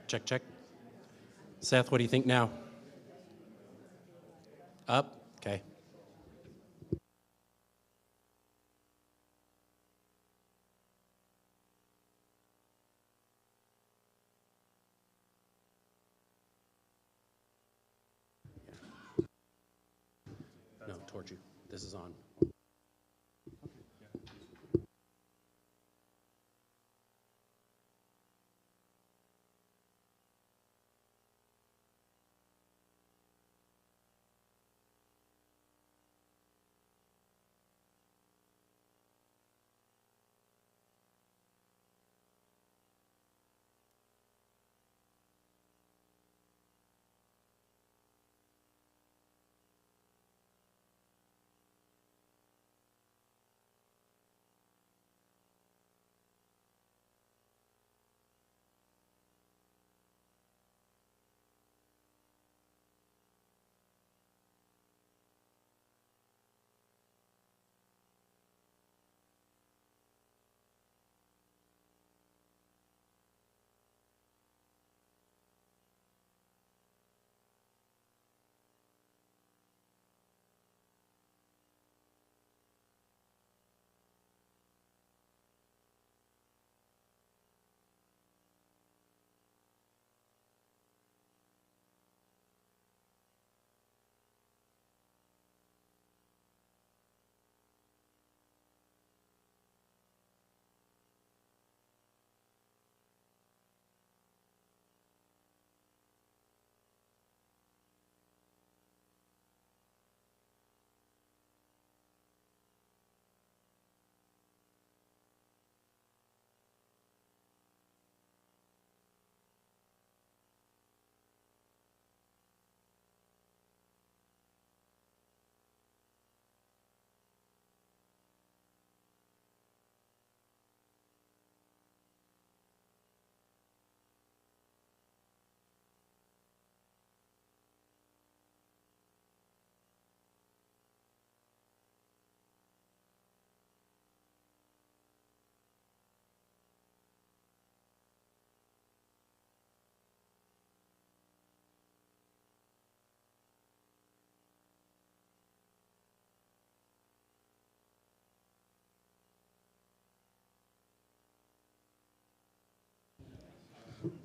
Check, check. Seth, what do you think now? Up? Okay. No, towards you. This is on.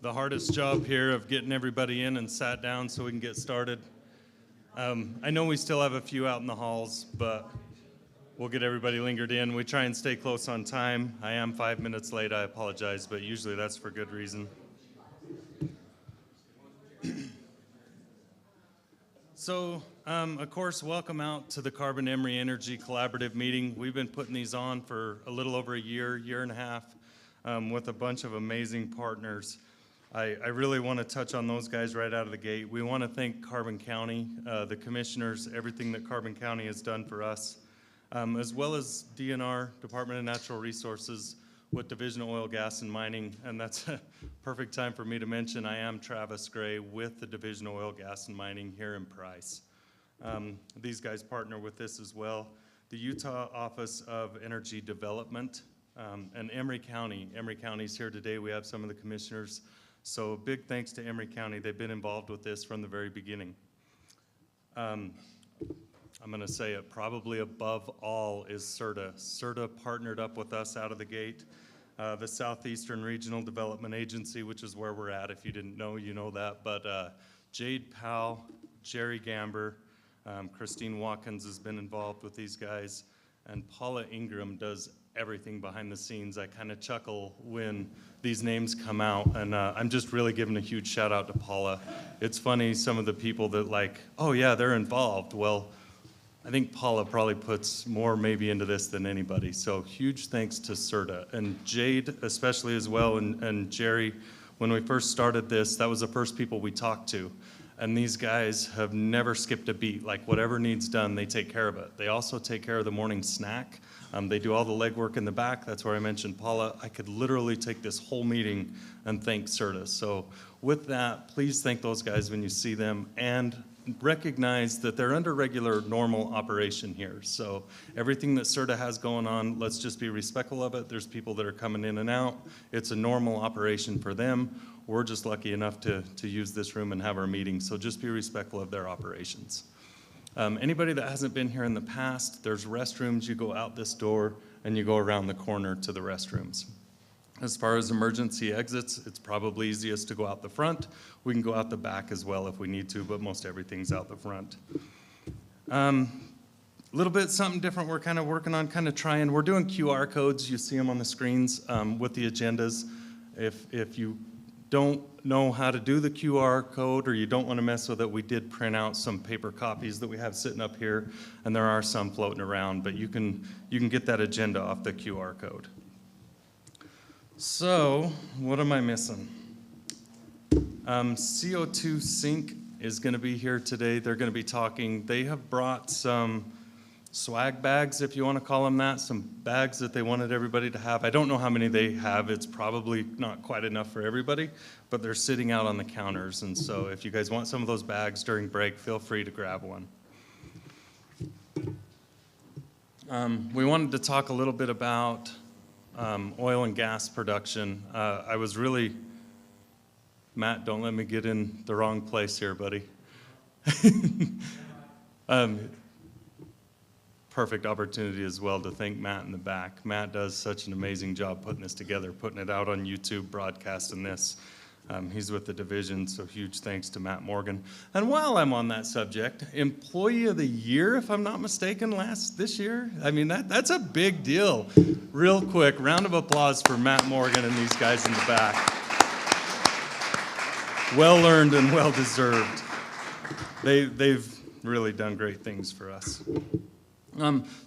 The hardest job here of getting everybody in and sat down so we can get started. I know we still have a few out in the halls, but we'll get everybody lingered in. We try and stay close on time. I am 5 minutes late, I apologize, but usually that's for good reason. So, of course, welcome out to the Carbon Emery Energy Collaborative meeting. We've been putting these on for a little over a year and a half, with a bunch of amazing partners. I really want to touch on those guys right out of the gate. We want to thank Carbon County, the commissioners, everything that Carbon County has done for us, as well as DNR, Department of Natural Resources, with Division of Oil, Gas, and Mining. And that's a perfect time for me to mention I am Travis Gray with the Division of Oil, Gas, and Mining here in Price. These guys partner with this as well. The Utah Office of Energy Development, and Emery County. Emery County's here today. We have some of the commissioners. So big thanks to Emery County. They've been involved with this from the very beginning. I'm going to say it, probably above all is SERDA. SERDA partnered up with us out of the gate. The Southeastern Regional Development Agency, which is where we're at. If you didn't know, you know that. But Jade Powell, Jerry Gamber, Christine Watkins has been involved with these guys, and Paula Ingram does everything behind the scenes. I kind of chuckle when these names come out, and I'm just really giving a huge shout out to Paula. It's funny, some of the people that like, oh yeah, they're involved. Well, I think Paula probably puts more maybe into this than anybody. So huge thanks to SERDA, and Jade especially as well, and Jerry. When we first started this, that was the first people we talked to. And these guys have never skipped a beat. Like whatever needs done, they take care of it. They also take care of the morning snack. They do all the legwork in the back. That's where I mentioned Paula. I could literally take this whole meeting and thank SERDA. So with that, please thank those guys when you see them. And recognize that they're under regular, normal operation here. So everything that SERDA has going on, let's just be respectful of it. There's people that are coming in and out. It's a normal operation for them. We're just lucky enough to use this room and have our meeting, so just be respectful of their operations. Anybody that hasn't been here in the past, there's restrooms. You go out this door and you go around the corner to the restrooms. As far as emergency exits, it's probably easiest to go out the front. We can go out the back as well if we need to, but most everything's out the front. A little bit something different we're kind of working on, we're doing QR codes. You see them on the screens with the agendas. If you don't know how to do the QR code or you don't want to mess with it, we did print out some paper copies that we have sitting up here, and there are some floating around, but you can get that agenda off the QR code. So, what am I missing? CO2 Sync is going to be here today. They're going to be talking. They have brought some swag bags, if you want to call them that, some bags that they wanted everybody to have. I don't know how many they have. It's probably not quite enough for everybody, but they're sitting out on the counters. And so if you guys want some of those bags during break, feel free to grab one. We wanted to talk a little bit about oil and gas production. I was really, Matt, don't let me get in the wrong place here, buddy. Perfect opportunity as well to thank Matt in the back. Matt does such an amazing job putting this together, putting it out on YouTube, broadcasting this. He's with the division, so huge thanks to Matt Morgan. And while I'm on that subject, Employee of the Year, if I'm not mistaken, this year? I mean, that's a big deal. Real quick, round of applause for Matt Morgan and these guys in the back. Well earned and well deserved. They've really done great things for us.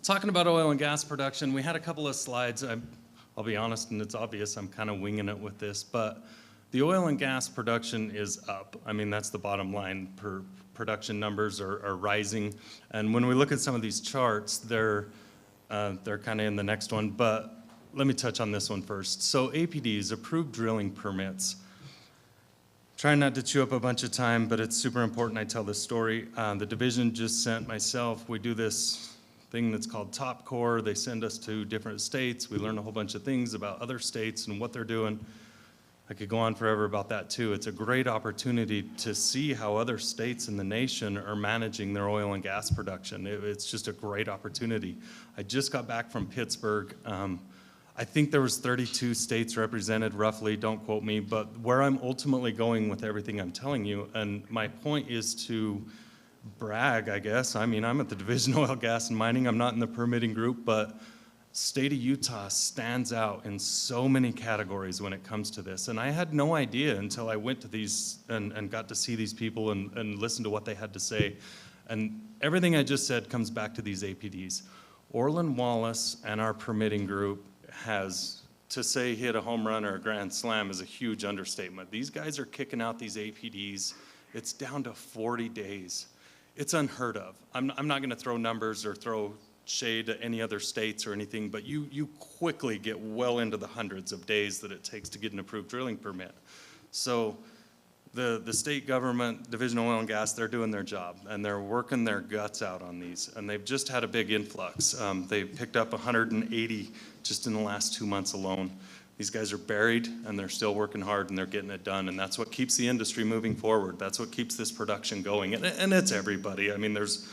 Talking about oil and gas production, we had a couple of slides. I'll be honest, and it's obvious I'm kind of winging it with this, but the oil and gas production is up. I mean, that's the bottom line. Production numbers are rising. And when we look at some of these charts, they're kind of in the next one, but let me touch on this one first. So APDs, approved drilling permits. Trying not to chew up a bunch of time, but it's super important I tell this story. The division just sent myself, we do this thing that's called Top Core. They send us to different states. We learn a whole bunch of things about other states and what they're doing. I could go on forever about that too. It's a great opportunity to see how other states in the nation are managing their oil and gas production. It's just a great opportunity. I just got back from Pittsburgh. I think there was 32 states represented roughly, don't quote me, but where I'm ultimately going with everything I'm telling you, and my point is to brag, I guess. I mean, I'm at the Division of Oil, Gas, and Mining. I'm not in the permitting group, but state of Utah stands out in so many categories when it comes to this. And I had no idea until I went to these and got to see these people and listen to what they had to say. And everything I just said comes back to these APDs. Orland Wallace and our permitting group has, to say hit a home run or a grand slam is a huge understatement. These guys are kicking out these APDs. It's down to 40 days. It's unheard of. I'm not going to throw numbers or throw shade at any other states or anything, but you quickly get well into the hundreds of days that it takes to get an approved drilling permit. So the state government, Division of Oil and Gas, they're doing their job, and they're working their guts out on these, and they've just had a big influx. They've picked up 180 just in the last 2 months alone. These guys are buried, and they're still working hard, and they're getting it done, and that's what keeps the industry moving forward. That's what keeps this production going, and it's everybody. I mean, there's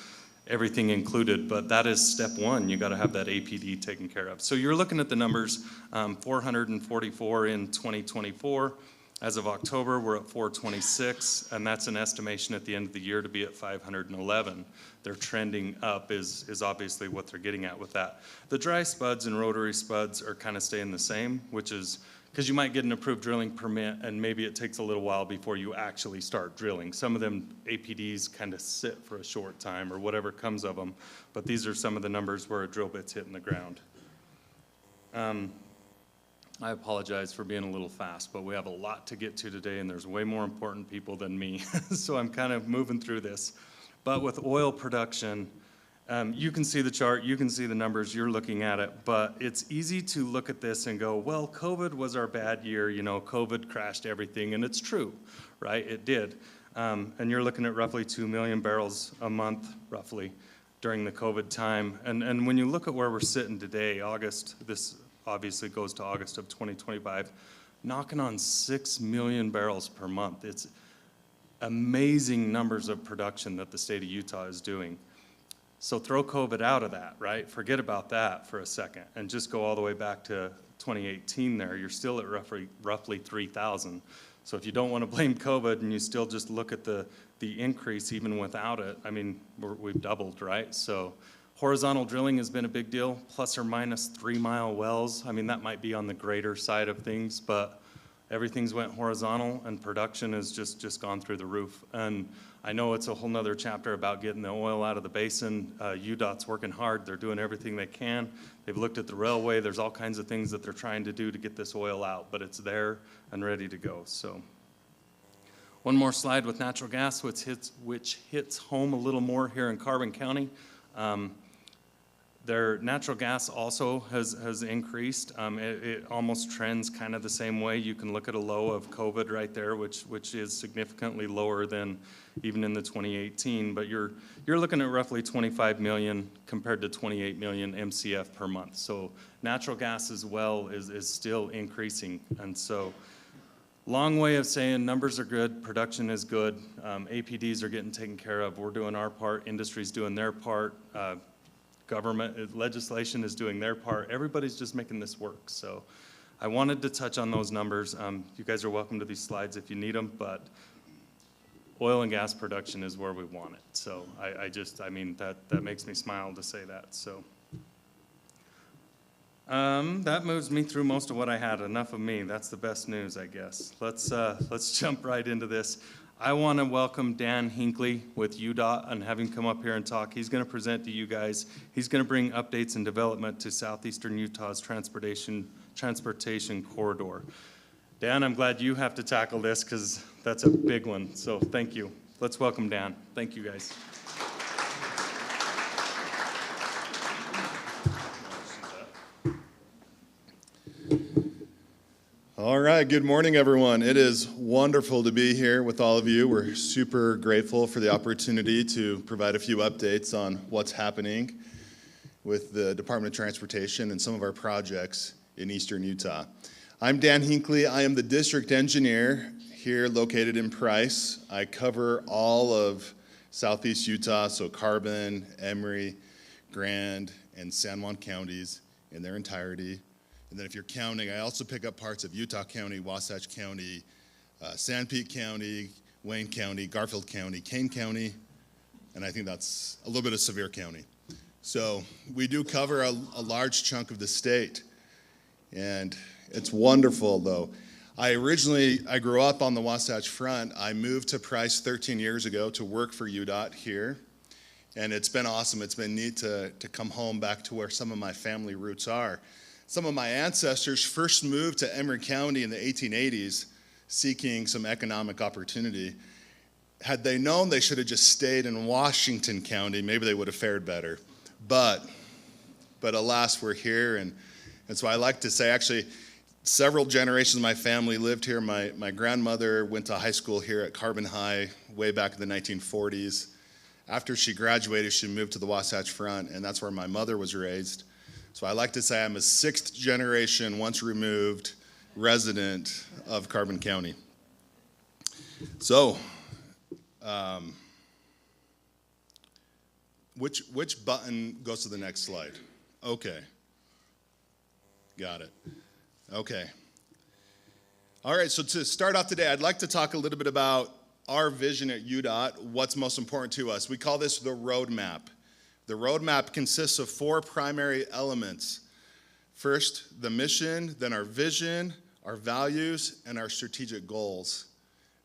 everything included, but that is step one. You got to have that APD taken care of. So you're looking at the numbers, 444 in 2024. As of October, we're at 426, and that's an estimation at the end of the year to be at 511. They're trending up is obviously what they're getting at with that. The dry spuds and rotary spuds are kind of staying the same, which is because you might get an approved drilling permit and maybe it takes a little while before you actually start drilling. Some of them APDs kind of sit for a short time or whatever comes of them, but these are some of the numbers where a drill bit's hitting the ground. I apologize for being a little fast, but we have a lot to get to today, and there's way more important people than me, so I'm kind of moving through this. But with oil production, you can see the chart, you can see the numbers, you're looking at it, but it's easy to look at this and go, well, COVID was our bad year, you know, COVID crashed everything, and it's true, right? It did. And you're looking at roughly 2 million barrels a month, roughly, during the COVID time. And when you look at where we're sitting today, this obviously goes to August of 2025, knocking on 6 million barrels per month. It's amazing numbers of production that the state of Utah is doing. So throw COVID out of that, right? Forget about that for a second and just go all the way back to 2018 there. You're still at roughly 3,000. So if you don't want to blame COVID and you still just look at the increase even without it, I mean, we've doubled, right? So horizontal drilling has been a big deal, plus or minus 3-mile wells. I mean, that might be on the greater side of things, but everything's went horizontal and production has just gone through the roof. And I know it's a whole nother chapter about getting the oil out of the basin. UDOT's working hard. They're doing everything they can. They've looked at the railway. There's all kinds of things that they're trying to do to get this oil out, but it's there and ready to go. So one more slide with natural gas, which hits home a little more here in Carbon County. Their natural gas also has increased. It almost trends kind of the same way. You can look at a low of COVID right there, which is significantly lower than even in the 2018. But you're looking at roughly 25 million compared to 28 million MCF per month. So natural gas as well is still increasing. And so long way of saying numbers are good, production is good, APDs are getting taken care of. We're doing our part, industry's doing their part. Government, legislation is doing their part. Everybody's just making this work. So I wanted to touch on those numbers. You guys are welcome to these slides if you need them, but oil and gas production is where we want it. So I mean, that makes me smile to say that. So that moves me through most of what I had. Enough of me. That's the best news, I guess. Let's jump right into this. I want to welcome Dan Hinckley with UDOT and have him come up here and talk. He's going to present to you guys. He's going to bring updates and development to Southeastern Utah's transportation corridor. Dan, I'm glad you have to tackle this because that's a big one. So thank you. Let's welcome Dan. Thank you, guys. All right, good morning, everyone. It is wonderful to be here with all of you. We're super grateful for the opportunity to provide a few updates on what's happening with the Department of Transportation and some of our projects in Eastern Utah. I'm Dan Hinckley. I am the district engineer here located in Price. I cover all of Southeast Utah, so Carbon, Emery, Grand, and San Juan counties in their entirety. And then if you're counting, I also pick up parts of Utah County, Wasatch County, Sanpete County, Wayne County, Garfield County, Kane County, and I think that's a little bit of Sevier County. So we do cover a large chunk of the state, and it's wonderful, though. I grew up on the Wasatch Front. I moved to Price 13 years ago to work for UDOT here, and it's been awesome. It's been neat to come home back to where some of my family roots are. Some of my ancestors first moved to Emery County in the 1880s seeking some economic opportunity. Had they known they should have just stayed in Washington County, maybe they would have fared better. But alas, we're here, and so I like to say, actually, several generations of my family lived here. My grandmother went to high school here at Carbon High way back in the 1940s. After she graduated, she moved to the Wasatch Front, and that's where my mother was raised. So I like to say I'm a 6th generation, once removed, resident of Carbon County. So, which button goes to the next slide? Okay. Got it. Okay. All right, so to start off today, I'd like to talk a little bit about our vision at UDOT, what's most important to us. We call this the roadmap. The roadmap consists of 4 primary elements. First, the mission, then our vision, our values, and our strategic goals.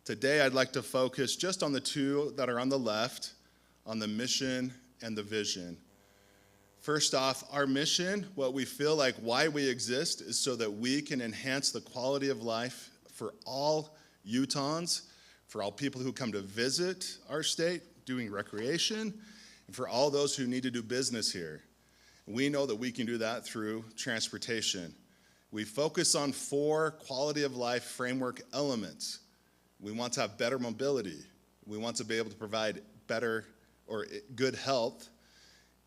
Today, I'd like to focus just on the 2 that are on the left, on the mission and the vision. First off, our mission, what we feel like why we exist, is so that we can enhance the quality of life for all Utahns, for all people who come to visit our state, doing recreation, and for all those who need to do business here. We know that we can do that through transportation. We focus on 4 quality of life framework elements. We want to have better mobility. We want to be able to provide better or good health.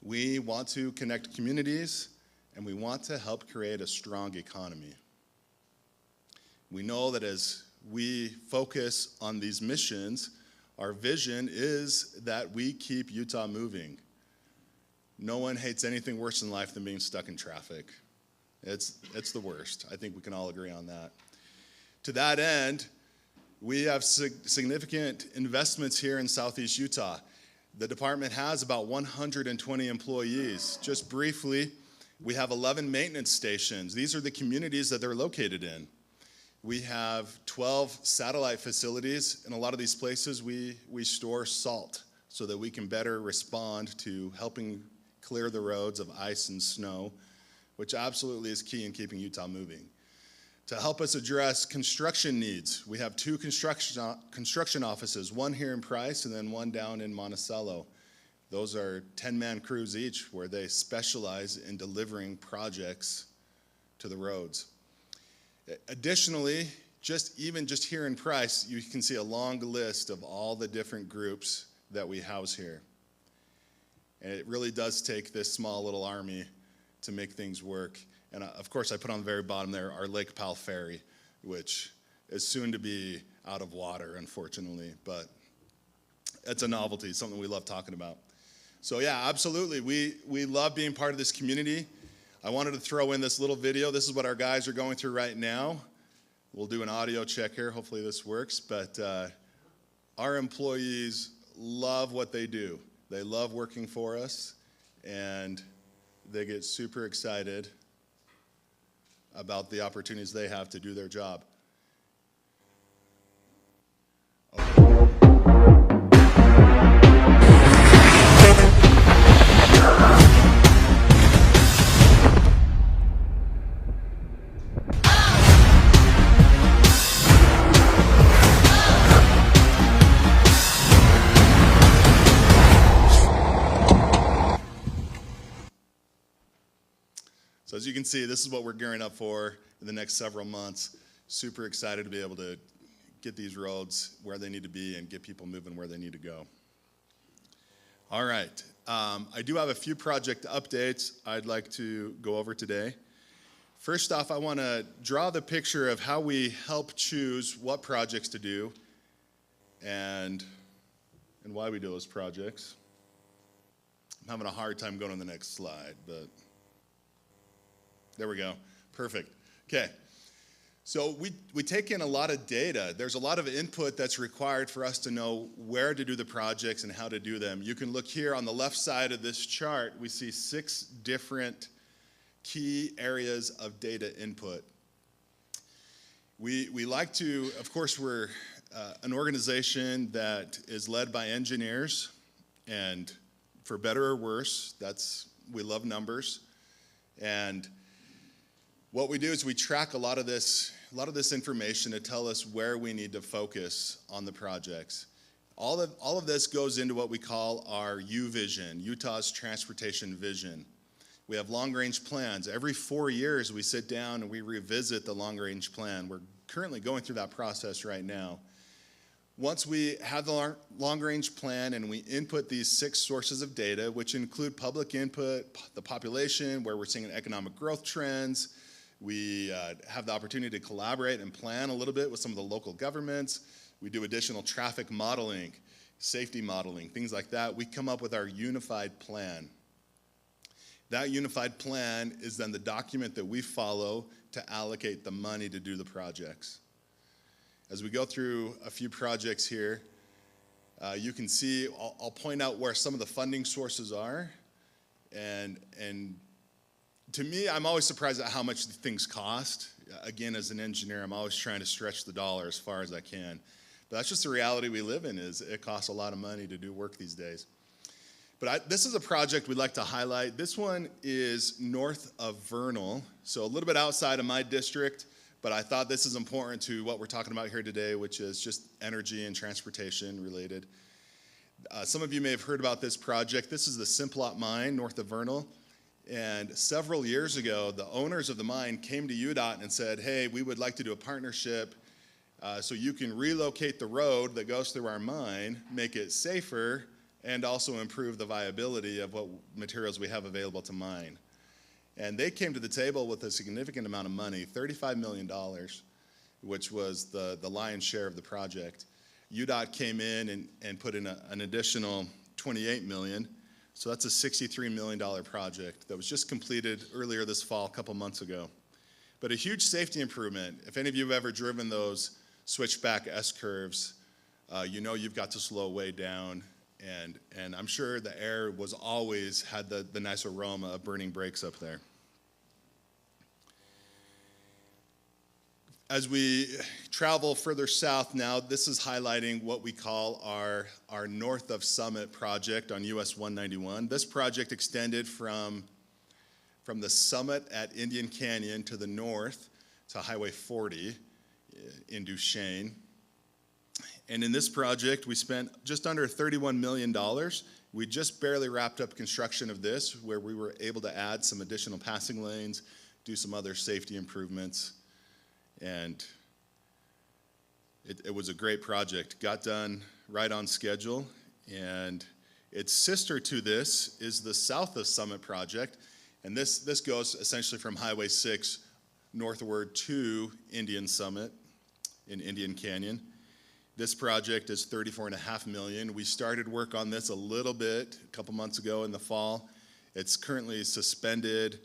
We want to connect communities, and we want to help create a strong economy. We know that as we focus on these missions, our vision is that we keep Utah moving. No one hates anything worse in life than being stuck in traffic. It's the worst. I think we can all agree on that. To that end, we have significant investments here in Southeast Utah. The department has about 120 employees. Just briefly, we have 11 maintenance stations. These are the communities that they're located in. We have 12 satellite facilities. In a lot of these places, we store salt so that we can better respond to helping clear the roads of ice and snow, which absolutely is key in keeping Utah moving. To help us address construction needs, we have 2 construction offices, one here in Price and then one down in Monticello. Those are 10-man crews each, where they specialize in delivering projects to the roads. Additionally, just here in Price, you can see a long list of all the different groups that we house here. And it really does take this small little army to make things work. And of course, I put on the very bottom there our Lake Powell Ferry, which is soon to be out of water, unfortunately, but it's a novelty, something we love talking about. So yeah, absolutely, we love being part of this community. I wanted to throw in this little video. This is what our guys are going through right now. We'll do an audio check here. Hopefully this works, but our employees love what they do. They love working for us, and they get super excited about the opportunities they have to do their job. So as you can see, this is what we're gearing up for in the next several months. Super excited to be able to get these roads where they need to be and get people moving where they need to go. All right, I do have a few project updates I'd like to go over today. First off, I want to draw the picture of how we help choose what projects to do and why we do those projects. I'm having a hard time going on the next slide, but there we go. Perfect. Okay. So we take in a lot of data. There's a lot of input that's required for us to know where to do the projects and how to do them. You can look here on the left side of this chart. We see 6 different key areas of data input. We like to, of course, we're an organization that is led by engineers, and for better or worse, we love numbers. And what we do is we track a lot of this information to tell us where we need to focus on the projects. All of this goes into what we call our U vision, Utah's transportation vision. We have long-range plans. Every 4 years, we sit down and we revisit the long-range plan. We're currently going through that process right now. Once we have the long-range plan and we input these 6 sources of data, which include public input, the population, where we're seeing economic growth trends, we have the opportunity to collaborate and plan a little bit with some of the local governments. We do additional traffic modeling, safety modeling, things like that. We come up with our unified plan. That unified plan is then the document that we follow to allocate the money to do the projects. As we go through a few projects here, you can see, I'll point out where some of the funding sources are, and to me, I'm always surprised at how much things cost. Again, as an engineer, I'm always trying to stretch the dollar as far as I can. But that's just the reality we live in, is it costs a lot of money to do work these days. But this is a project we'd like to highlight. This one is north of Vernal, so a little bit outside of my district, but I thought this is important to what we're talking about here today, which is just energy and transportation related. Some of you may have heard about this project. This is the Simplot mine north of Vernal. And several years ago, the owners of the mine came to UDOT and said, hey, we would like to do a partnership So you can relocate the road that goes through our mine, make it safer, and also improve the viability of what materials we have available to mine. And they came to the table with a significant amount of money, $35 million, which was the lion's share of the project. UDOT came in and put in an additional $28 million. So that's a $63 million project that was just completed earlier this fall, a couple months ago. But a huge safety improvement. If any of you have ever driven those switchback S-curves, you know you've got to slow way down. And I'm sure the air was always had the nice aroma of burning brakes up there. As we travel further south now, this is highlighting what we call our North of Summit project on US 191. This project extended from the summit at Indian Canyon to the north to Highway 40 in Duchesne. And in this project, we spent just under $31 million. We just barely wrapped up construction of this, where we were able to add some additional passing lanes, do some other safety improvements. And it was a great project. Got done right on schedule. And its sister to this is the South of Summit project. And this goes essentially from Highway 6 northward to Indian Summit in Indian Canyon. This project is $34.5 million. We started work on this a little bit a couple months ago in the fall. It's currently suspended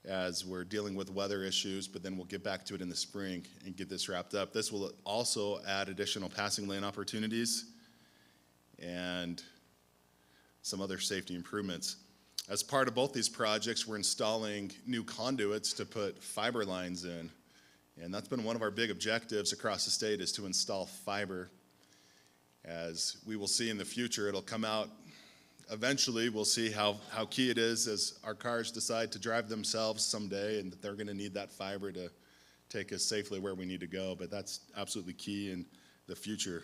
as we're dealing with weather issues, but then we'll get back to it in the spring and get this wrapped up. This will also add additional passing lane opportunities and some other safety improvements. As part of both these projects, we're installing new conduits to put fiber lines in. And that's been one of our big objectives across the state, is to install fiber. As we will see in the future, it'll come out eventually. We'll see how key it is as our cars decide to drive themselves someday, and that they're going to need that fiber to take us safely where we need to go. But that's absolutely key in the future.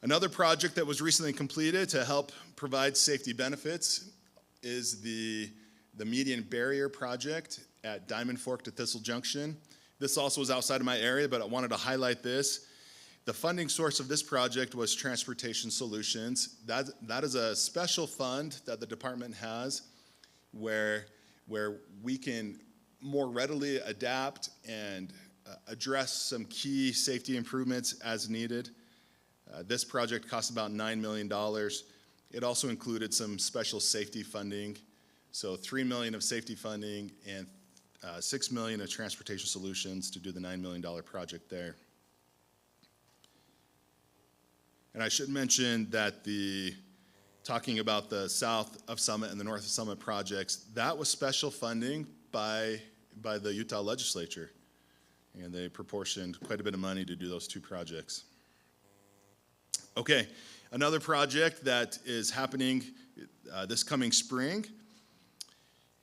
Another project that was recently completed to help provide safety benefits is the median barrier project at Diamond Fork to Thistle Junction. This also was outside of my area, but I wanted to highlight this. The funding source of this project was Transportation Solutions. That is a special fund that the department has where we can more readily adapt and address some key safety improvements as needed. This project cost about $9 million. It also included some special safety funding. So $3 million of safety funding and $6 million of Transportation Solutions to do the $9 million project there. And I should mention that talking about the South of Summit and the North of Summit projects, that was special funding by the Utah legislature. And they proportioned quite a bit of money to do those two projects. Okay, another project that is happening this coming spring.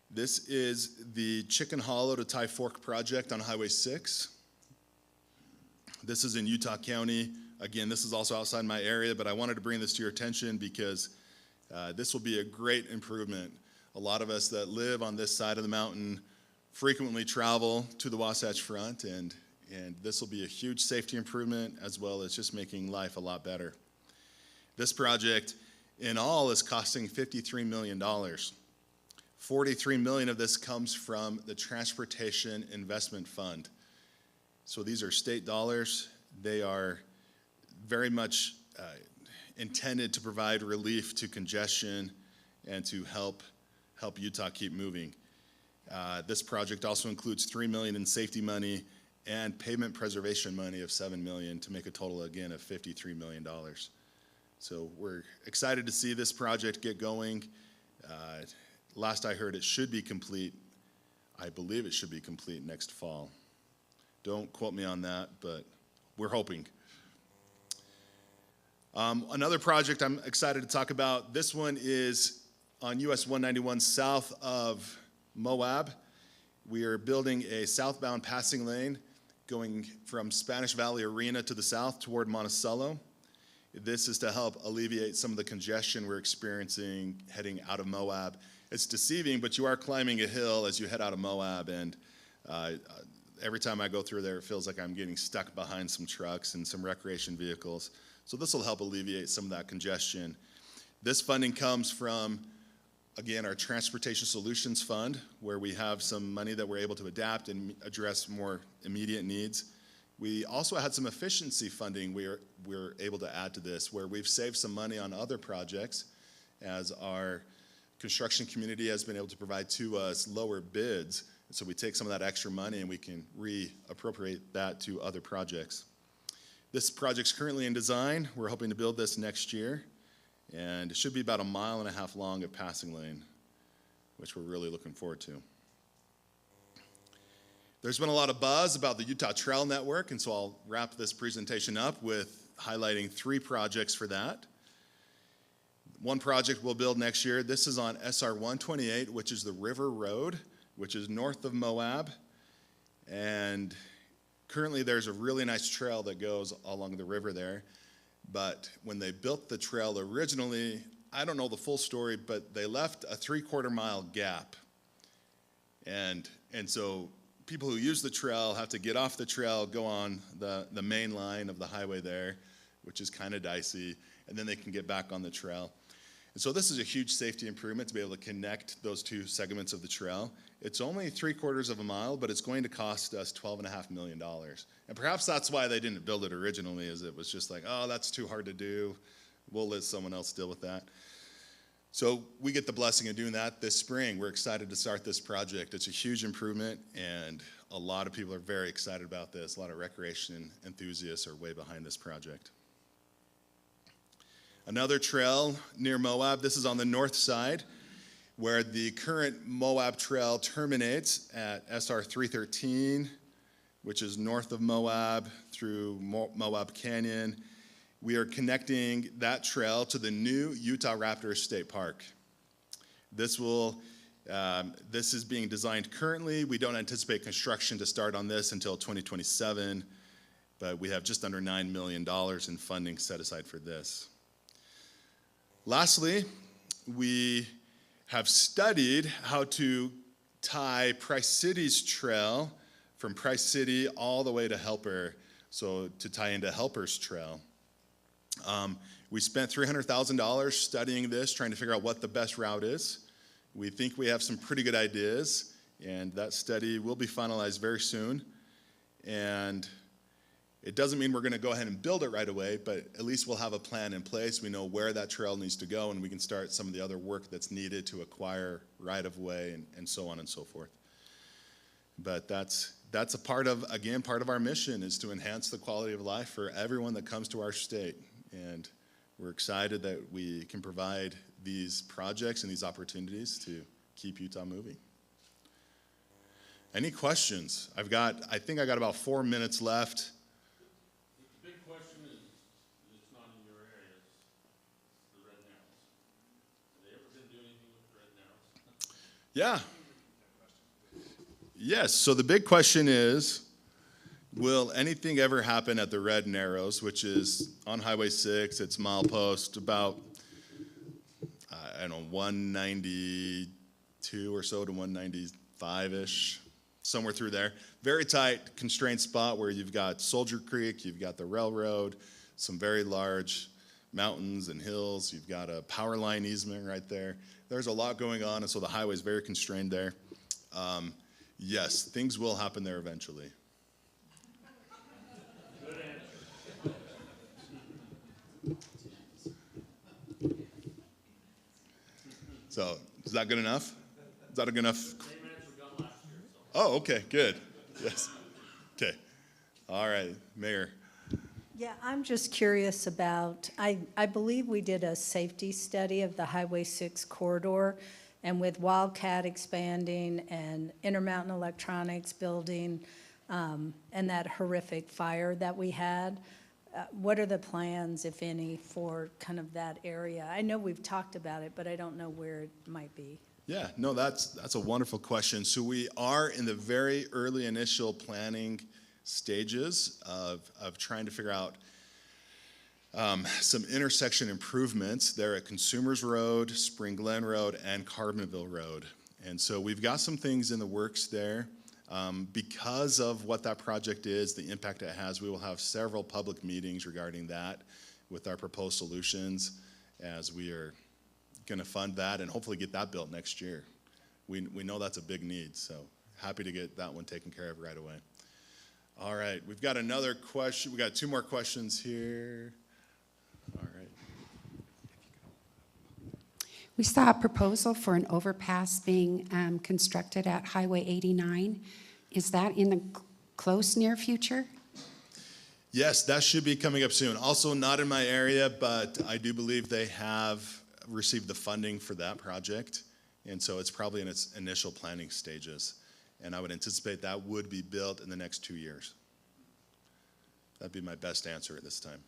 This is the Chicken Hollow to Tie Fork project on Highway 6. This is in Utah County. Again, this is also outside my area, but I wanted to bring this to your attention because this will be a great improvement. A lot of us that live on this side of the mountain frequently travel to the Wasatch Front, and this will be a huge safety improvement as well as just making life a lot better. This project in all is costing $53 million. $43 million of this comes from the Transportation Investment Fund. So these are state dollars. They are very much intended to provide relief to congestion and to help Utah keep moving. This project also includes $3 million in safety money and pavement preservation money of $7 million to make a total, again, of $53 million. So we're excited to see this project get going. Last I heard, it should be complete. I believe it should be complete next fall. Don't quote me on that, but we're hoping. Another project I'm excited to talk about, this one is on US 191 south of Moab. We are building a southbound passing lane going from Spanish Valley Arena to the south toward Monticello. This is to help alleviate some of the congestion we're experiencing heading out of Moab. It's deceiving, but you are climbing a hill as you head out of Moab, and every time I go through there, it feels like I'm getting stuck behind some trucks and some recreation vehicles. So this will help alleviate some of that congestion. This funding comes from, again, our Transportation Solutions Fund, where we have some money that we're able to adapt and address more immediate needs. We also had some efficiency funding we're able to add to this, where we've saved some money on other projects as our construction community has been able to provide to us lower bids. And so we take some of that extra money and we can reappropriate that to other projects. This project's currently in design. We're hoping to build this next year. And it should be about 1.5 miles long of passing lane, which we're really looking forward to. There's been a lot of buzz about the Utah Trail Network, and so I'll wrap this presentation up with highlighting 3 projects for that. One project we'll build next year. This is on SR 128, which is the River Road, which is north of Moab. And currently there's a really nice trail that goes along the river there. But when they built the trail originally, I don't know the full story, but they left a 3/4 mile gap. And so people who use the trail have to get off the trail, go on the main line of the highway there, which is kind of dicey, and then they can get back on the trail. And so this is a huge safety improvement to be able to connect those 2 segments of the trail. It's only 3/4 mile, but it's going to cost us $12.5 million. And perhaps that's why they didn't build it originally, is it was just like, oh, that's too hard to do. We'll let someone else deal with that. So we get the blessing of doing that this spring. We're excited to start this project. It's a huge improvement, and a lot of people are very excited about this. A lot of recreation enthusiasts are way behind this project. Another trail near Moab. This is on the north side, where the current Moab Trail terminates at SR 313, which is north of Moab through Moab Canyon. We are connecting that trail to the new Utah Raptor State Park. This is being designed currently. We don't anticipate construction to start on this until 2027, but we have just under $9 million in funding set aside for this. Lastly, we have studied how to tie Price City's trail from Price City all the way to Helper, so to tie into Helper's trail. We spent $300,000 studying this, trying to figure out what the best route is. We think we have some pretty good ideas, and that study will be finalized very soon. And it doesn't mean we're going to go ahead and build it right away, but at least we'll have a plan in place. We know where that trail needs to go, and we can start some of the other work that's needed to acquire right-of-way and so on and so forth. But that's a part of our mission, is to enhance the quality of life for everyone that comes to our state. And we're excited that we can provide these projects and these opportunities to keep Utah moving. Any questions? I think I got about 4 minutes left. The big question is, it's not in your area, it's the red narrows. Have they ever been doing anything with the red narrows? Yeah. Yes, so the big question is, will anything ever happen at the Red Narrows, which is on Highway 6, it's milepost about, 192 or so to 195-ish, somewhere through there. Very tight, constrained spot where you've got Soldier Creek, you've got the railroad, some very large mountains and hills, you've got a power line easement right there. There's a lot going on, and so the highway is very constrained there. Yes, things will happen there eventually. So, is that good enough? Is that a good enough? Same answer we got last year, so. Oh, okay, good. Yes. Okay. All right, Mayor. Yeah, I'm just curious about, I believe we did a safety study of the Highway 6 corridor, and with Wildcat expanding and Intermountain Electronics building, and that horrific fire that we had, what are the plans, if any, for kind of that area? I know we've talked about it, but I don't know where it might be. Yeah, no, that's a wonderful question. So we are in the very early initial planning stages of trying to figure out some intersection improvements there at Consumers Road, Spring Glen Road, and Carbonville Road. And so we've got some things in the works there. Because of what that project is, the impact it has, we will have several public meetings regarding that with our proposed solutions as we are going to fund that and hopefully get that built next year. We know that's a big need, so happy to get that one taken care of right away. All right, we've got another question. We got 2 more questions here. All right. We saw a proposal for an overpass being constructed at Highway 89. Is that in the close near future? Yes, that should be coming up soon. Also not in my area, but I do believe they have received the funding for that project. And so it's probably in its initial planning stages. And I would anticipate that would be built in the next 2 years. That'd be my best answer at this time.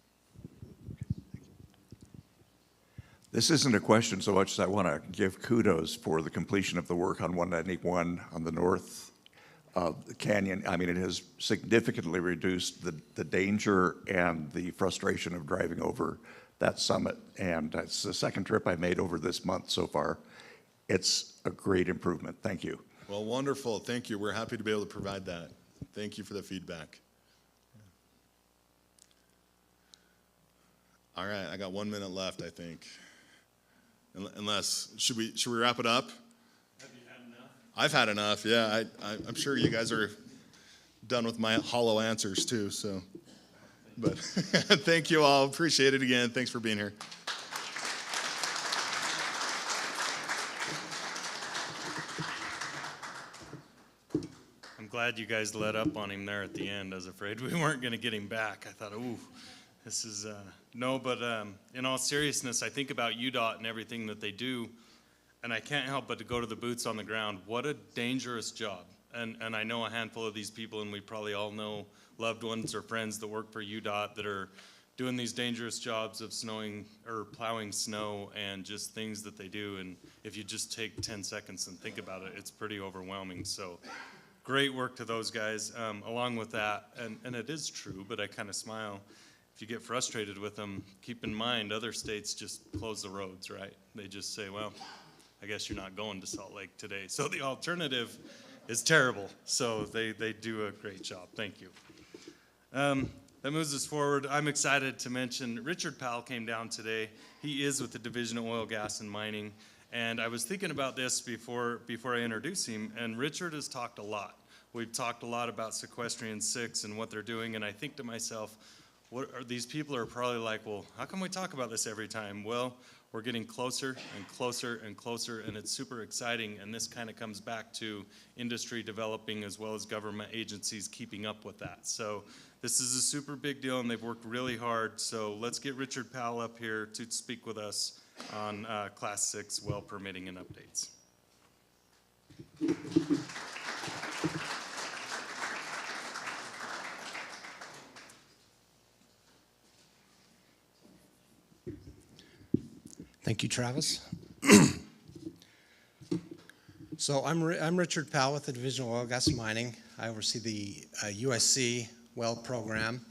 This isn't a question so much as I want to give kudos for the completion of the work on 191 on the north of the canyon. I mean, it has significantly reduced the danger and the frustration of driving over that summit. And it's the second trip I made over this month so far. It's a great improvement. Thank you. Well, wonderful. Thank you. We're happy to be able to provide that. Thank you for the feedback. All right, I got 1 minute left, I think. Unless, should we wrap it up? Have you had enough? I've had enough, yeah. I'm sure you guys are done with my hollow answers too, so. But thank you all. Appreciate it again. Thanks for being here. I'm glad you guys let up on him there at the end. I was afraid we weren't going to get him back. I thought, ooh, this is, no, but in all seriousness, I think about UDOT and everything that they do, and I can't help but to go to the boots on the ground. What a dangerous job. And I know a handful of these people, and we probably all know loved ones or friends that work for UDOT that are doing these dangerous jobs of snowing or plowing snow and just things that they do. And if you just take 10 seconds and think about it, it's pretty overwhelming. So great work to those guys. Along with that, and it is true, but I kind of smile. If you get frustrated with them, keep in mind other states just close the roads, right? They just say, well, I guess you're not going to Salt Lake today. So the alternative is terrible. So they do a great job. Thank you. That moves us forward. I'm excited to mention Richard Powell came down today. He is with the Division of Oil, Gas, and Mining. And I was thinking about this before I introduce him, and Richard has talked a lot. We've talked a lot about Sequestrian 6 and what they're doing, and I think to myself, these people are probably like, well, how come we talk about this every time? Well, we're getting closer and closer and closer, and it's super exciting, and this kind of comes back to industry developing as well as government agencies keeping up with that. So this is a super big deal, and they've worked really hard. So let's get Richard Powell up here to speak with us on Class 6 well permitting and updates. Thank you, Travis. So I'm Richard Powell with the Division of Oil, Gas, and Mining. I oversee the USC well program.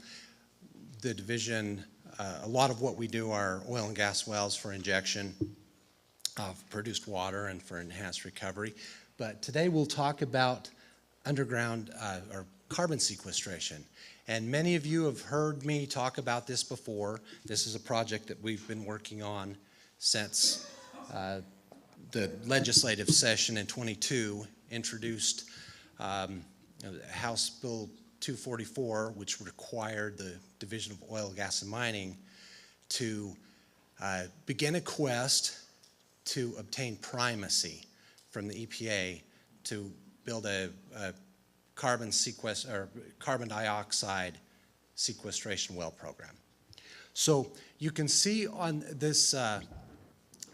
The division, a lot of what we do are oil and gas wells for injection of produced water and for enhanced recovery. But today we'll talk about underground or carbon sequestration. And many of you have heard me talk about this before. This is a project that we've been working on since the legislative session in 22 introduced House Bill 244, which required the Division of Oil, Gas, and Mining to begin a quest to obtain primacy from the EPA to build a carbon dioxide sequestration well program. So you can see on this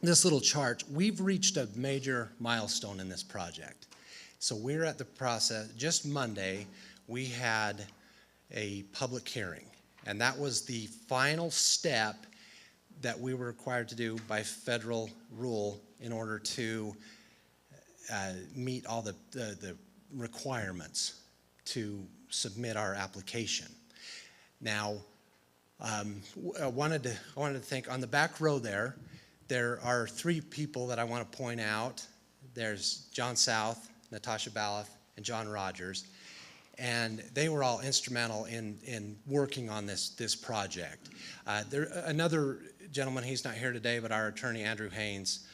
this little chart, we've reached a major milestone in this project. So we're at the process. Just Monday, we had a public hearing, and that was the final step that we were required to do by federal rule in order to meet all the requirements to submit our application. Now, I wanted to thank, on the back row there are three people that I want to point out. There's John South, Natasha Balloth, and John Rogers. And they were all instrumental in working on this project. Another gentleman, he's not here today, but our attorney, Andrew Haynes,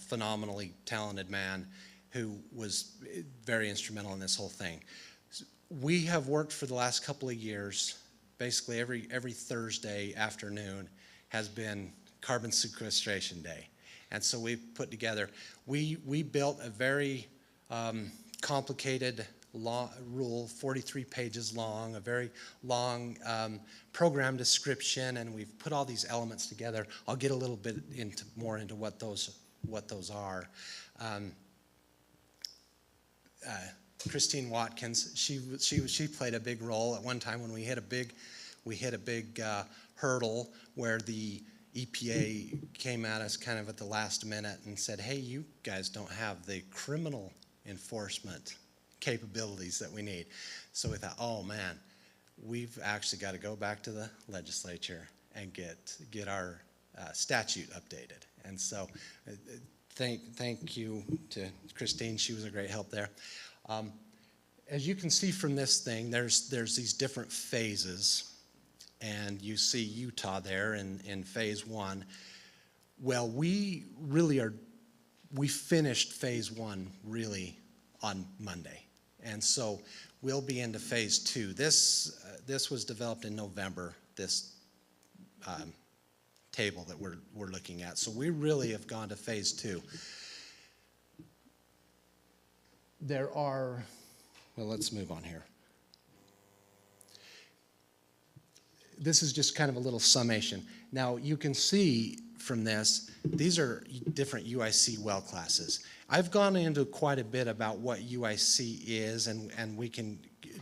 phenomenally talented man who was very instrumental in this whole thing. We have worked for the last couple of years, basically every Thursday afternoon has been Carbon Sequestration Day. And so we put together, we built a very complicated rule, 43 pages long, a very long program description, and we've put all these elements together. I'll get a little bit more into what those are. Christine Watkins, she played a big role at one time when we hit a big hurdle where the EPA came at us kind of at the last minute and said, hey, you guys don't have the criminal enforcement capabilities that we need. So we thought, oh man, we've actually got to go back to the legislature and get our statute updated. And so thank you to Christine, she was a great help there. As you can see from this thing, there's these different phases, and you see Utah there in phase 1. Well, we finished phase 1 really on Monday. And so we'll be into phase 2. This was developed in November, this table that we're looking at. So we really have gone to phase 2. There are, well, let's move on here. This is just kind of a little summation. Now you can see from this, these are different UIC well classes. I've gone into quite a bit about what UIC is, and we can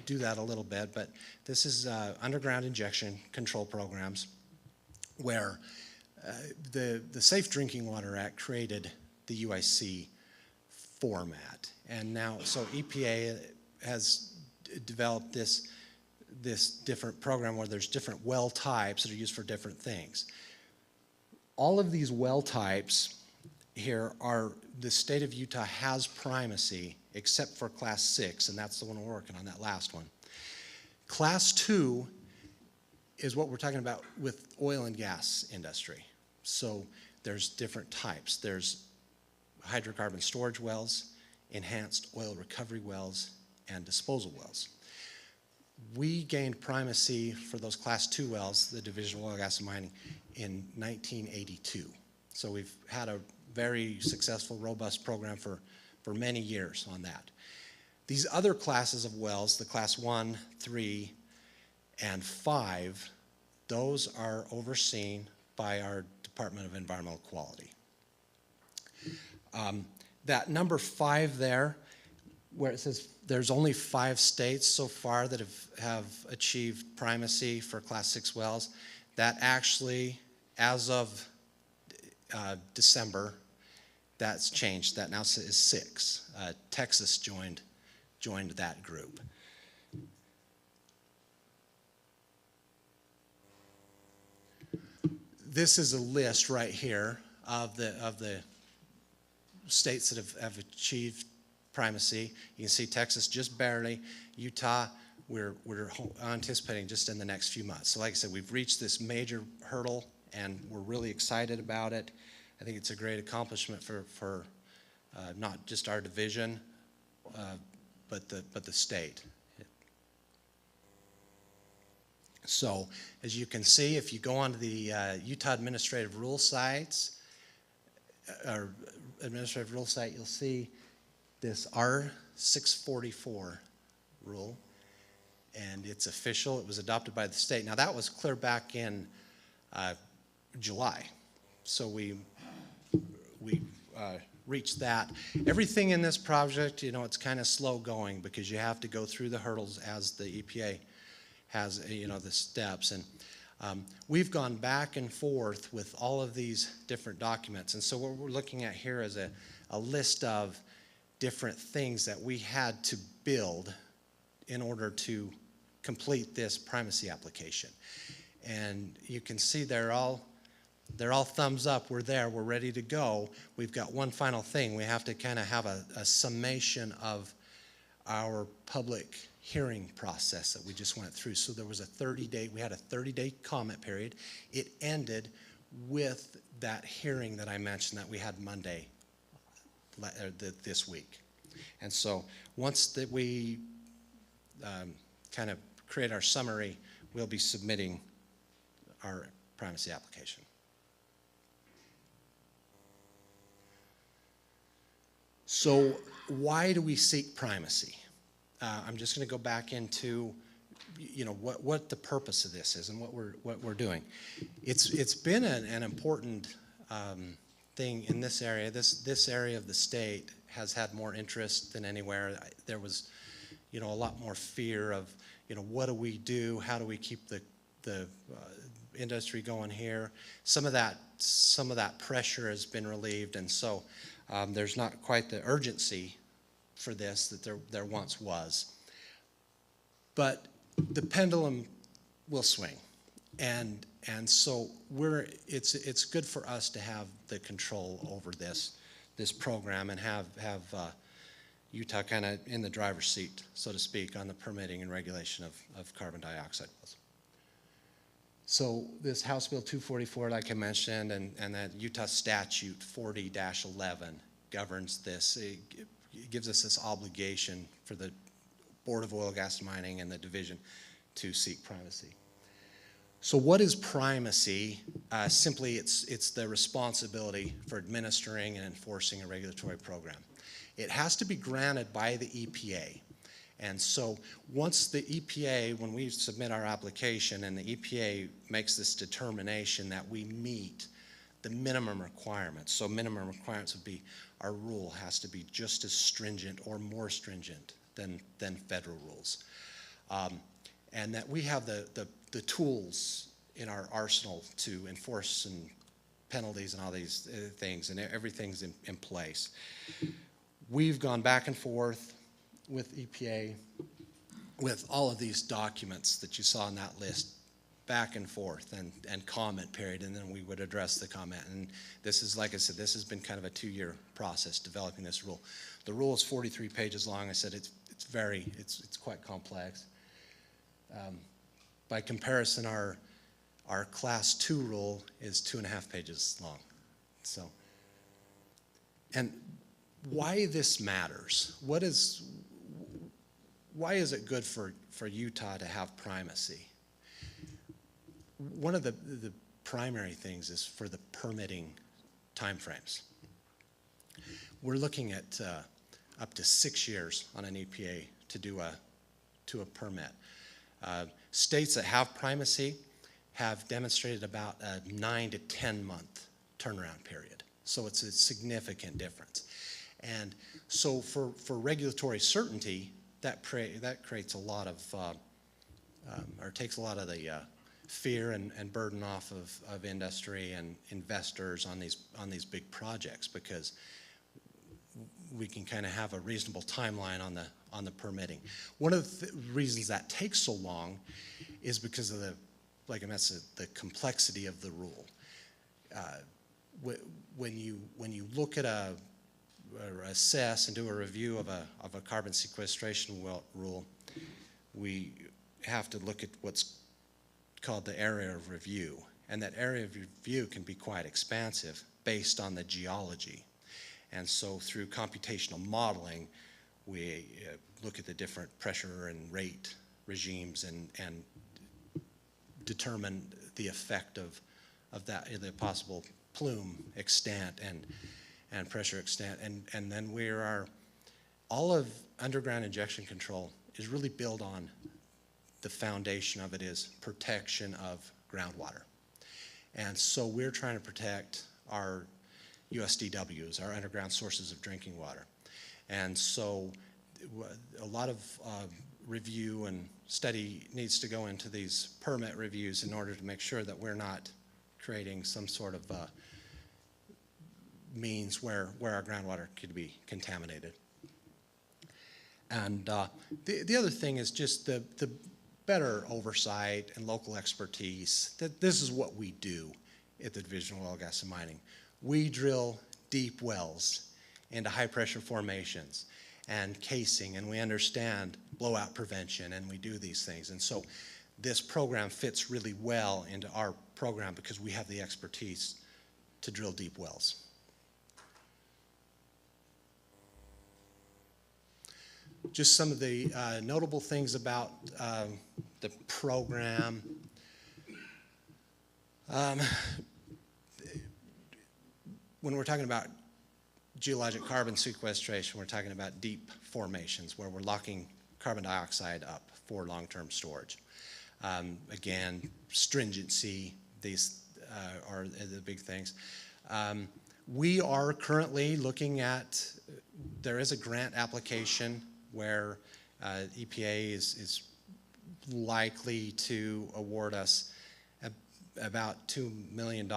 do that a little bit, but this is underground injection control programs where the Safe Drinking Water Act created the UIC format. And now, so EPA has developed this different program where there's different well types that are used for different things. All of these well types here are, the state of Utah has primacy except for class 6, and that's the one we're working on, that last one. Class 2 is what we're talking about with oil and gas industry. So there's different types. There's hydrocarbon storage wells, enhanced oil recovery wells, and disposal wells. We gained primacy for those class 2 wells, the Division of Oil, Gas, and Mining, in 1982. So we've had a very successful, robust program for many years on that. These other classes of wells, the class 1, 3, and 5, those are overseen by our Department of Environmental Quality. That number 5 there, where it says there's only 5 states so far that have achieved primacy for class 6 wells, that actually, as of December, that's changed. That now is 6. Texas joined that group. This is a list right here of the states that have achieved primacy. You can see Texas just barely. Utah, we're anticipating just in the next few months. So like I said, we've reached this major hurdle, and we're really excited about it. I think it's a great accomplishment for not just our division, but the state. So as you can see, if you go onto the Utah Administrative Rule sites, or Administrative Rule site, you'll see this R644 rule, and it's official. It was adopted by the state. Now that was clear back in July, so we reached that. Everything in this project, it's kind of slow going because you have to go through the hurdles as the EPA has, the steps. And we've gone back and forth with all of these different documents. And so what we're looking at here is a list of different things that we had to build in order to complete this primacy application. And you can see they're all They're all thumbs up, we're there, we're ready to go. We've got one final thing. We have to kind of have a summation of our public hearing process that we just went through. So there was we had a 30-day comment period. It ended with that hearing that I mentioned that we had Monday this week. And so once that we kind of create our summary, we'll be submitting our primacy application. So why do we seek primacy? I'm just going to go back into, what the purpose of this is and what we're doing. It's been an important thing in this area. This area of the state has had more interest than anywhere. There was, a lot more fear of, what do we do? How do we keep the industry going here? Some of that pressure has been relieved, and so there's not quite the urgency for this that there once was. But the pendulum will swing, and so it's good for us to have the control over this program and have Utah kind of in the driver's seat, so to speak, on the permitting and regulation of carbon dioxide. So this House Bill 244, like I mentioned, and that Utah Statute 40-11 governs this. It gives us this obligation for the Board of Oil, Gas, and Mining and the division to seek primacy. So what is primacy? Simply, it's the responsibility for administering and enforcing a regulatory program. It has to be granted by the EPA. And so once the EPA, when we submit our application and the EPA makes this determination that we meet the minimum requirements, so minimum requirements would be our rule has to be just as stringent or more stringent than federal rules. And that we have the tools in our arsenal to enforce and penalties and all these things, and everything's in place. We've gone back and forth with EPA with all of these documents that you saw on that list, back and forth and comment period, and then we would address the comment. And this is, like I said, this has been kind of a 2-year process developing this rule. The rule is 43 pages long. I said it's quite complex. By comparison, our Class 2 rule is 2.5 pages long. So, and why this matters? Why is it good for Utah to have primacy? One of the primary things is for the permitting timeframes. We're looking at up to 6 years on an EPA to do a permit. States that have primacy have demonstrated about a 9 to 10 month turnaround period. So it's a significant difference. And so for regulatory certainty, that creates a lot of, or takes a lot of the fear and burden off of industry and investors on these big projects, because we can kind of have a reasonable timeline on the permitting. One of the reasons that takes so long is because of the complexity of the rule. When you look at or assess and do a review of a carbon sequestration rule, we have to look at what's called the area of review. And that area of review can be quite expansive based on the geology. And so through computational modeling, we look at the different pressure and rate regimes and determine the effect of that, the possible plume extent and pressure extent. And then all of underground injection control is really built on the foundation of it is protection of groundwater. And so we're trying to protect our USDWs, our underground sources of drinking water. And so a lot of review and study needs to go into these permit reviews in order to make sure that we're not creating some sort of means where our groundwater could be contaminated. And the other thing is just the better oversight and local expertise. That this is what we do at the Division of Oil, Gas, and Mining. We drill deep wells into high-pressure formations and casing, and we understand blowout prevention, and we do these things. And so this program fits really well into our program because we have the expertise to drill deep wells. Just some of the notable things about the program. When we're talking about geologic carbon sequestration, we're talking about deep formations where we're locking carbon dioxide up for long-term storage. Again, stringency, these are the big things. We are currently looking at, there is a grant application where EPA is likely to award us about $2 million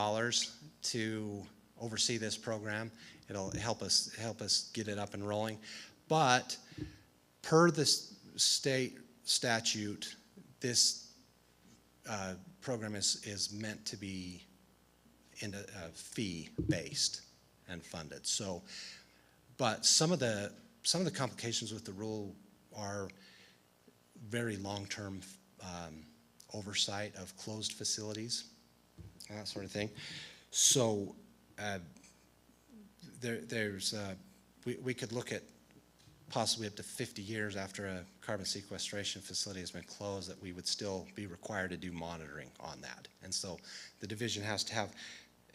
to oversee this program. It'll help us get it up and rolling. But per the state statute, this program is meant to be fee-based and funded. So, but some of the complications with the rule are very long-term oversight of closed facilities, that sort of thing. So we could look at possibly up to 50 years after a carbon sequestration facility has been closed that we would still be required to do monitoring on that. And so the division has to have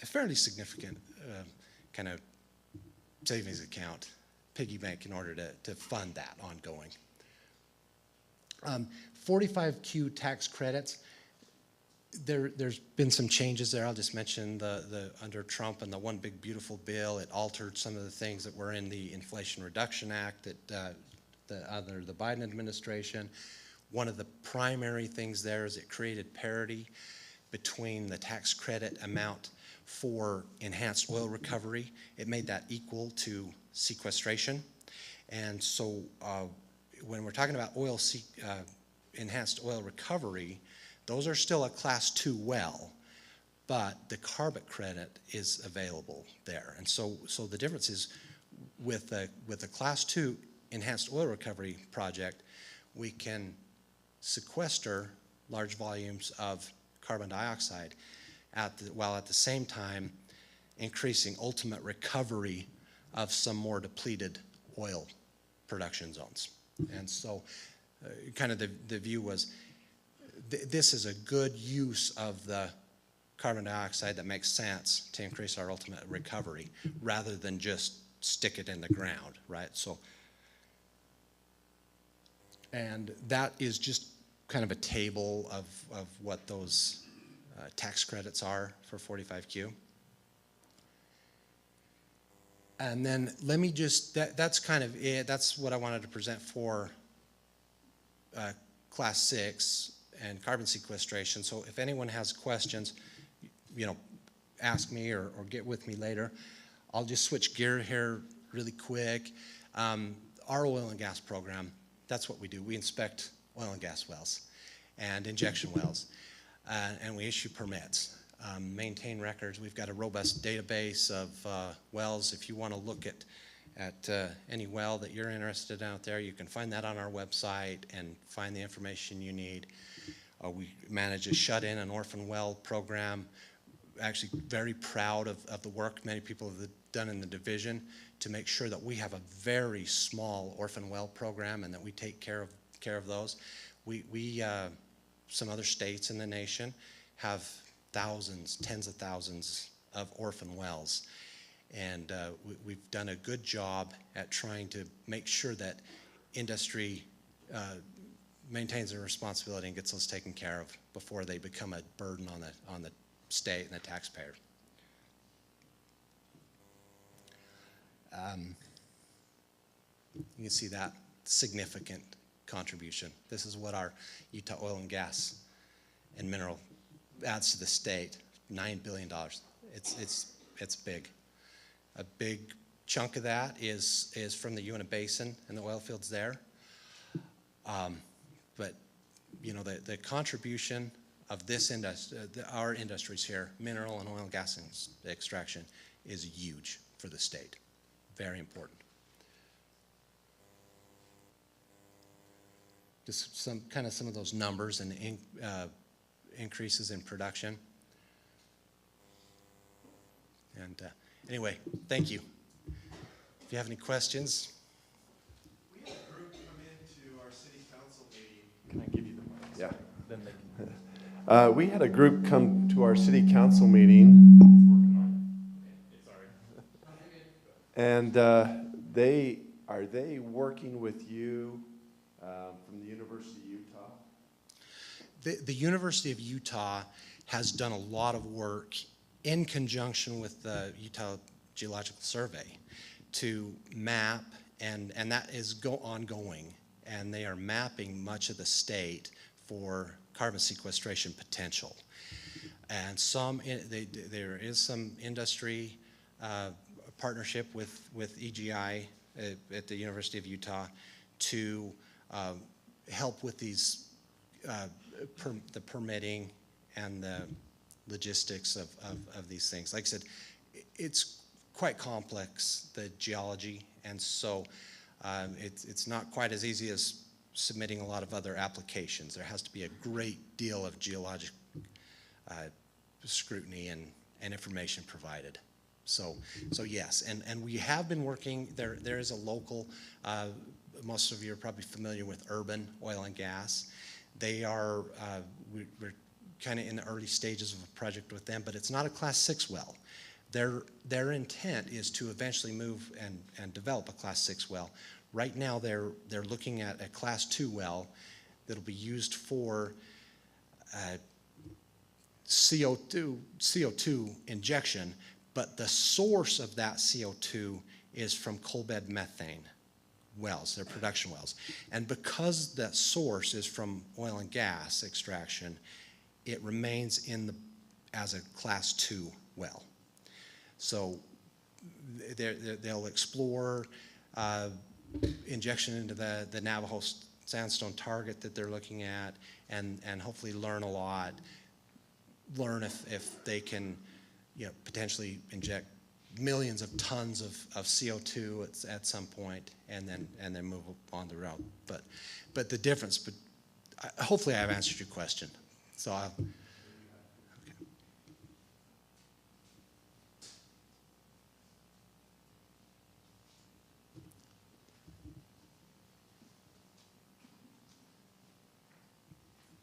a fairly significant kind of savings account, piggy bank, in order to fund that ongoing. 45Q tax credits. There's been some changes there. I'll just mention the under Trump and the One Big Beautiful Bill, it altered some of the things that were in the Inflation Reduction Act that under the Biden administration. One of the primary things there is it created parity between the tax credit amount for enhanced oil recovery. It made that equal to sequestration. And so when we're talking about enhanced oil recovery, those are still a Class 2 well, but the carbon credit is available there. And so the difference is with a Class 2 enhanced oil recovery project, we can sequester large volumes of carbon dioxide while at the same time increasing ultimate recovery of some more depleted oil production zones. And so kind of the view was, this is a good use of the carbon dioxide that makes sense to increase our ultimate recovery rather than just stick it in the ground, right? So, and that is just kind of a table of what those tax credits are for 45Q. And then let me just, that's kind of it. That's what I wanted to present for Class 6 and carbon sequestration. So if anyone has questions, ask me or get with me later. I'll just switch gear here really quick. Our oil and gas program, that's what we do. We inspect oil and gas wells and injection wells, and we issue permits, maintain records. We've got a robust database of wells. If you want to look at any well that you're interested in out there, you can find that on our website and find the information you need. We manage a shut-in and orphan well program. Actually very proud of the work many people have done in the division to make sure that we have a very small orphan well program and that we take care of those. We some other states in the nation have thousands, tens of thousands of orphan wells. And we've done a good job at trying to make sure that industry maintains their responsibility and gets those taken care of before they become a burden on the state and the taxpayer. You can see that significant contribution. This is what our Utah oil and gas and mineral adds to the state, $9 billion. It's big. A big chunk of that is from the Uinta Basin and the oil fields there. But the contribution of this industry, our industries here, mineral and oil and gas extraction, is huge for the state. Very important. Just some of those numbers and increases in production. And anyway, thank you. If you have any questions. We had a group come into our city council meeting. Can I give you the mic? Yeah. Then they can. We had a group come to our city council meeting. And are they working with you from the University of Utah? The University of Utah has done a lot of work in conjunction with the Utah Geological Survey to map, and that is ongoing, and they are mapping much of the state for carbon sequestration potential. And there is some industry partnership with EGI at the University of Utah to help with these the permitting and the logistics of these things. Like I said, it's quite complex, the geology, and so it's not quite as easy as submitting a lot of other applications. There has to be a great deal of geologic scrutiny and information provided. So yes, and we have been working, there is a local, most of you are probably familiar with Urban Oil and Gas. They are, we're kind of in the early stages of a project with them, but it's not a Class 6 well. Their intent is to eventually move and develop a Class 6 well. Right now, they're looking at a Class 2 well that'll be used for CO2 injection, but the source of that CO2 is from coal bed methane wells, they're production wells. And because that source is from oil and gas extraction, it remains as a Class 2 well. So they'll explore injection into the Navajo sandstone target that they're looking at, and hopefully learn a lot. Learn if they can, potentially inject millions of tons of CO2 at some point, and then move on the route. But the difference, hopefully I've answered your question. So I'll.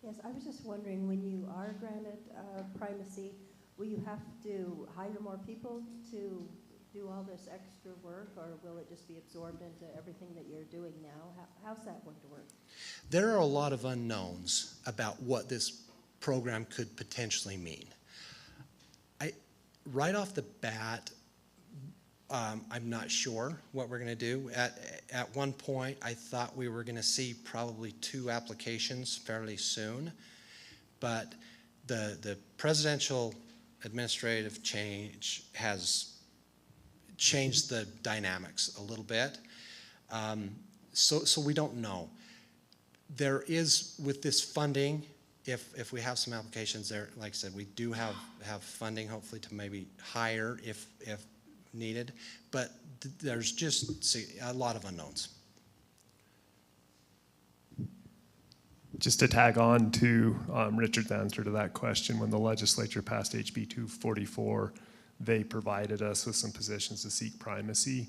Yes, I was just wondering, when you are granted primacy, will you have to hire more people to do all this extra work, or will it just be absorbed into everything that you're doing now? How's that going to work? There are a lot of unknowns about what this program could potentially mean. Right off the bat, I'm not sure what we're going to do. At one point, I thought we were going to see probably 2 applications fairly soon, but the presidential administrative change has changed the dynamics a little bit. So we don't know. There is, with this funding, if we have some applications there, like I said, we do have funding hopefully to maybe hire if needed, but there's just a lot of unknowns. Just to tag on to Richard's answer to that question, when the legislature passed HB 244, they provided us with some positions to seek primacy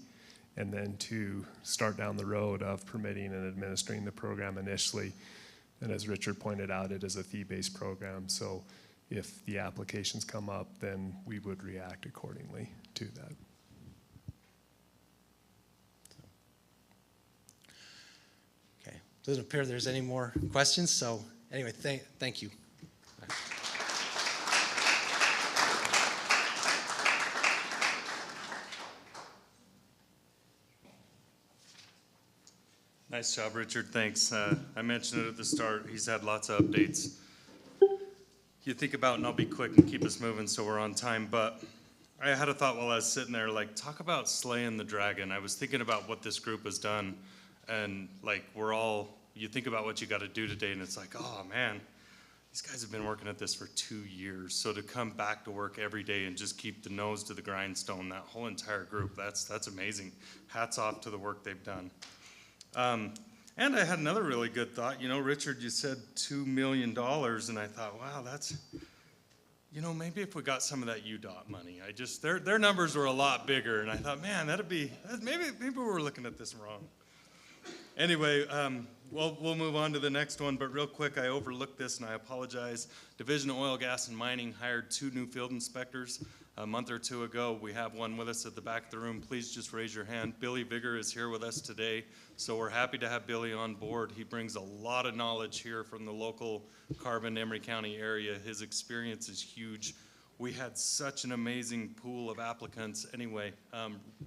and then to start down the road of permitting and administering the program initially. And as Richard pointed out, it is a fee-based program, so if the applications come up, then we would react accordingly to that. Okay, doesn't appear there's any more questions, so anyway, thank you. Nice job, Richard, thanks. I mentioned it at the start, he's had lots of updates. You think about, and I'll be quick and keep us moving so we're on time, but I had a thought while I was sitting there, like, talk about slaying the dragon. I was thinking about what this group has done, and like, you think about what you gotta do today, and it's like, oh man, these guys have been working at this for 2 years. So to come back to work every day and just keep the nose to the grindstone, that whole entire group, that's amazing. Hats off to the work they've done. And I had another really good thought. You know, Richard, you said $2 million, and I thought, wow, that's, you know, maybe if we got some of that UDOT money. Their numbers were a lot bigger, and I thought, man, maybe we're looking at this wrong. Anyway, we'll move on to the next one, but real quick, I overlooked this, and I apologize. Division of Oil, Gas, and Mining hired 2 new field inspectors a month or 2 ago. We have one with us at the back of the room. Please just raise your hand. Billy Vigor is here with us today, so we're happy to have Billy on board. He brings a lot of knowledge here from the local Carbon Emery County area. His experience is huge. We had such an amazing pool of applicants. Anyway,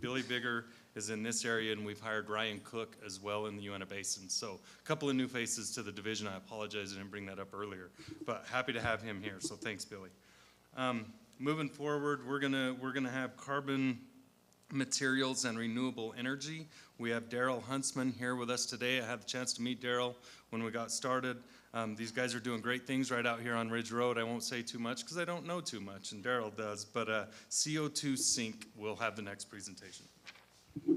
Billy Vigor is in this area, and we've hired Ryan Cook as well in the Uinta Basin. So a couple of new faces to the division. I apologize I didn't bring that up earlier, but happy to have him here, so thanks, Billy. Moving forward, we're gonna have carbon materials and renewable energy. We have Darrell Huntsman here with us today. I had the chance to meet Darrell when we got started. These guys are doing great things right out here on Ridge Road. I won't say too much because I don't know too much, and Darrell does, but CO2 sink will have the next presentation. All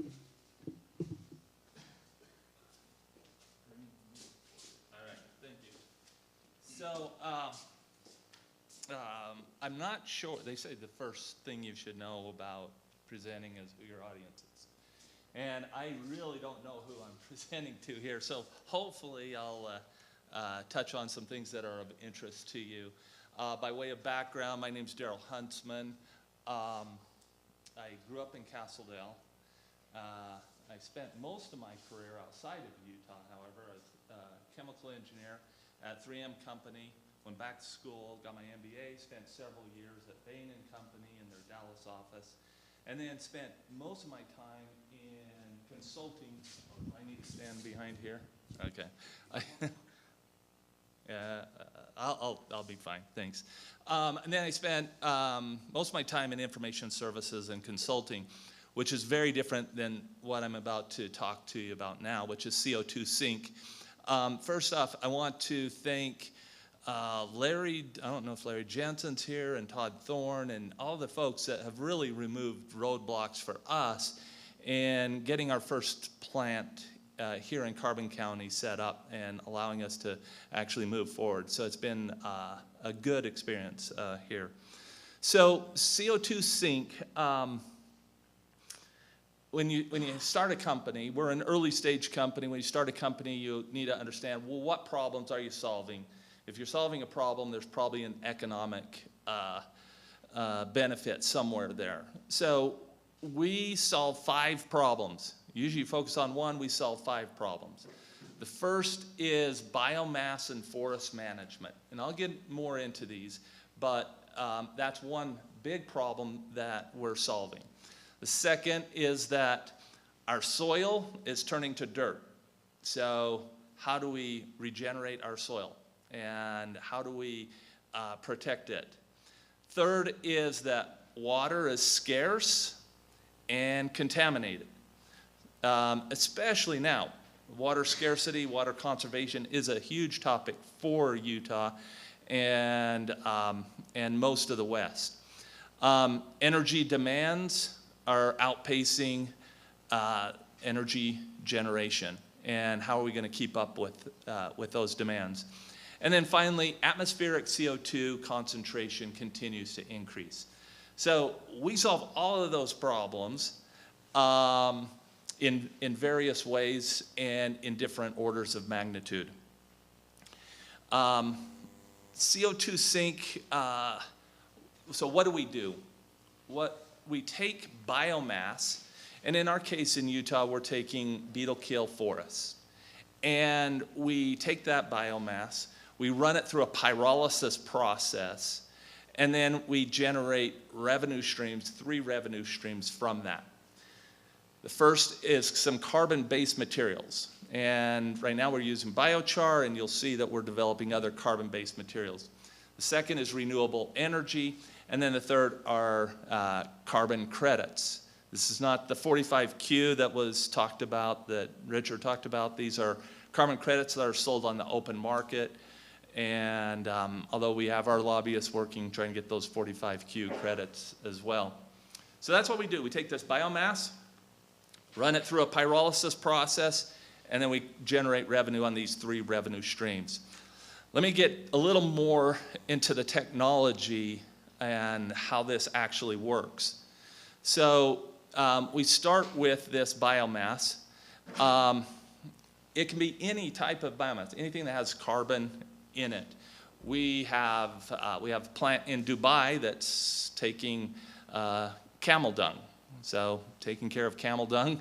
right, thank you. So, I'm not sure, they say the first thing you should know about presenting is who your audience is. And I really don't know who I'm presenting to here, so hopefully I'll touch on some things that are of interest to you. By way of background, my name's Darrell Huntsman. I grew up in Castledale. I spent most of my career outside of Utah, however, as a chemical engineer at 3M Company. Went back to school, got my MBA, spent several years at Bain & Company in their Dallas office, and then spent most of my time in consulting. Oh, I need to stand behind here? Okay. I'll be fine, thanks. And then I spent most of my time in information services and consulting, which is very different than what I'm about to talk to you about now, which is CO2 sink. First off, I want to thank Larry, I don't know if Larry Jensen's here, and Todd Thorne, and all the folks that have really removed roadblocks for us in getting our first plant here in Carbon County set up and allowing us to actually move forward. So it's been a good experience here. So CO2 sink, when you start a company, we're an early stage company. When you start a company, you need to understand, well, what problems are you solving? If you're solving a problem, there's probably an economic benefit somewhere there. So we solve 5 problems. Usually you focus on one, we solve 5 problems. The first is biomass and forest management. And I'll get more into these, but that's one big problem that we're solving. The second is that our soil is turning to dirt. So how do we regenerate our soil? And how do we protect it? Third is that water is scarce and contaminated. Especially now, water scarcity, water conservation is a huge topic for Utah and most of the West. Energy demands are outpacing energy generation, and how are we going to keep up with those demands? And then finally, atmospheric CO2 concentration continues to increase. So we solve all of those problems in various ways and in different orders of magnitude. CO2 sink, so what do? We take biomass, and in our case in Utah, we're taking beetle kill forests. And we take that biomass, we run it through a pyrolysis process, and then we generate revenue streams, 3 revenue streams from that. The first is some carbon-based materials. And right now we're using biochar, and you'll see that we're developing other carbon-based materials. The second is renewable energy, and then the third are carbon credits. This is not the 45Q that was talked about, that Richard talked about. These are carbon credits that are sold on the open market. And although we have our lobbyists working, trying to get those 45Q credits as well. So that's what we do. We take this biomass, run it through a pyrolysis process, and then we generate revenue on these 3 revenue streams. Let me get a little more into the technology and how this actually works. So we start with this biomass. It can be any type of biomass, anything that has carbon in it. We have a plant in Dubai that's taking camel dung, so taking care of camel dung.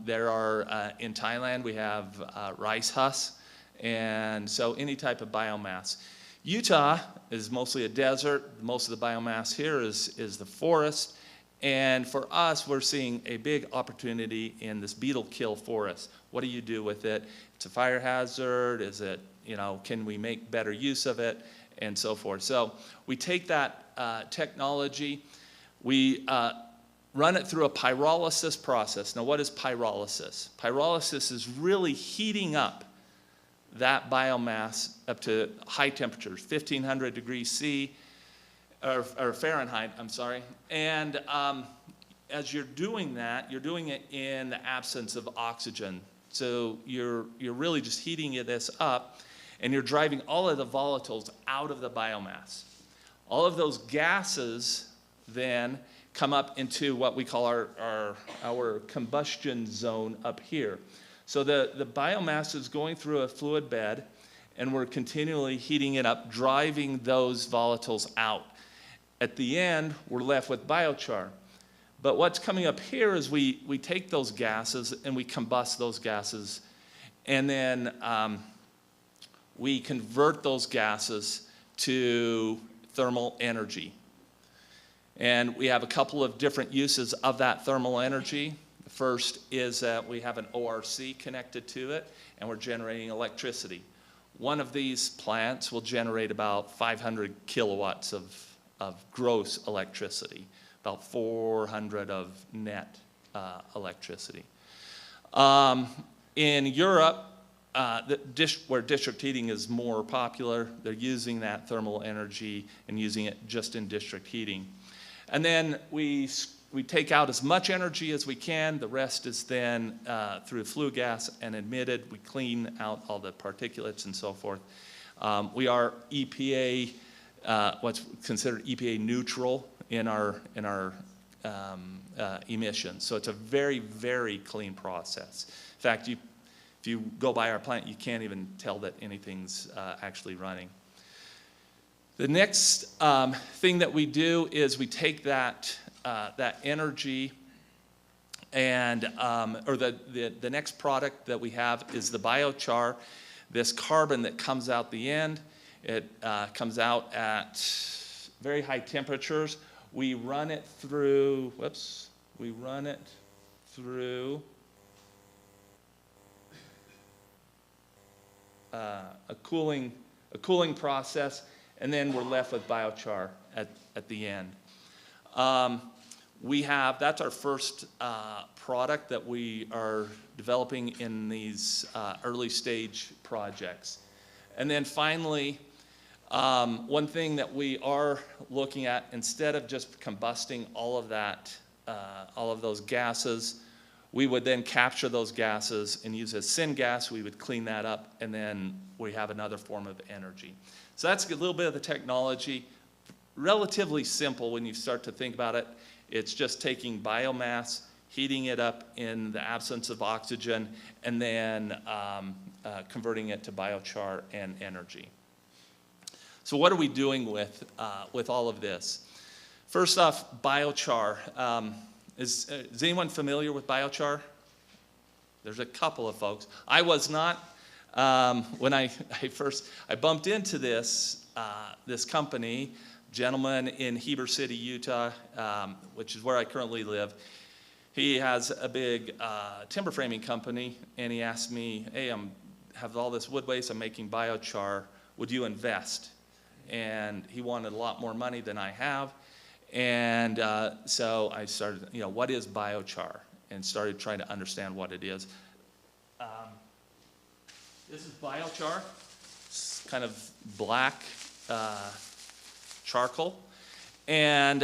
There are, in Thailand, we have rice husks, and so any type of biomass. Utah is mostly a desert. Most of the biomass here is the forest. And for us, we're seeing a big opportunity in this beetle kill forest. What do you do with it? It's a fire hazard. Is it, can we make better use of it? And so forth. So we take that technology, we run it through a pyrolysis process. Now, what is pyrolysis? Pyrolysis is really heating up that biomass up to high temperatures, 1,500 degrees C, or Fahrenheit, I'm sorry. And as you're doing that, you're doing it in the absence of oxygen. So you're really just heating this up, and you're driving all of the volatiles out of the biomass. All of those gases then come up into what we call our combustion zone up here. So the biomass is going through a fluid bed, and we're continually heating it up, driving those volatiles out. At the end, we're left with biochar. But what's coming up here is we take those gases and we combust those gases, and then we convert those gases to thermal energy. And we have a couple of different uses of that thermal energy. The first is that we have an ORC connected to it, and we're generating electricity. One of these plants will generate about 500 kilowatts of gross electricity, about 400 of net electricity. In Europe, where district heating is more popular, they're using that thermal energy and using it just in district heating. And then we take out as much energy as we can. The rest is then through flue gas and emitted. We clean out all the particulates and so forth. We are EPA, what's considered EPA neutral in our emissions. So it's a very, very clean process. In fact, if you go by our plant, you can't even tell that anything's actually running. The next thing that we do is we take that energy and, or the next product that we have is the biochar, this carbon that comes out the end. It comes out at very high temperatures. We run it through, a cooling process, and then we're left with biochar at the end. That's our first product that we are developing in these early stage projects. And then finally, one thing that we are looking at, instead of just combusting all of those gases, we would then capture those gases and use as syngas. We would clean that up, and then we have another form of energy. So that's a little bit of the technology. Relatively simple when you start to think about it. It's just taking biomass, heating it up in the absence of oxygen, and then converting it to biochar and energy. So what are we doing with all of this? First off, biochar. Is anyone familiar with biochar? There's a couple of folks. I was not. When I bumped into this company, gentleman in Heber City, Utah, which is where I currently live. He has a big timber framing company, and he asked me, hey, I have all this wood waste, I'm making biochar, would you invest? And he wanted a lot more money than I have. And so I started, what is biochar? And started trying to understand what it is. This is biochar. It's kind of black charcoal. And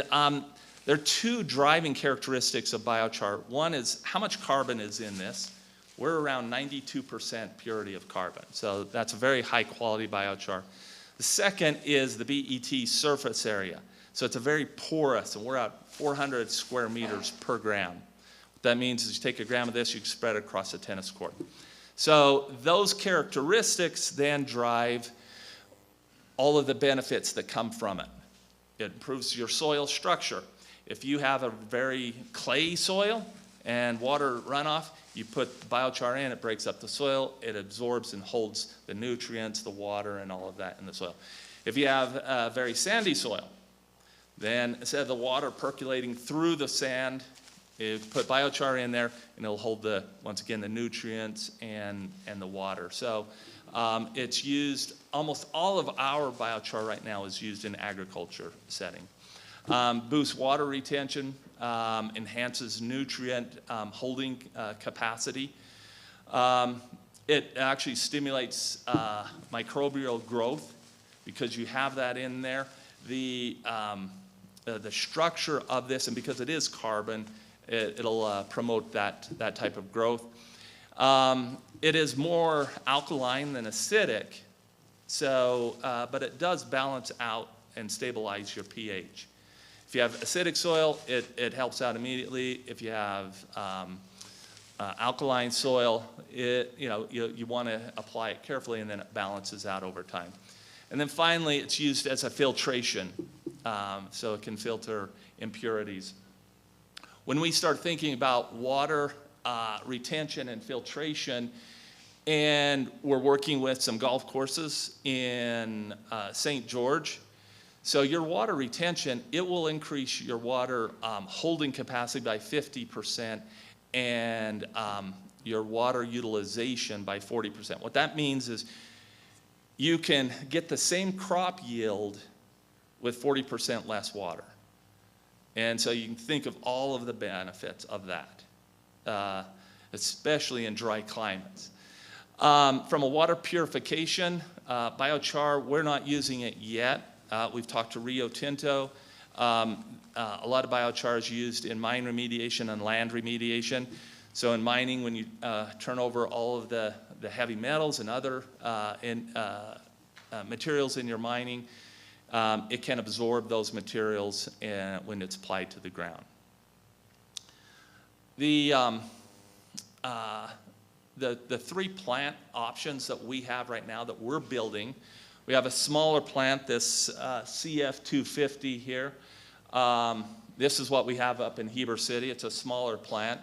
there are two driving characteristics of biochar. One is how much carbon is in this. We're around 92% purity of carbon, so that's a very high quality biochar. The second is the BET surface area. So it's a very porous, and we're at 400 square meters per gram. What that means is you take a gram of this, you can spread it across a tennis court. So those characteristics then drive all of the benefits that come from it. It improves your soil structure. If you have a very clay soil and water runoff, you put biochar in, it breaks up the soil, it absorbs and holds the nutrients, the water, and all of that in the soil. If you have a very sandy soil, then instead of the water percolating through the sand, you put biochar in there, and it'll hold the, once again, the nutrients and the water. So it's used, almost all of our biochar right now is used in agriculture setting. Boosts water retention, enhances nutrient holding capacity. It actually stimulates microbial growth because you have that in there. The structure of this, and because it is carbon, it'll promote that type of growth. It is more alkaline than acidic, so, but it does balance out and stabilize your pH. If you have acidic soil, it helps out immediately. If you have alkaline soil, you want to apply it carefully, and then it balances out over time. And then finally, it's used as a filtration, so it can filter impurities. When we start thinking about water retention and filtration, and we're working with some golf courses in St. George, so your water retention, it will increase your water holding capacity by 50% and your water utilization by 40%. What that means is you can get the same crop yield with 40% less water. And so you can think of all of the benefits of that, especially in dry climates. From a water purification, biochar, we're not using it yet. We've talked to Rio Tinto. A lot of biochar is used in mine remediation and land remediation. So in mining, when you turn over all of the heavy metals and other materials in your mining, it can absorb those materials when it's applied to the ground. The three plant options that we have right now that we're building, we have a smaller plant, this CF250 here. This is what we have up in Heber City. It's a smaller plant.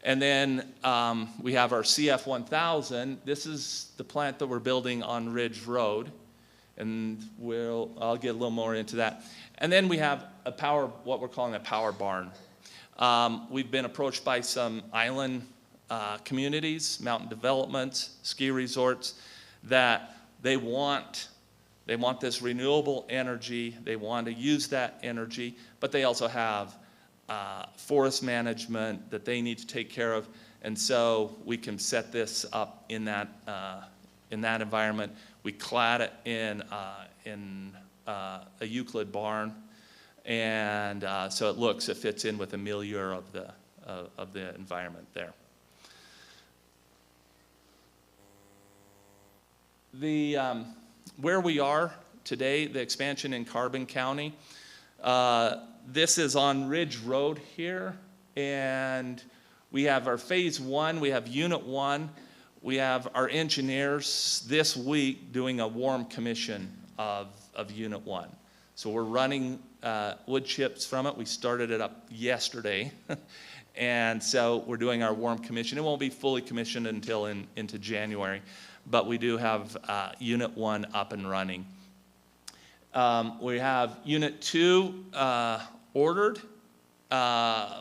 And then we have our CF1000. This is the plant that we're building on Ridge Road. And I'll get a little more into that. And then we have what we're calling a power barn. We've been approached by some island communities, mountain developments, ski resorts, that they want this renewable energy, they want to use that energy, but they also have forest management that they need to take care of, and so we can set this up in that environment. We clad it in a Euclid barn, and so it fits in with the milieu of the environment there. Where we are today, the expansion in Carbon County, this is on Ridge Road here, and we have our phase one, we have unit one, we have our engineers this week doing a warm commission of unit one. So we're running wood chips from it. We started it up yesterday, and so we're doing our warm commission. It won't be fully commissioned until into January, but we do have unit one up and running. We have unit two ordered.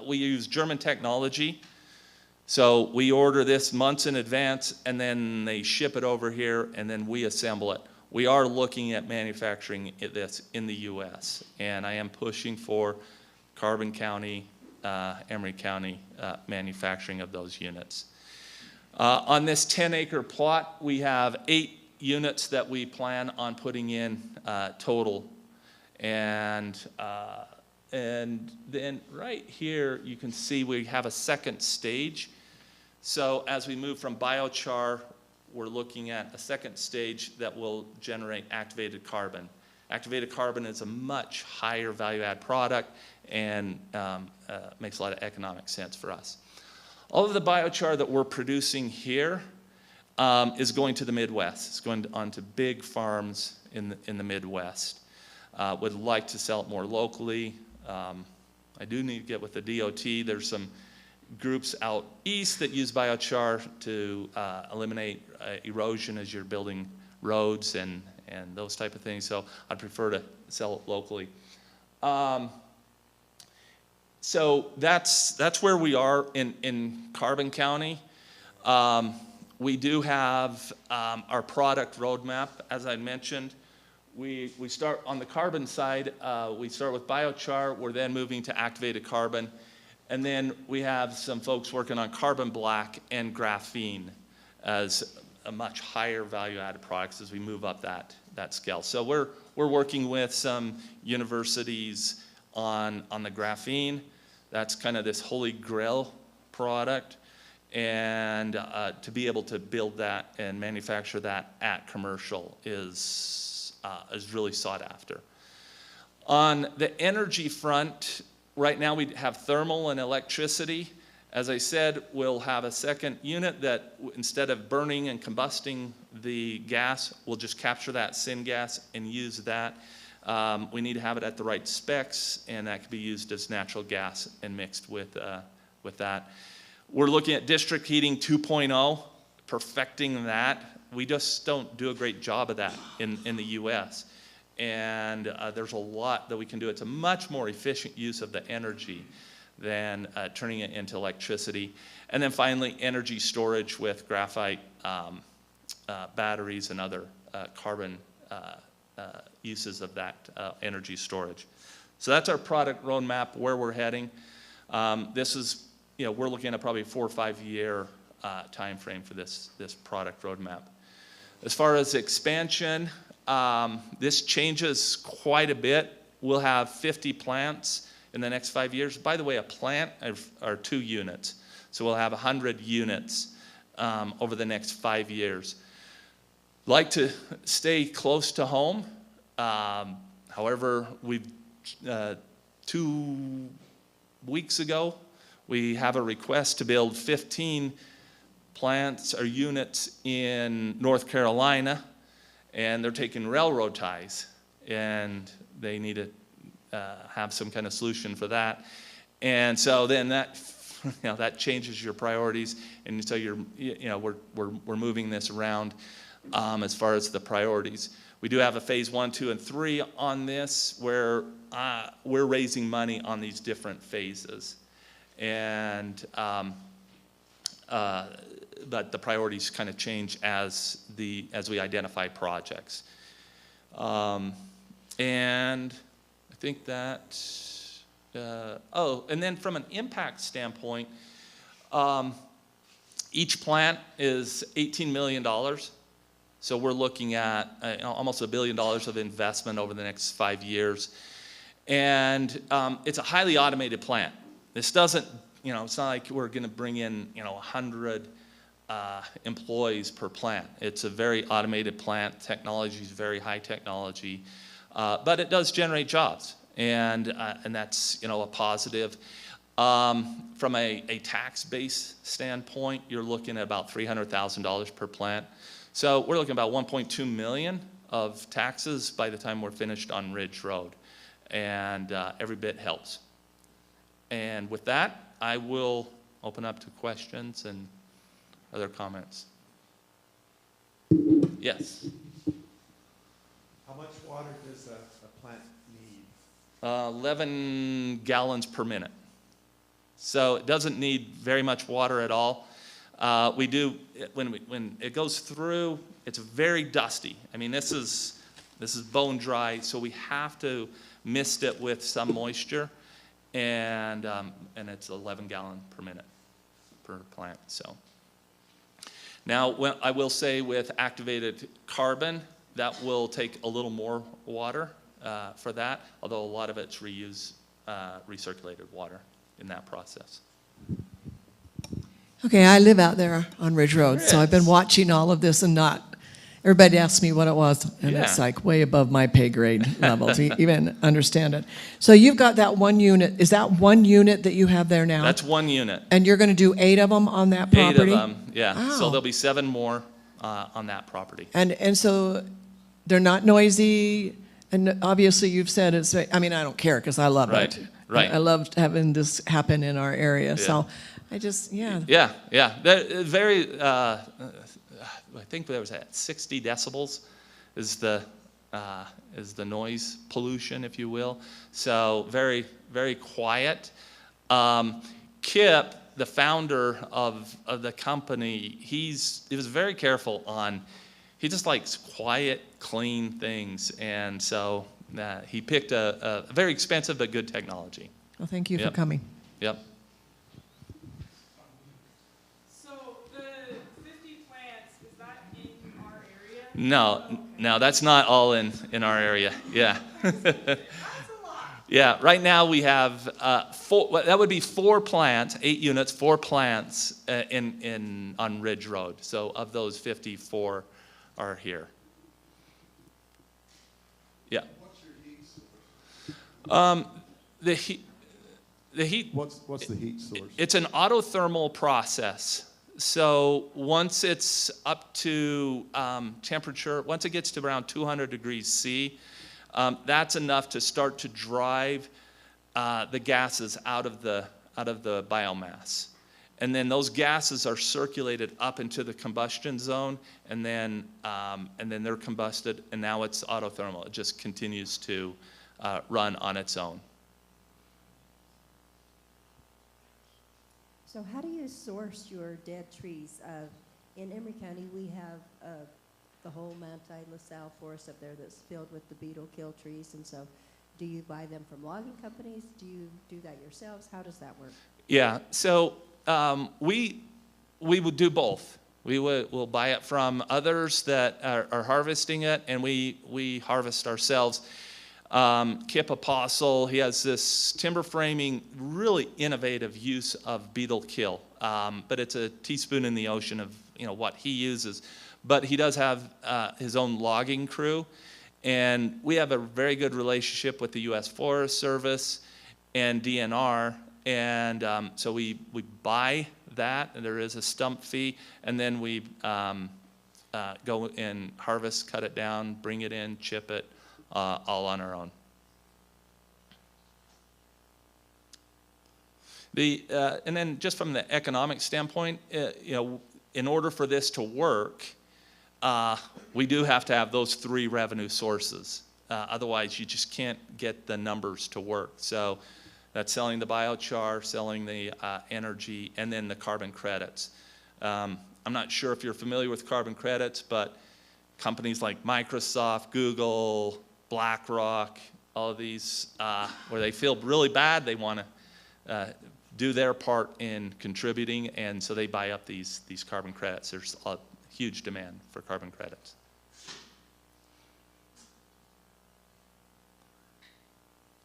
We use German technology. So we order this months in advance, and then they ship it over here, and then we assemble it. We are looking at manufacturing this in the U.S., and I am pushing for Carbon County, Emery County manufacturing of those units. On this 10-acre plot, we have 8 units that we plan on putting in total. And then right here, you can see we have a second stage. So as we move from biochar, we're looking at a second stage that will generate activated carbon. Activated carbon is a much higher value-add product and makes a lot of economic sense for us. All of the biochar that we're producing here is going to the Midwest. It's going on to big farms in the Midwest. Would like to sell it more locally. I do need to get with the DOT. There's some groups out east that use biochar to eliminate erosion as you're building roads and those type of things. So I'd prefer to sell it locally. So that's where we are in Carbon County. We do have our product roadmap, as I mentioned. We start on the carbon side, we start with biochar, we're then moving to activated carbon, and then we have some folks working on carbon black and graphene as a much higher value-added products as we move up that scale. So we're working with some universities on the graphene. That's kind of this holy grail product, and to be able to build that and manufacture that at commercial is really sought after. On the energy front, right now we have thermal and electricity. As I said, we'll have a second unit that instead of burning and combusting the gas, we'll just capture that syngas and use that. We need to have it at the right specs, and that can be used as natural gas and mixed with that. We're looking at district heating 2.0, perfecting that. We just don't do a great job of that in the US. And there's a lot that we can do. It's a much more efficient use of the energy than turning it into electricity. And then finally, energy storage with graphite batteries and other carbon uses of that energy storage. So that's our product roadmap, where we're heading. This is, we're looking at probably a 4 or 5 year time frame for this product roadmap. As far as expansion, this changes quite a bit. We'll have 50 plants in the next 5 years. By the way, a plant are 2 units. So we'll have 100 units over the next 5 years. Like to stay close to home. However, 2 weeks ago, we have a request to build 15 plants or units in North Carolina, and they're taking railroad ties, and they need to have some kind of solution for that. And so then that that changes your priorities, and so we're moving this around as far as the priorities. We do have a phase 1, 2, and 3 on this, where we're raising money on these different phases, and but the priorities kind of change as we identify projects. And I think that, and then from an impact standpoint, each plant is $18 million. So we're looking at almost $1 billion of investment over the next 5 years. And it's a highly automated plant. This doesn't, it's not like we're going to bring in, 100 employees per plant. It's a very automated plant. Technology is very high technology, but it does generate jobs, and that's a positive. From a tax base standpoint, you're looking at about $300,000 per plant. So we're looking at about 1.2 million of taxes by the time we're finished on Ridge Road, and every bit helps. And with that, I will open up to questions and other comments. Yes? How much water does a plant need? 11 gallons per minute. So it doesn't need very much water at all. We do, when it goes through, it's very dusty. I mean, this is bone dry, so we have to mist it with some moisture, and it's 11 gallons per minute per plant. So Now, I will say with activated carbon, that will take a little more water for that, although a lot of it's recirculated water in that process. Okay, I live out there on Ridge Road, so I've been Yes. watching all of this and everybody asks me what it was, and it's Yeah. like way above my pay grade level to even understand it. So you've got that one unit, is that one unit that you have there now? That's one unit. And you're gonna do 8 of them on that 8 property? of them, yeah. Wow. So there'll be 7 more on that property. And so they're not noisy, and obviously you've said it's, I mean, I don't care, because I love Right, it. right. I loved having this happen in our area, Yeah. so I just, yeah. Yeah. They're very, I think there was 60 decibels is the noise pollution, if you will. So very, very quiet. Kip, the founder of the company, he was very careful he just likes quiet, clean things. And so he picked a very expensive but good technology. Well, thank you for Yep. coming. Yep. So the 50 plants, is that in our area? No, that's not all in our area. Yeah. That's a lot. Yeah, right now we have 4, that would be 4 plants, 8 units, 4 plants on Ridge Road. So of those 54 are here. Yeah. What's your heat source? The heat, What's the heat source? it's an autothermal process. So once it's up to temperature, once it gets to around 200 degrees C, that's enough to start to drive the gases out of the biomass. And then those gases are circulated up into the combustion zone, and then they're combusted, and now it's autothermal. It just continues to run on its own. So how do you source your dead trees? In Emery County, we have the whole Manti LaSalle forest up there that's filled with the beetle kill trees, and so do you buy them from logging companies? Do you do that yourselves? How does that work? Yeah, so we would do both. We'll buy it from others that are harvesting it, and we harvest ourselves. Kip Apostle, he has this timber framing, really innovative use of beetle kill, but it's a teaspoon in the ocean of what he uses. But he does have his own logging crew, and we have a very good relationship with the U.S. Forest Service and DNR, and so we buy that, and there is a stump fee, and then we go and harvest, cut it down, bring it in, chip it, all on our own. And then just from the economic standpoint, in order for this to work, we do have to have those 3 revenue sources. Otherwise, you just can't get the numbers to work. So that's selling the biochar, selling the energy, and then the carbon credits. I'm not sure if you're familiar with carbon credits, but companies like Microsoft, Google, BlackRock, all of these, where they feel really bad, they want to do their part in contributing, and so they buy up these carbon credits. There's a huge demand for carbon credits.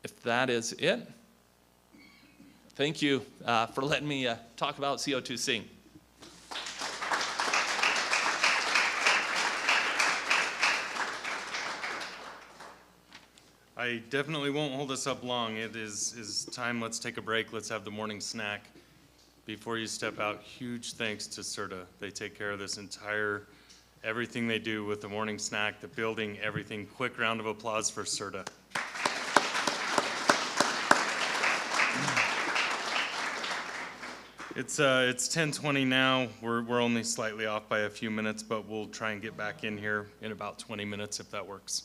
If that is it, thank you for letting me talk about CO2 sink. I definitely won't hold us up long. It is time. Let's take a break. Let's have the morning snack. Before you step out, huge thanks to SERDA. They take care of this entire, everything they do with the morning snack, the building, everything. Quick round of applause for SERDA. It's 10:20 now. We're only slightly off by a few minutes, but we'll try and get back in here in about 20 minutes if that works.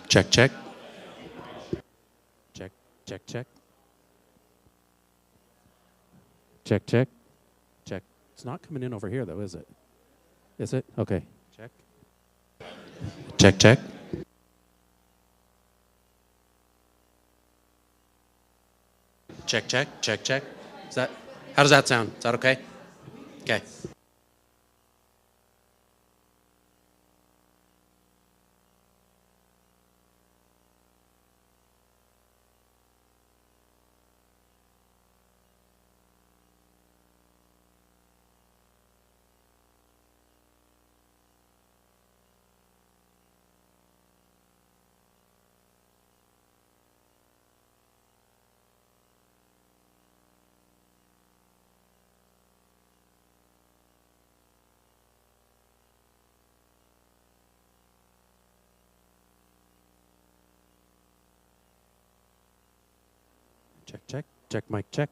Check, check. Check, check, check. Check, check. Check. It's not coming in over here, though, is it? Is it? Okay. Check. Check, check. Check, check, check, check. Is that, how does that sound? Is that okay? Okay. Check, check, check, mic, check.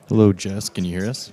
Hello, Jess. Can you hear us?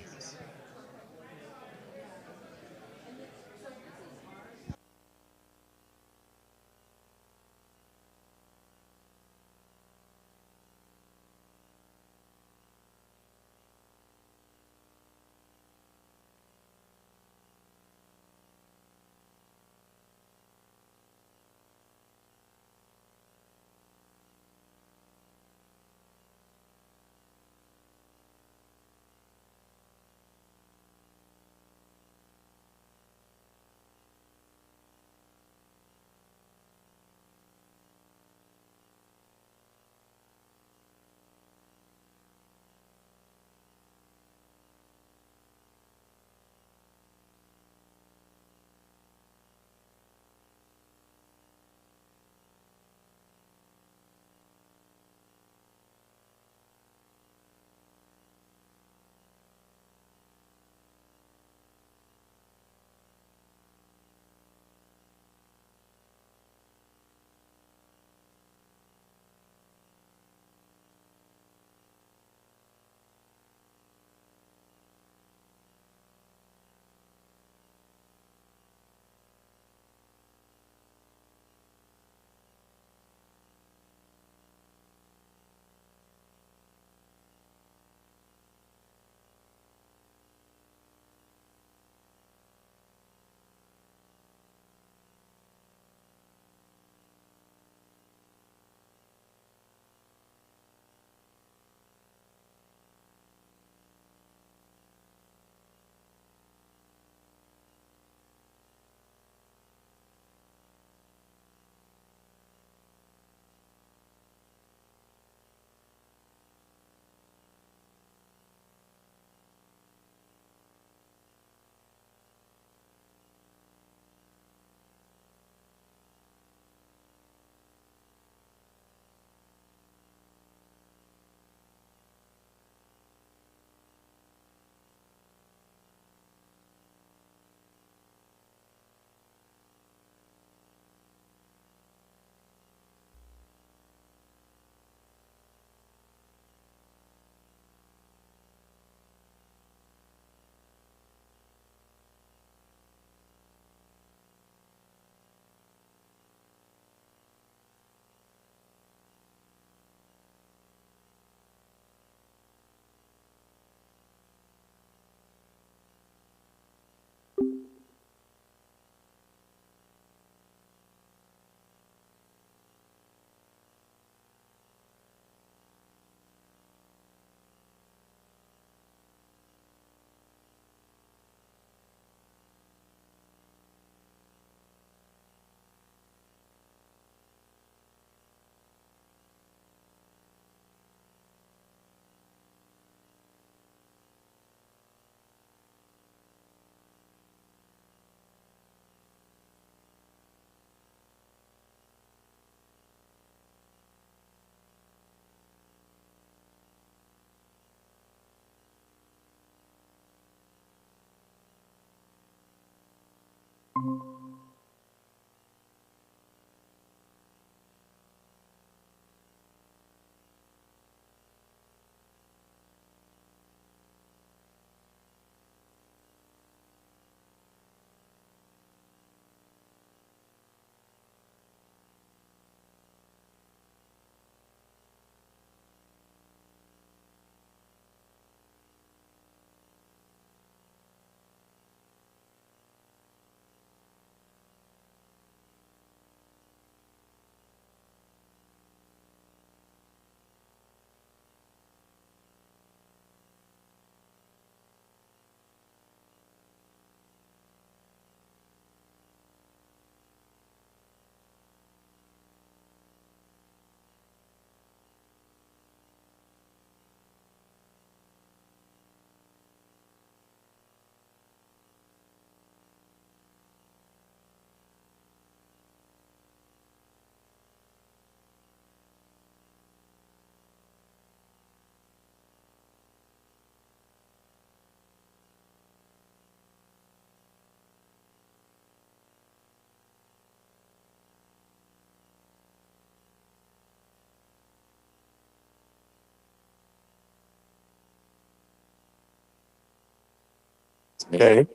Okay.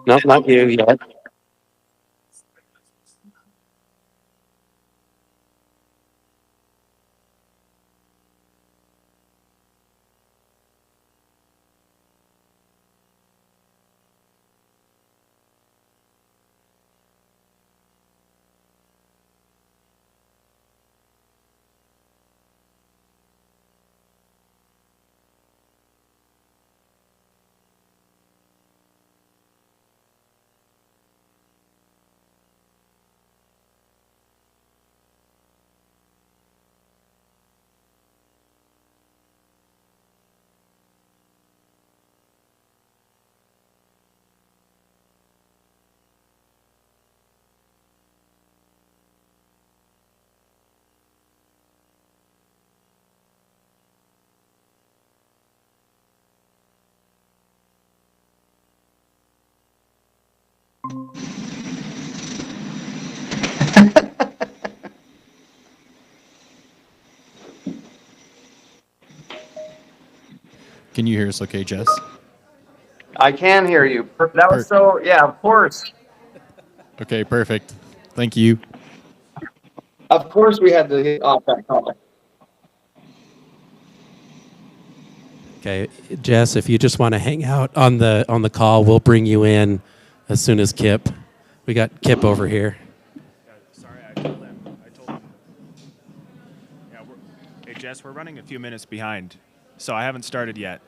No, not you yet. Can you hear us okay, Jess? I can hear you. That was so, yeah, of course. Okay, perfect. Thank you. Of course we had to hit off that call. Okay, Jess, if you just want to hang out on the call, we'll bring you in as soon as Kip. We got Kip over here. Sorry, I told him. Yeah, hey, Jess, we're running a few minutes behind, so I haven't started yet.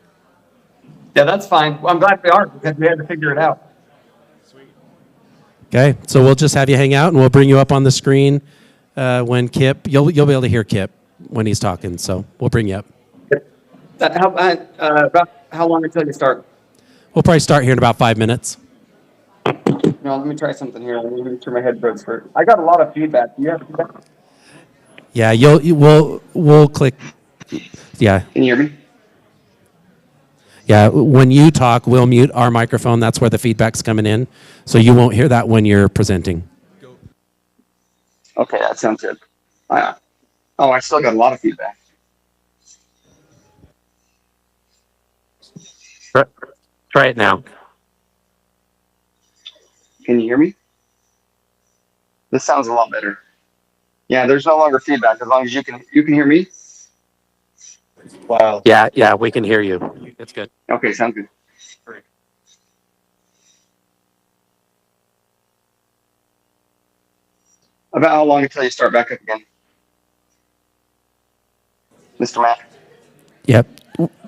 Yeah, that's fine. Well, I'm glad we are because we had to figure it out. Okay, so we'll just have you hang out, and we'll bring you up on the screen when Kip. You'll be able to hear Kip when he's talking. So we'll bring you up. About how long until you start? We'll probably start here in about 5 minutes. No, let me try something here. Let me make sure my headphones first. I got a lot of feedback. Do you have feedback? Yeah, we'll click. Yeah. Can you hear me? Yeah, when you talk, we'll mute our microphone. That's where the feedback's coming in. So you won't hear that when you're presenting. Okay, that sounds good. I still got a lot of feedback. Try it now. Can you hear me? This sounds a lot better. Yeah, there's no longer feedback as long as you can hear me. Wow. Yeah, we can hear you. It's good. Okay, sounds good. About how long until you start back up again? Mr. Matt? Yep.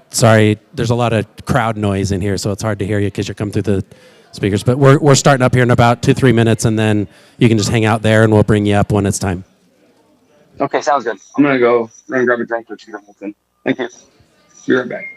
Sorry, there's a lot of crowd noise in here, so it's hard to hear you because you're coming through the speakers. But we're starting up here in about 2-3 minutes, and then you can just hang out there, and we'll bring you up when it's time. Okay, sounds good. I'm gonna go run and grab a drink for 2 minutes then. Thank you. Be right back.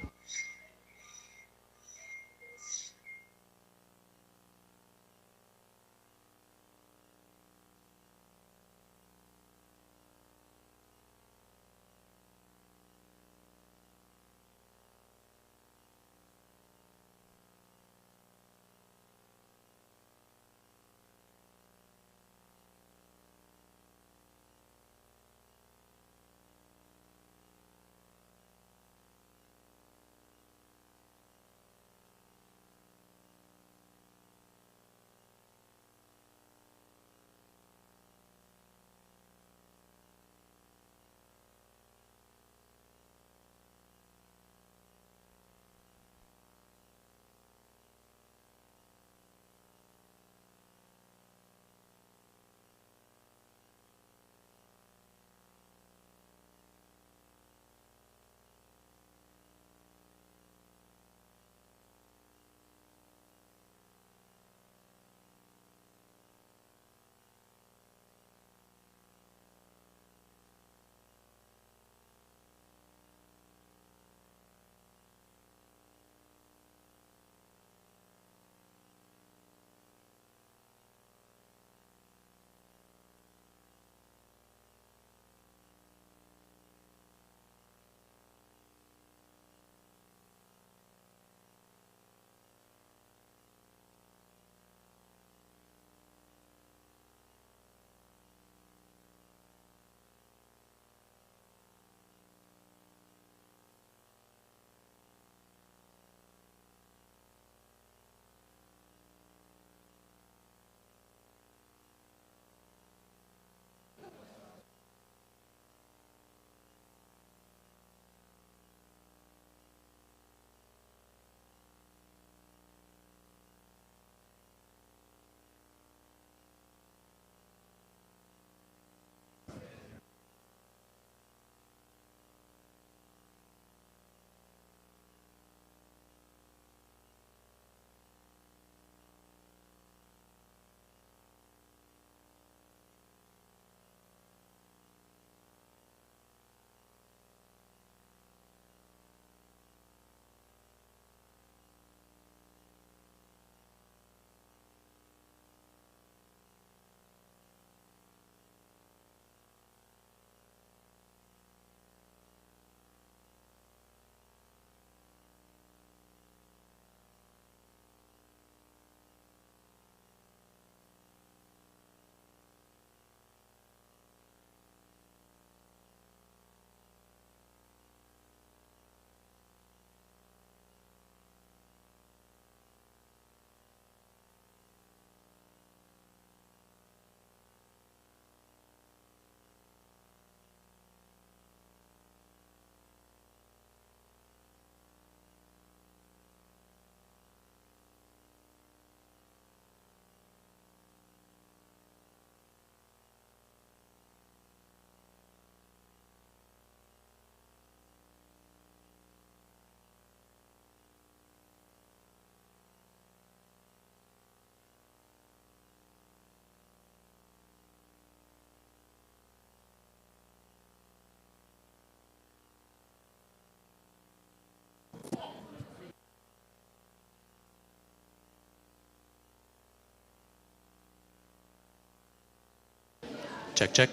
Check, check.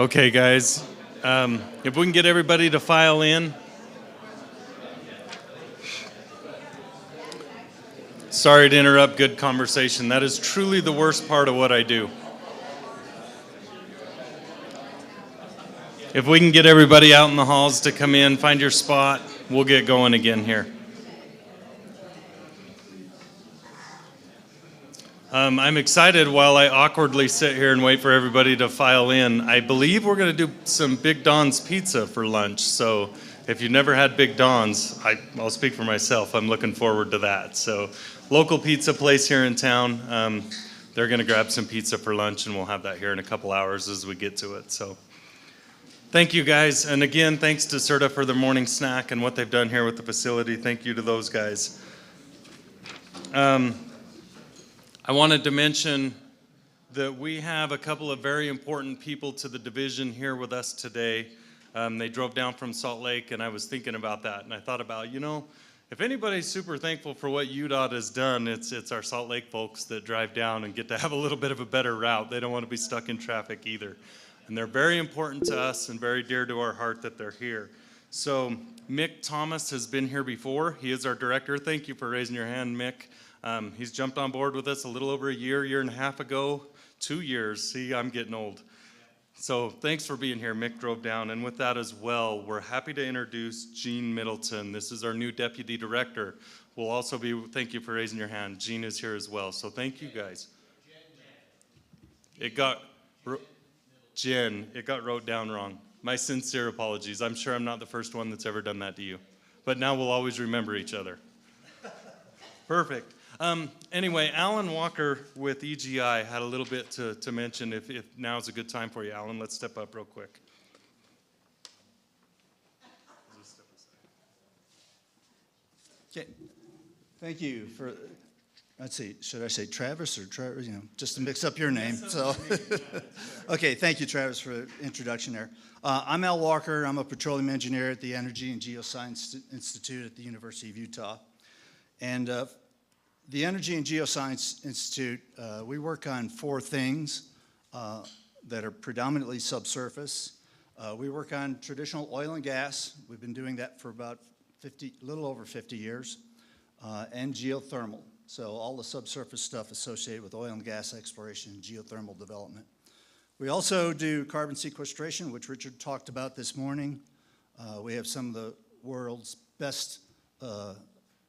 Okay, guys, if we can get everybody to file in. Sorry to interrupt good conversation. That is truly the worst part of what I do. If we can get everybody out in the halls to come in, find your spot, we'll get going again here. I'm excited while I awkwardly sit here and wait for everybody to file in. I believe we're going to do some Big Don's pizza for lunch. So if you've never had Big Don's, I'll speak for myself. I'm looking forward to that. So local pizza place here in town. They're going to grab some pizza for lunch, and we'll have that here in a couple hours as we get to it. So thank you, guys. And again, thanks to SERDA for their morning snack and what they've done here with the facility. Thank you to those guys. I wanted to mention that we have a couple of very important people to the division here with us today. They drove down from Salt Lake, and I was thinking about that, and I thought about, if anybody's super thankful for what UDOT has done, it's our Salt Lake folks that drive down and get to have a little bit of a better route. They don't want to be stuck in traffic either. And they're very important to us and very dear to our heart that they're here. So Mick Thomas has been here before. He is our director. Thank you for raising your hand, Mick. He's jumped on board with us a little over a year and a half ago, 2 years. See, I'm getting old. So thanks for being here. Mick drove down. And with that as well, we're happy to introduce Gene Middleton. This is our new deputy director. We'll also thank you for raising your hand. Gene is here as well. So thank you, guys. It got wrote down wrong. My sincere apologies. I'm sure I'm not the first one that's ever done that to you. But now we'll always remember each other. Perfect. Anyway, Alan Walker with EGI had a little bit to mention. If now's a good time for you, Alan, let's step up real quick. Okay. Thank you for, let's see, should I say Travis or Travis, just to mix up your name. So, okay, thank you, Travis, for the introduction there. I'm Al Walker. I'm a petroleum engineer at the Energy and Geoscience Institute at the University of Utah. And the Energy and Geoscience Institute, we work on 4 things that are predominantly subsurface. We work on traditional oil and gas. We've been doing that for about a little over 50 years, and geothermal. So all the subsurface stuff associated with oil and gas exploration and geothermal development. We also do carbon sequestration, which Richard talked about this morning. We have some of the world's best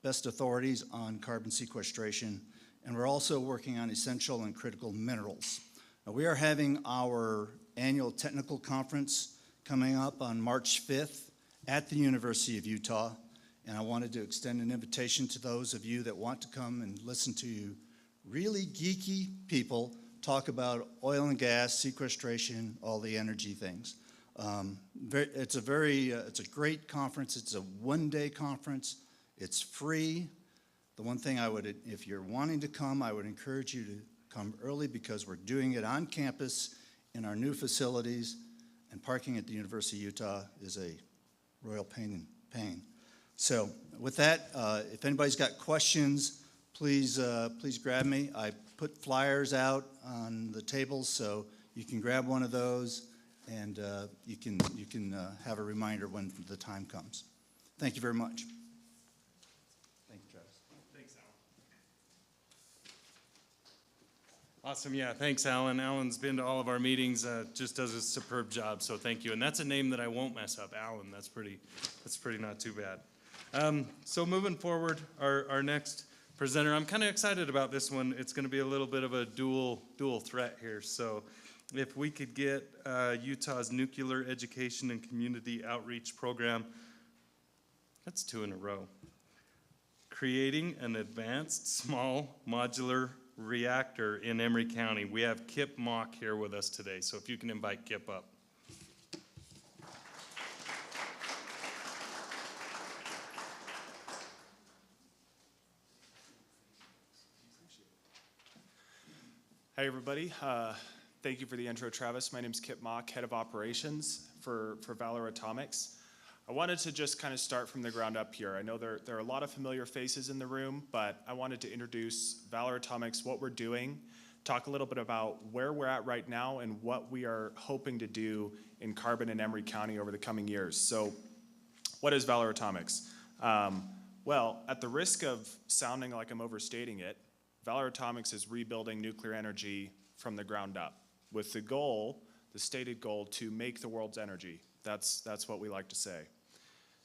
authorities on carbon sequestration, and we're also working on essential and critical minerals. Now, we are having our annual technical conference coming up on March 5th at the University of Utah, and I wanted to extend an invitation to those of you that want to come and listen to really geeky people talk about oil and gas, sequestration, all the energy things. It's a great conference. It's a one-day conference. It's free. The one thing if you're wanting to come, I would encourage you to come early because we're doing it on campus in our new facilities, and parking at the University of Utah is a royal pain. So with that, if anybody's got questions, please grab me. I put flyers out on the tables, so you can grab one of those, and you can have a reminder when the time comes. Thank you very much. Awesome, yeah, thanks, Alan. Alan's been to all of our meetings, just does a superb job, so thank you. And that's a name that I won't mess up, Alan. That's pretty not too bad. So moving forward, our next presenter, I'm kind of excited about this one. It's going to be a little bit of a dual threat here. So if we could get Utah's Nuclear Education and Community Outreach Program, that's 2 in a row. Creating an advanced small modular reactor in Emery County. We have Kip Mock here with us today, so if you can invite Kip up. Hi, everybody. Thank you for the intro, Travis. My name is Kip Mock, Head of Operations for Valar Atomics. I wanted to just kind of start from the ground up here. I know there are a lot of familiar faces in the room, but I wanted to introduce Valar Atomics, what we're doing, talk a little bit about where we're at right now and what we are hoping to do in Carbon and Emery County over the coming years. So what is Valar Atomics? Well, at the risk of sounding like I'm overstating it, Valar Atomics is rebuilding nuclear energy from the ground up with the goal, the stated goal, to make the world's energy. That's what we like to say.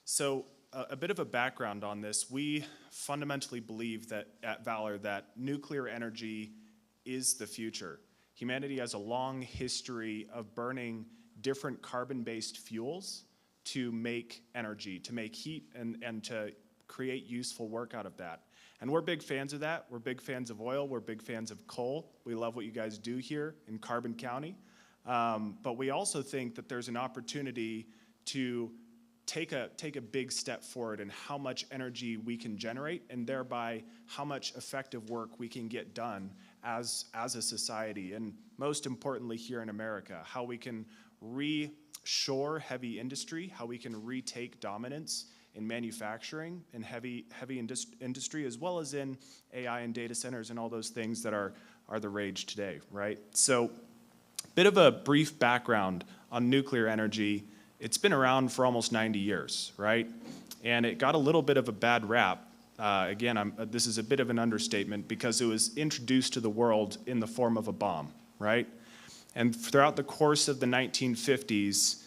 So a bit of a background on this. We fundamentally believe that at Valar that nuclear energy is the future. Humanity has a long history of burning different carbon-based fuels to make energy, to make heat, and to create useful work out of that. And we're big fans of that. We're big fans of oil. We're big fans of coal. We love what you guys do here in Carbon County. But we also think that there's an opportunity to take a big step forward in how much energy we can generate, and thereby how much effective work we can get done as a society, and most importantly here in America, how we can reshore heavy industry, how we can retake dominance in manufacturing and heavy industry, as well as in AI and data centers and all those things that are the rage today, right? So, bit of a brief background on nuclear energy. It's been around for almost 90 years, right? And it got a little bit of a bad rap. Again, this is a bit of an understatement because it was introduced to the world in the form of a bomb, right? And throughout the course of the 1950s,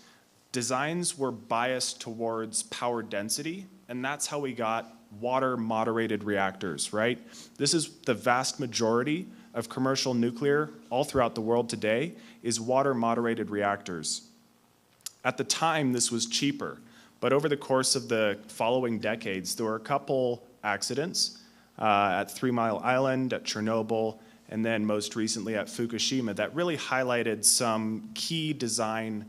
designs were biased towards power density, and that's how we got water-moderated reactors, right? This is the vast majority of commercial nuclear all throughout the world today is water-moderated reactors. At the time, this was cheaper, but over the course of the following decades, there were a couple accidents at 3 Mile Island, at Chernobyl, and then most recently at Fukushima that really highlighted some key design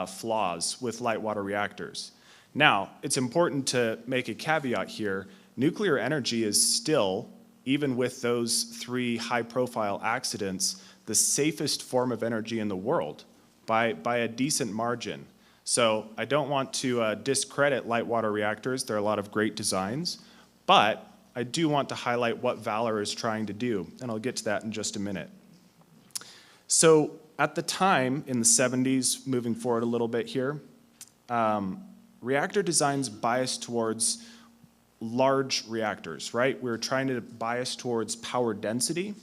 flaws with light water reactors. Now, it's important to make a caveat here. Nuclear energy is still, even with those 3 high-profile accidents, the safest form of energy in the world by a decent margin. So I don't want to discredit light water reactors. There are a lot of great designs, but I do want to highlight what Valar is trying to do, and I'll get to that in just a minute. So at the time, in the 70s, moving forward a little bit here, reactor designs biased towards large reactors, right? We were trying to bias towards power density,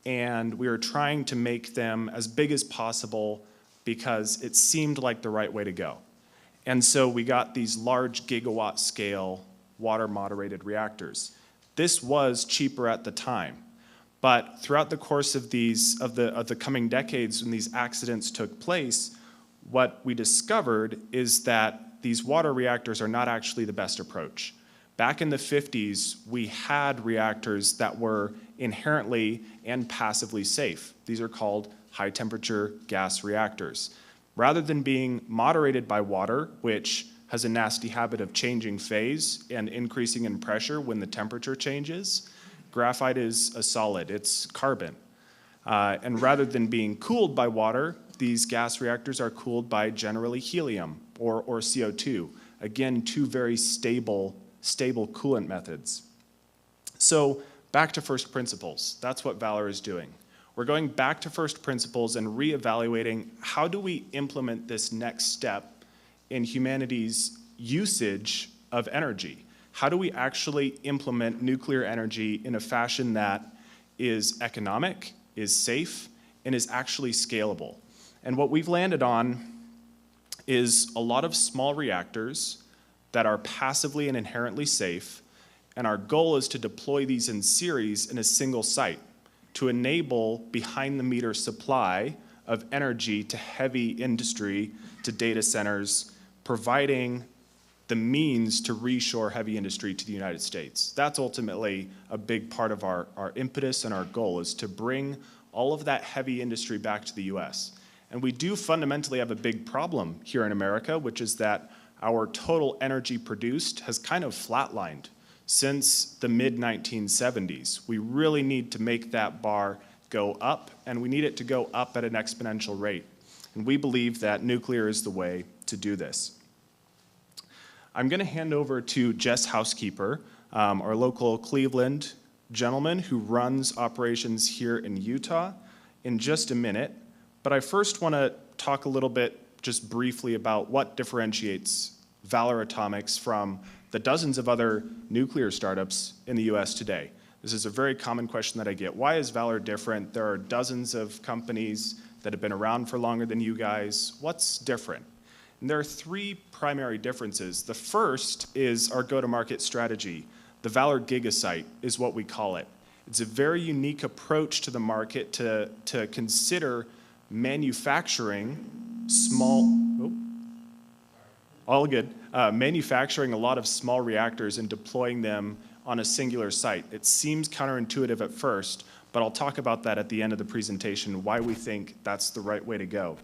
and we were trying to make them as big as possible because it seemed like the right way to go. And so we got these large gigawatt scale water moderated reactors. This was cheaper at the time, but throughout the course of the coming decades when these accidents took place, what we discovered is that these water reactors are not actually the best approach. Back in the 50s, we had reactors that were inherently and passively safe. These are called high-temperature gas reactors. Rather than being moderated by water, which has a nasty habit of changing phase and increasing in pressure when the temperature changes, graphite is a solid, it's carbon. And rather than being cooled by water, these gas reactors are cooled by generally helium or CO2. Again, 2 very stable coolant methods. So back to first principles. That's what Valar is doing. We're going back to first principles and reevaluating how do we implement this next step in humanity's usage of energy? How do we actually implement nuclear energy in a fashion that is economic, is safe, and is actually scalable? And what we've landed on is a lot of small reactors that are passively and inherently safe, and our goal is to deploy these in series in a single site to enable behind-the-meter supply of energy to heavy industry, to data centers, providing the means to reshore heavy industry to the United States. That's ultimately a big part of our impetus and our goal is to bring all of that heavy industry back to the US. And we do fundamentally have a big problem here in America, which is that our total energy produced has kind of flatlined since the mid-1970s. We really need to make that bar go up, and we need it to go up at an exponential rate. And we believe that nuclear is the way to do this. I'm going to hand over to Jess Housekeeper, our local Cleveland gentleman who runs operations here in Utah in just a minute. But I first want to talk a little bit, just briefly, about what differentiates Valar Atomics from the dozens of other nuclear startups in the US today. This is a very common question that I get. Why is Valar different? There are dozens of companies that have been around for longer than you guys. What's different? And there are three primary differences. The first is our go-to-market strategy. The Valar Gigasite is what we call it. It's a very unique approach to the market to consider manufacturing manufacturing a lot of small reactors and deploying them on a singular site. It seems counterintuitive at first, but I'll talk about that at the end of the presentation, why we think that's the right way to go.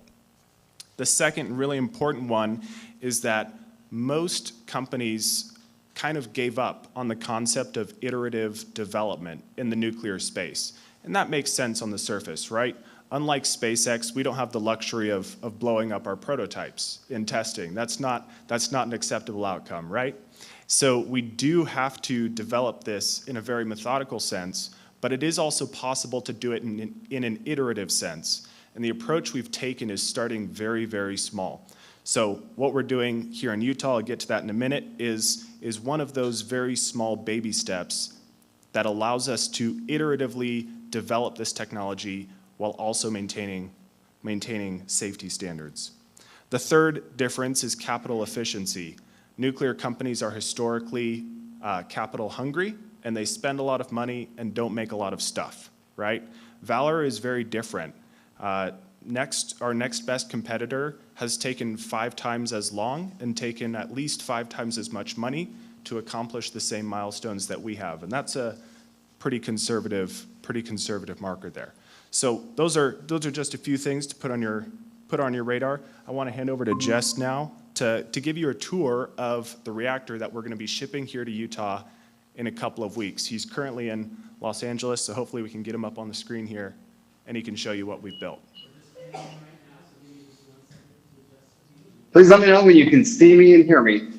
The second really important one is that most companies kind of gave up on the concept of iterative development in the nuclear space. And that makes sense on the surface, right? Unlike SpaceX, we don't have the luxury of blowing up our prototypes in testing. That's not an acceptable outcome, right? So we do have to develop this in a very methodical sense, but it is also possible to do it in an iterative sense. And the approach we've taken is starting very, very small. So what we're doing here in Utah, I'll get to that in a minute, is one of those very small baby steps that allows us to iteratively develop this technology while also maintaining safety standards. The third difference is capital efficiency. Nuclear companies are historically capital hungry, and they spend a lot of money and don't make a lot of stuff, right? Valar is very different. Our next best competitor has taken 5 times as long and taken at least 5 times as much money to accomplish the same milestones that we have. And that's a pretty conservative marker there. So those are just a few things to put on your radar. I want to hand over to Jess now to give you a tour of the reactor that we're going to be shipping here to Utah in a couple of weeks. He's currently in Los Angeles, so hopefully we can get him up on the screen here and he can show you what we've built. Please let me know when you can see me and hear me.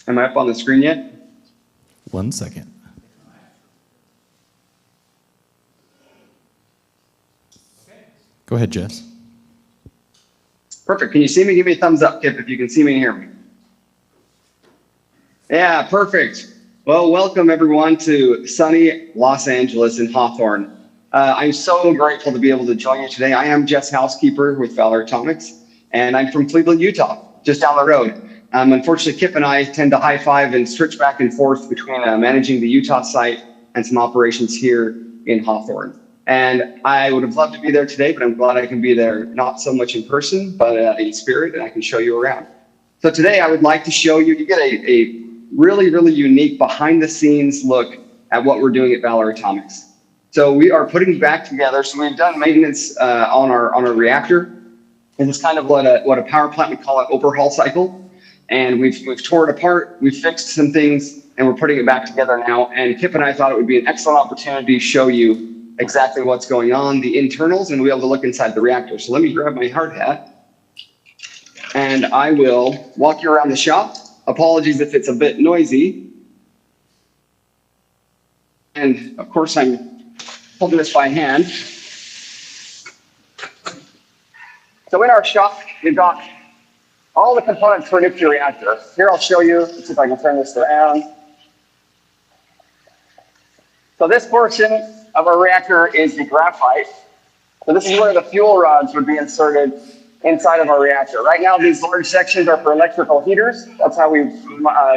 Am I up on the screen yet? 1 second. Go ahead, Jess. Perfect. Can you see me? Give me a thumbs up, Kip, if you can see me and hear me. Yeah, perfect. Well, welcome everyone to sunny Los Angeles and Hawthorne. I'm so grateful to be able to join you today. I am Jess Housekeeper with Valar Atomics, and I'm from Cleveland, Utah, just down the road. Unfortunately, Kip and I tend to high-five and switch back and forth between managing the Utah site and some operations here in Hawthorne. And I would have loved to be there today, but I'm glad I can be there, not so much in person, but in spirit, and I can show you around. So today I would like to show you, get a really, really unique behind-the-scenes look at what we're doing at Valar Atomics. So we are putting back together, so we've done maintenance on our reactor, and it's kind of what a power plant would call an overhaul cycle. And we've tore it apart, we've fixed some things, and we're putting it back together now. And Kip and I thought it would be an excellent opportunity to show you exactly what's going on, the internals, and we'll be able to look inside the reactor. So let me grab my hard hat, and I will walk you around the shop. Apologies if it's a bit noisy. And of course, I'm holding this by hand. So in our shop, we've got all the components for a nuclear reactor. Here I'll show you, let's see if I can turn this around. So this portion of our reactor is the graphite. So this is where the fuel rods would be inserted inside of our reactor. Right now, these large sections are for electrical heaters. That's how we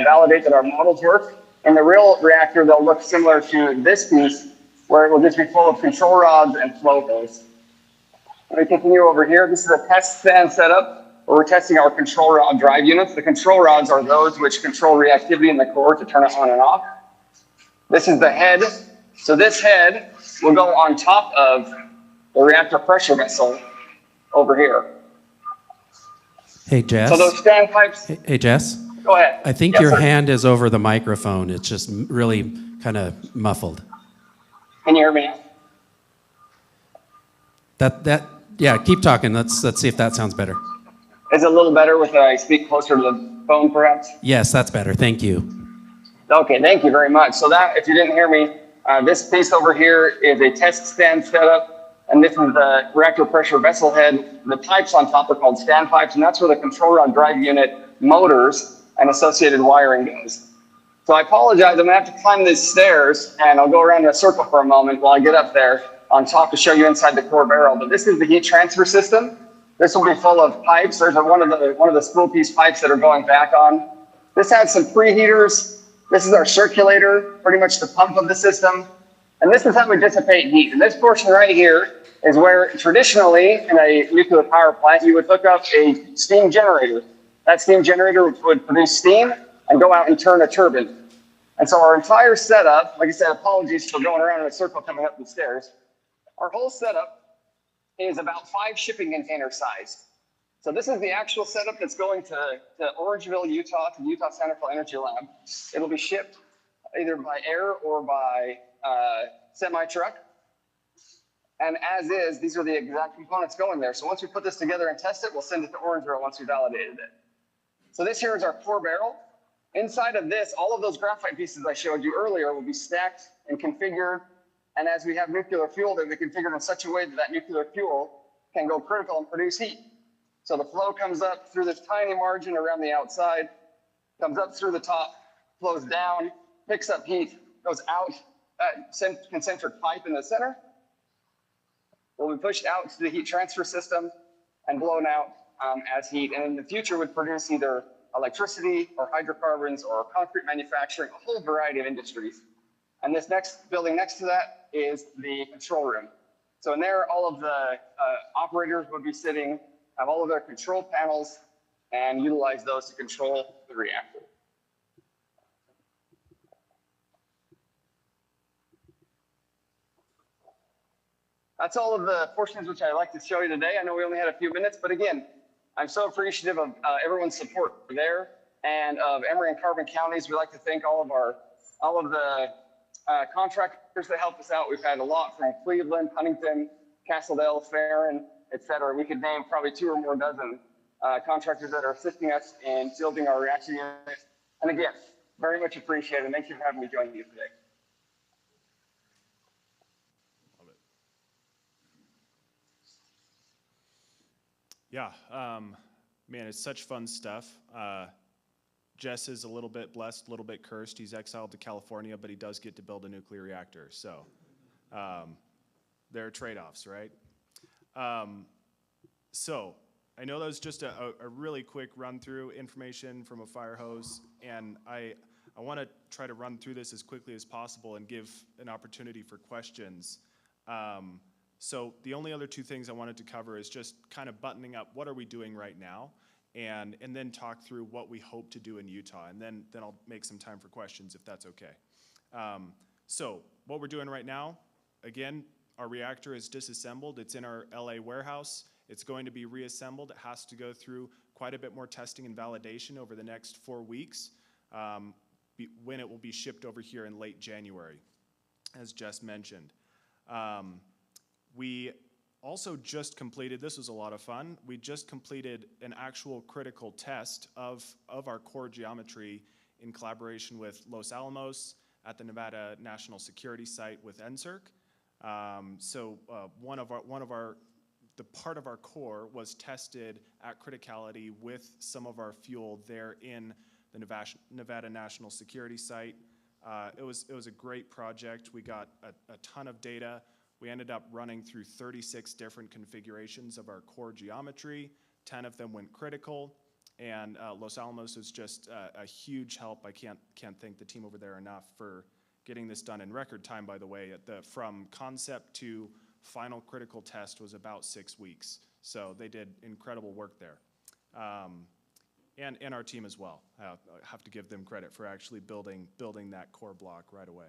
validate that our models work. In the real reactor, they'll look similar to this piece, where it will just be full of control rods and flow hose. Let me continue over here. This is a test stand setup where we're testing our control rod drive units. The control rods are those which control reactivity in the core to turn it on and off. This is the head. So this head will go on top of the reactor pressure vessel over here. Hey, Jess. So those standpipes. Hey, Jess. Go ahead. I think Yes, your sir. hand is over the microphone. It's just really kind of muffled. Can you hear me now? Yeah, keep talking. Let's see if that sounds better. Is it a little better if I speak closer to the phone, perhaps? Yes, that's better. Thank you. Okay, thank you very much. So that, if you didn't hear me, this piece over here is a test stand setup, and this is the reactor pressure vessel head. The pipes on top are called stand pipes, and that's where the control rod drive unit, motors, and associated wiring goes. So I apologize, I'm gonna have to climb these stairs, and I'll go around in a circle for a moment while I get up there on top to show you inside the core barrel. But this is the heat transfer system. This will be full of pipes. There's one of the spool piece pipes that are going back on. This has some preheaters. This is our circulator, pretty much the pump of the system. And this is how we dissipate heat. And this portion right here is where traditionally in a nuclear power plant, you would hook up a steam generator. That steam generator would produce steam and go out and turn a turbine. And so our entire setup, like I said, apologies for going around in a circle coming up the stairs. Our whole setup is about 5 shipping container sized. So this is the actual setup that's going to Orangeville, Utah, to the Utah Center for Energy Lab. It'll be shipped either by air or by semi-truck. And as is, these are the exact components going there. So once we put this together and test it, we'll send it to Orangeville once we validated it. So this here is our core barrel. Inside of this, all of those graphite pieces I showed you earlier will be stacked and configured. And as we have nuclear fuel, they'll be configured in such a way that that nuclear fuel can go critical and produce heat. So the flow comes up through this tiny margin around the outside, comes up through the top, flows down, picks up heat, goes out that concentric pipe in the center, will be pushed out to the heat transfer system and blown out as heat. And in the future would produce either electricity or hydrocarbons or concrete manufacturing, a whole variety of industries. And this next building next to that is the control room. So in there, all of the operators would be sitting, have all of their control panels, and utilize those to control the reactor. That's all of the portions which I'd like to show you today. I know we only had a few minutes, but again, I'm so appreciative of everyone's support there and of Emery and Carbon counties. We'd like to thank all of the contractors that helped us out. We've had a lot from Cleveland, Huntington, Castledale, Farron, et cetera. We could name probably 2 or more dozen contractors that are assisting us in building our reaction unit. And again, very much appreciated. Thank you for having me join you today. Yeah, man, it's such fun stuff. Jess is a little bit blessed, a little bit cursed. He's exiled to California, but he does get to build a nuclear reactor. So there are trade-offs, right? So I know that was just a really quick run through information from a fire hose, and I want to try to run through this as quickly as possible and give an opportunity for questions. So the only other 2 things I wanted to cover is just kind of buttoning up what are we doing right now, and then talk through what we hope to do in Utah, and then I'll make some time for questions if that's okay. So what we're doing right now, again, our reactor is disassembled. It's in our LA warehouse. It's going to be reassembled. It has to go through quite a bit more testing and validation over the next 4 weeks when it will be shipped over here in late January, as Jess mentioned. We also just completed, this was a lot of fun, we just completed an actual critical test of our core geometry in collaboration with Los Alamos at the Nevada National Security Site with NSERC. The part of our core was tested at criticality with some of our fuel there in the Nevada National Security Site. It was a great project. We got a ton of data. We ended up running through 36 different configurations of our core geometry. 10 of them went critical, and Los Alamos was just a huge help. I can't thank the team over there enough for getting this done in record time, by the way. From concept to final critical test was about 6 weeks. So they did incredible work there. And our team as well. I have to give them credit for actually building that core block right away.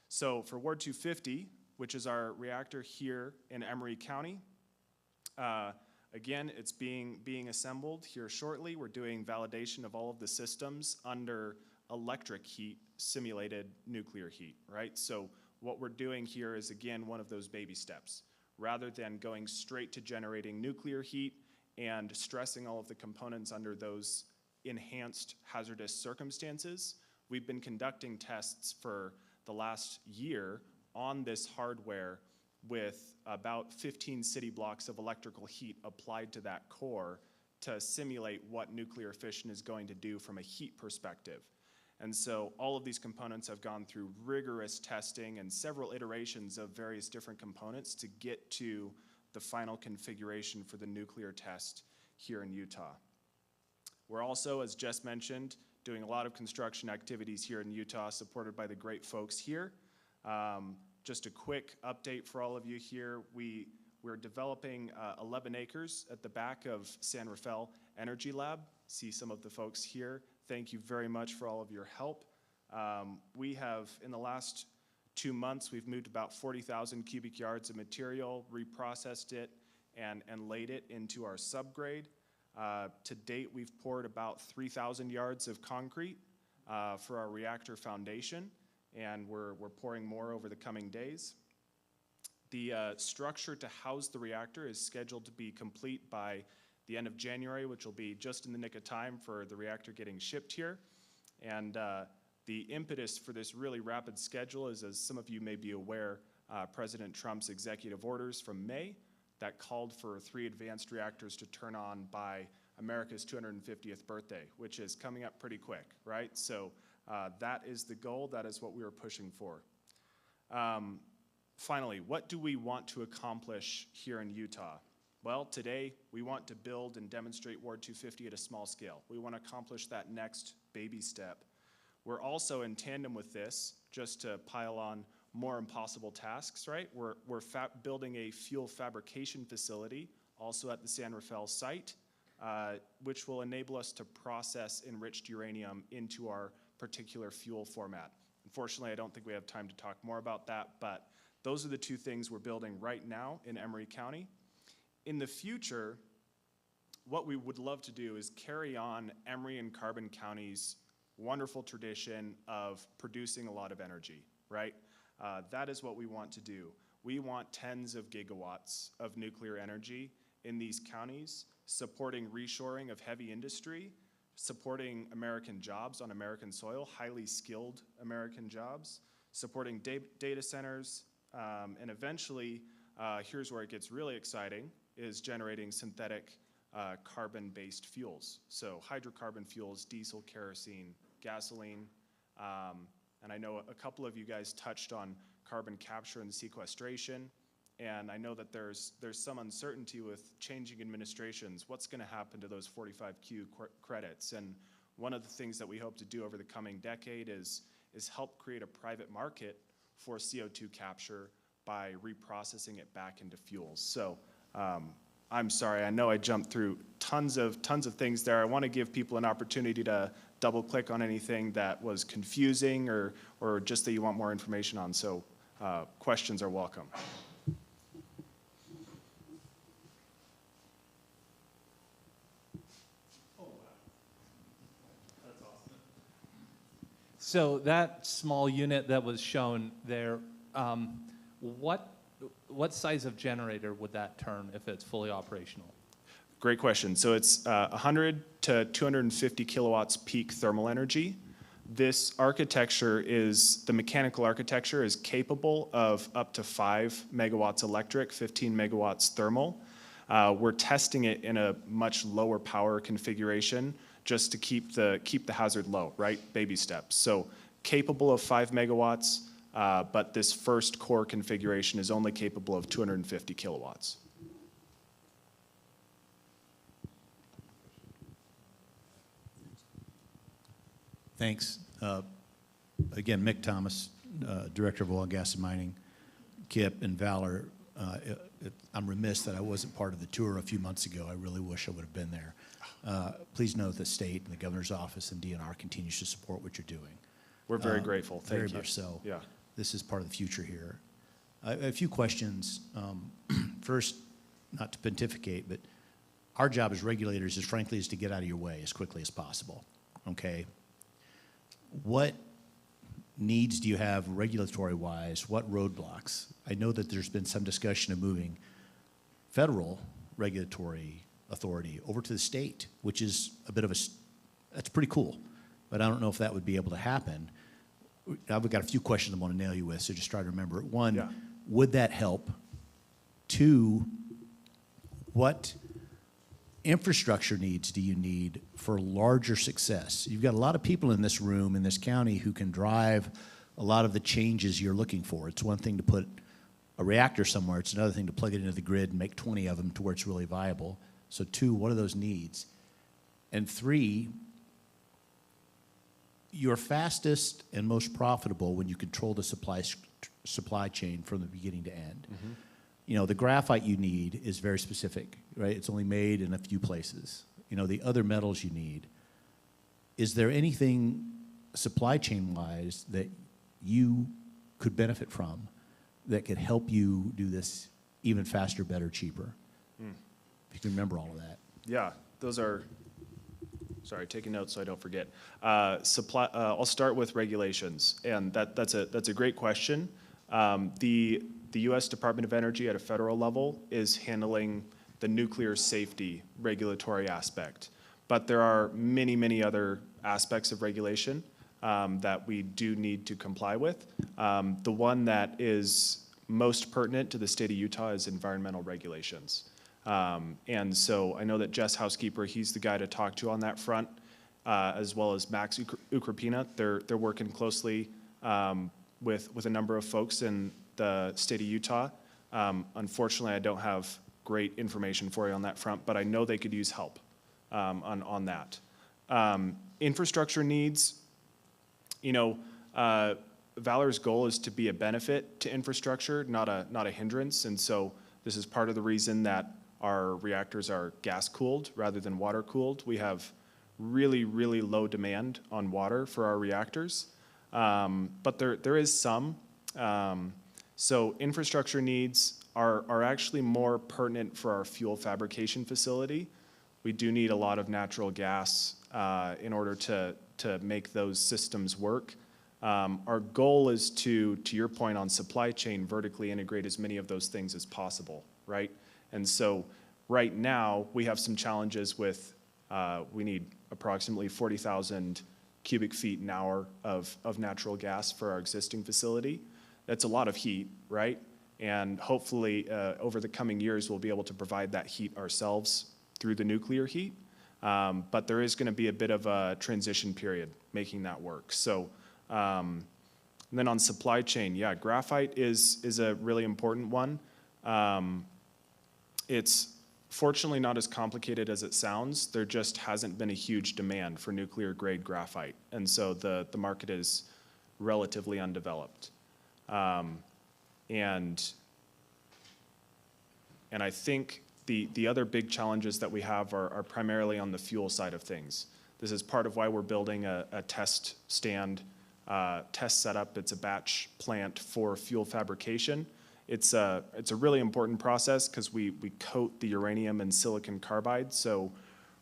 So for Ward 250, which is our reactor here in Emery County, again, it's being assembled here shortly. We're doing validation of all of the systems under electric heat, simulated nuclear heat, right? So what we're doing here is, again, one of those baby steps. rather than going straight to generating nuclear heat and stressing all of the components under those enhanced hazardous circumstances. We've been conducting tests for the last year on this hardware with about 15 city blocks of electrical heat applied to that core to simulate what nuclear fission is going to do from a heat perspective. And so all of these components have gone through rigorous testing and several iterations of various different components to get to the final configuration for the nuclear test here in Utah. We're also, as Jess mentioned, doing a lot of construction activities here in Utah, supported by the great folks here. Just a quick update for all of you here. We're developing 11 acres at the back of San Rafael Energy Lab. See some of the folks here. Thank you very much for all of your help. We have, in the last 2 months, we've moved about 40,000 cubic yards of material, reprocessed it, and laid it into our subgrade. To date, we've poured about 3,000 yards of concrete for our reactor foundation, and we're pouring more over the coming days. The structure to house the reactor is scheduled to be complete by the end of January, which will be just in the nick of time for the reactor getting shipped here. And the impetus for this really rapid schedule is, as some of you may be aware, President Trump's executive orders from May that called for 3 advanced reactors to turn on by America's 250th birthday, which is coming up pretty quick, right? So that is the goal. That is what we were pushing for. Finally, what do we want to accomplish here in Utah? Well, today we want to build and demonstrate Ward 250 at a small scale. We want to accomplish that next baby step. We're also in tandem with this, just to pile on more impossible tasks, right? We're building a fuel fabrication facility also at the San Rafael site, which will enable us to process enriched uranium into our particular fuel format. Unfortunately, I don't think we have time to talk more about that, but those are the 2 things we're building right now in Emery County. In the future, what we would love to do is carry on Emery and Carbon County's wonderful tradition of producing a lot of energy, right? That is what we want to do. We want tens of gigawatts of nuclear energy in these counties, supporting reshoring of heavy industry, supporting American jobs on American soil, highly skilled American jobs, supporting data centers, and eventually, here's where it gets really exciting, is generating synthetic carbon-based fuels. So hydrocarbon fuels, diesel, kerosene, gasoline, and I know a couple of you guys touched on carbon capture and sequestration, and I know that there's some uncertainty with changing administrations. What's going to happen to those 45Q credits? And one of the things that we hope to do over the coming decade is help create a private market for CO2 capture by reprocessing it back into fuels. So I'm sorry, I know I jumped through tons of things there. I want to give people an opportunity to double click on anything that was confusing or just that you want more information on. So questions are welcome. So that small unit that was shown there, what size of generator would that turn if it's fully operational? Great question. So it's 100 to 250 kilowatts peak thermal energy. This architecture the mechanical architecture is capable of up to 5 megawatts electric, 15 megawatts thermal. We're testing it in a much lower power configuration just to keep the hazard low, right? Baby steps. So capable of 5 megawatts, but this first core configuration is only capable of 250 kilowatts. Thanks. Again, Mick Thomas, Director of Oil, Gas, and Mining. Kip and Valar, I'm remiss that I wasn't part of the tour a few months ago. I really wish I would have been there. Please know the state and the governor's office and DNR continues to support what you're doing. We're very grateful. Thank you. Very much so. Yeah. This is part of the future here. A few questions. First, not to pontificate, but our job as regulators is frankly is to get out of your way as quickly as possible. Okay? What needs do you have regulatory-wise? What roadblocks? I know that there's been some discussion of moving federal regulatory authority over to the state, which is a bit of that's pretty cool. But I don't know if that would be able to happen. I've got a few questions I want to nail you with, so just try to remember. One, would that help? Two, what infrastructure needs do you need for larger success? You've got a lot of people in this room, in this county, who can drive a lot of the changes you're looking for. It's one thing to put a reactor somewhere. It's another thing to plug it into the grid and make 20 of them to where it's really viable. So two, what are those needs? And three, you're fastest and most profitable when you control the supply chain from the beginning to end. Mm-hmm. You know, the graphite you need is very specific, right? It's only made in a few places. You know, the other metals you need. Is there anything supply chain-wise that you could benefit from that could help you do this even faster, better, cheaper? If you can remember all of that. Yeah, those are, sorry, taking notes so I don't forget. I'll start with regulations, and that's a great question. The U.S. Department of Energy at a federal level is handling the nuclear safety regulatory aspect, but there are many, many other aspects of regulation that we do need to comply with. The one that is most pertinent to the state of Utah is environmental regulations. And so I know that Jess Housekeeper, he's the guy to talk to on that front, as well as Max Ukrapina. They're working closely with a number of folks in the state of Utah. Unfortunately, I don't have great information for you on that front, but I know they could use help on that. Infrastructure needs, you know, Valar's goal is to be a benefit to infrastructure, not a hindrance, and so this is part of the reason that our reactors are gas-cooled rather than water-cooled. We have really, really low demand on water for our reactors, but there is some. So infrastructure needs are actually more pertinent for our fuel fabrication facility. We do need a lot of natural gas in order to make those systems work. Our goal is to your point on supply chain, vertically integrate as many of those things as possible, right? And so right now, we have some challenges with, we need approximately 40,000 cubic feet an hour of natural gas for our existing facility. That's a lot of heat, right? And hopefully, over the coming years, we'll be able to provide that heat ourselves through the nuclear heat. But there is gonna be a bit of a transition period making that work. So, and then on supply chain, yeah, graphite is a really important one. It's fortunately not as complicated as it sounds. There just hasn't been a huge demand for nuclear grade graphite. And so the market is relatively undeveloped. And I think the other big challenges that we have are primarily on the fuel side of things. This is part of why we're building a test stand, test setup. It's a batch plant for fuel fabrication. It's a really important process because we coat the uranium in silicon carbide. So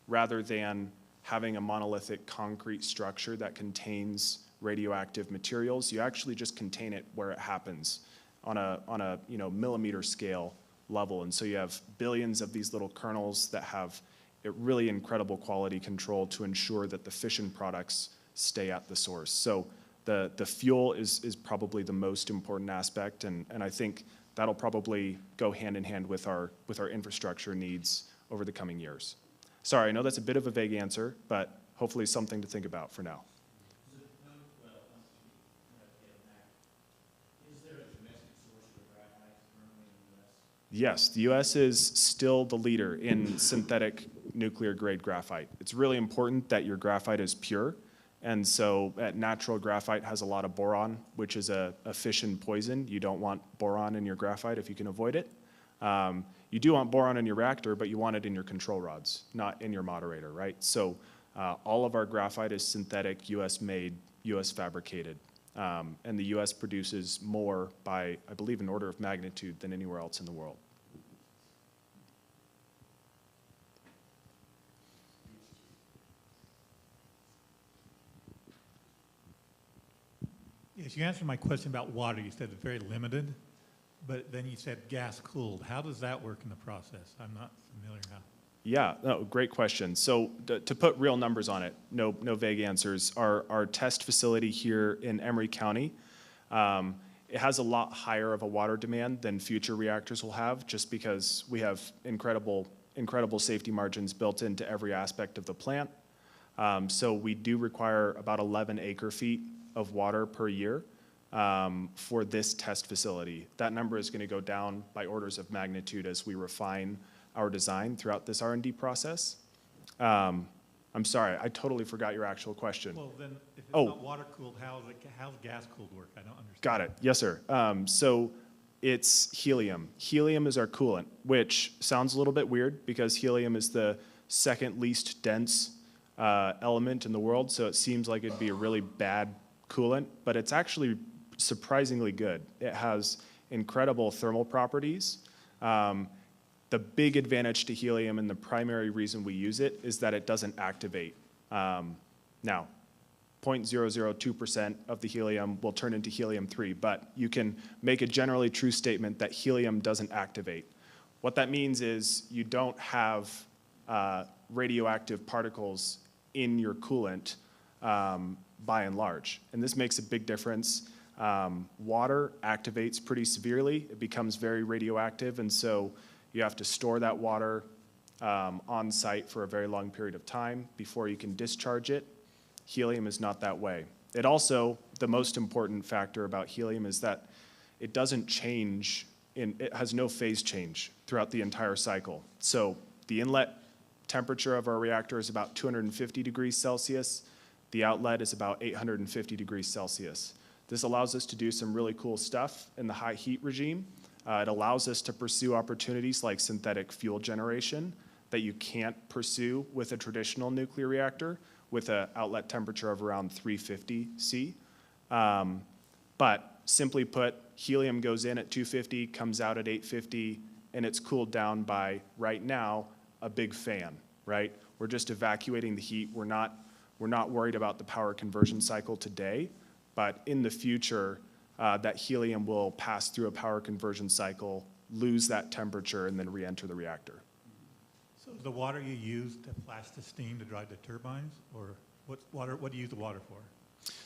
rather than having a monolithic concrete structure that contains radioactive materials, you actually just contain it where it happens on a millimeter scale level. And so you have billions of these little kernels that have a really incredible quality control to ensure that the fission products stay at the source. So the fuel is probably the most important aspect, and I think that'll probably go hand in hand with our infrastructure needs over the coming years. Sorry, I know that's a bit of a vague answer, but hopefully something to think about for now. Yes, the U.S. is still the leader in synthetic nuclear grade graphite. It's really important that your graphite is pure. And so natural graphite has a lot of boron, which is a fission poison. You don't want boron in your graphite if you can avoid it. You do want boron in your reactor, but you want it in your control rods, not in your moderator, right? So all of our graphite is synthetic, U.S. made, U.S. fabricated. And the U.S. produces more by, I believe, an order of magnitude than anywhere else in the world. Yes, you answered my question about water. You said it's very limited, but then you said gas cooled. How does that work in the process? I'm not familiar how. Yeah, no, great question. So to put real numbers on it, no vague answers. Our test facility here in Emery County, it has a lot higher of a water demand than future reactors will have, just because we have incredible safety margins built into every aspect of the plant. So we do require about 11 acre-feet of water per year for this test facility. That number is going to go down by orders of magnitude as we refine our design throughout this R&D process. I'm sorry, I totally forgot your actual question. Well, then, if it's not water cooled, how's gas cooled work? I don't understand. Got it. Yes, sir. So it's helium. Helium is our coolant, which sounds a little bit weird because helium is the second least dense element in the world. So it seems like it'd be a really bad coolant, but it's actually surprisingly good. It has incredible thermal properties. The big advantage to helium and the primary reason we use it is that it doesn't activate. Now, 0.002% of the helium will turn into helium-3, but you can make a generally true statement that helium doesn't activate. What that means is you don't have radioactive particles in your coolant by and large, and this makes a big difference. Water activates pretty severely. It becomes very radioactive, and so you have to store that water on site for a very long period of time before you can discharge it. Helium is not that way. It also, the most important factor about helium is that it doesn't change, it has no phase change throughout the entire cycle. So the inlet temperature of our reactor is about 250 degrees Celsius. The outlet is about 850 degrees Celsius. This allows us to do some really cool stuff in the high heat regime. It allows us to pursue opportunities like synthetic fuel generation that you can't pursue with a traditional nuclear reactor with an outlet temperature of around 350 C. But simply put, helium goes in at 250, comes out at 850, and it's cooled down by, right now, a big fan, right? We're just evacuating the heat. We're not worried about the power conversion cycle today, but in the future, that helium will pass through a power conversion cycle, lose that temperature, and then re-enter the reactor. So the water you use to flash the steam to drive the turbines, or what do you use the water for?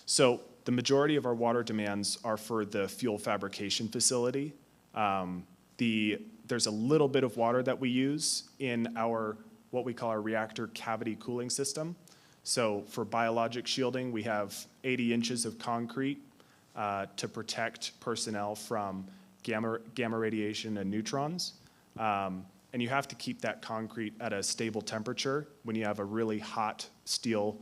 So the majority of our water demands are for the fuel fabrication facility. There's a little bit of water that we use in our, what we call our reactor cavity cooling system. So for biologic shielding, we have 80 inches of concrete to protect personnel from gamma radiation and neutrons. And you have to keep that concrete at a stable temperature when you have a really hot steel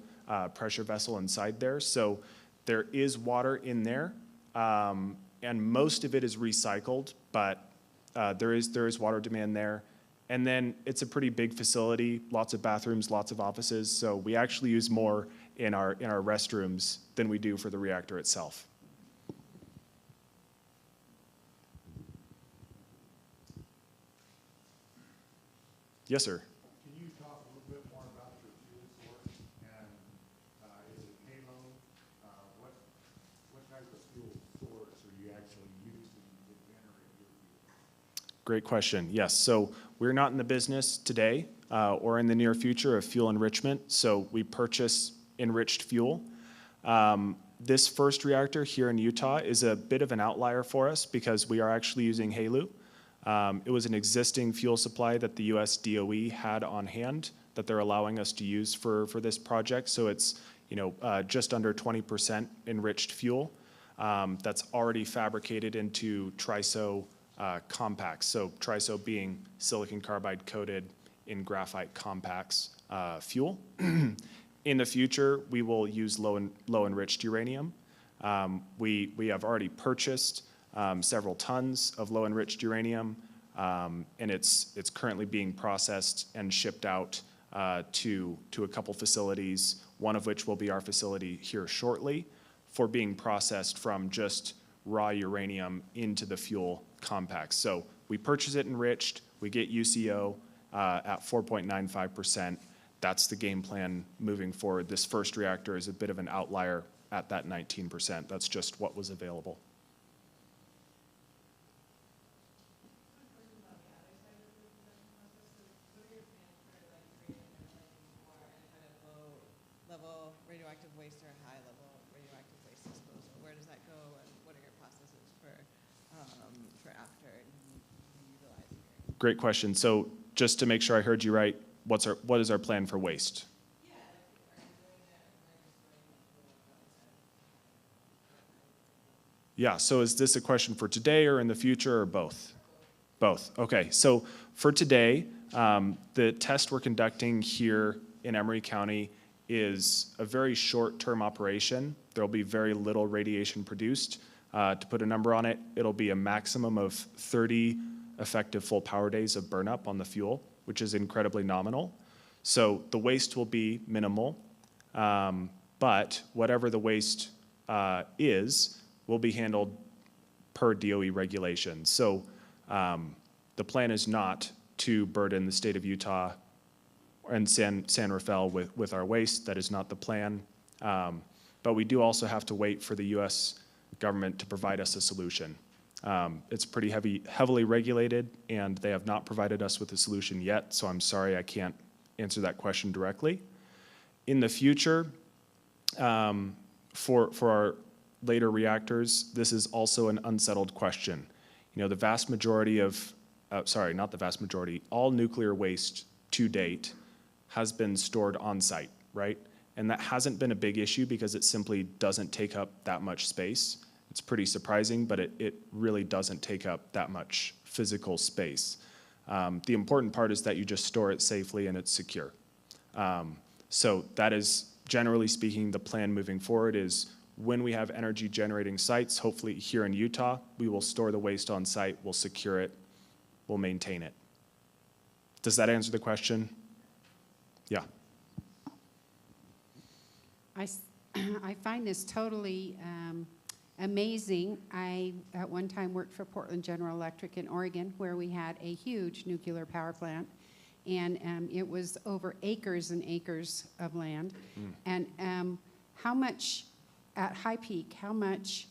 pressure vessel inside there. So there is water in there, and most of it is recycled, but there is water demand there. And then it's a pretty big facility, lots of bathrooms, lots of offices, so we actually use more in our restrooms than we do for the reactor itself. Yes, sir. Can you talk a little bit more about your fuel source and is it HALO? What type of fuel source are you actually using to generate your fuel? Great question. Yes. So we're not in the business today or in the near future of fuel enrichment. So we purchase enriched fuel. This first reactor here in Utah is a bit of an outlier for us because we are actually using HALO. It was an existing fuel supply that the US DOE had on hand that they're allowing us to use for this project. So it's just under 20% enriched fuel that's already fabricated into TRISO compacts. So TRISO being silicon carbide coated in graphite compacts fuel. In the future, we will use low enriched uranium. We have already purchased several tons of low enriched uranium, and it's currently being processed and shipped out to a couple facilities, one of which will be our facility here shortly, for being processed from just raw uranium into the fuel compacts. So we purchase it enriched, we get UCO at 4.95%. that's the game plan moving forward. This first reactor is a bit of an outlier at that 19%. That's just what was available. Level radioactive waste or high level radioactive waste disposal? Where does that go, and what are your processes for after utilizing it? Great question. So just to make sure I heard you right, what is our plan for waste? Yeah, so is this a question for today or in the future or both? Both. Okay, so for today, the test we're conducting here in Emery County is a very short-term operation. There'll be very little radiation produced. To put a number on it, it'll be a maximum of 30 effective full power days of burnup on the fuel, which is incredibly nominal. So the waste will be minimal, but whatever the waste is will be handled per DOE regulations. So the plan is not to burden the state of Utah and San Rafael with our waste. That is not the plan. But we do also have to wait for the U.S. government to provide us a solution. It's pretty heavily regulated, and they have not provided us with a solution yet, so I'm sorry I can't answer that question directly. In the future, for our later reactors, this is also an unsettled question. You know, the vast majority of, sorry, not the vast majority, all nuclear waste to date has been stored on site, right? And that hasn't been a big issue because it simply doesn't take up that much space. It's pretty surprising, but it really doesn't take up that much physical space. The important part is that you just store it safely and it's secure. So that is, generally speaking, the plan moving forward is when we have energy generating sites, hopefully here in Utah, we will store the waste on site, we'll secure it, we'll maintain it. Does that answer the question? Yeah. I find this totally amazing. I, at one time, worked for Portland General Electric in Oregon, where we had a huge nuclear power plant, and it was over acres and acres of land. And how much, at high peak, how much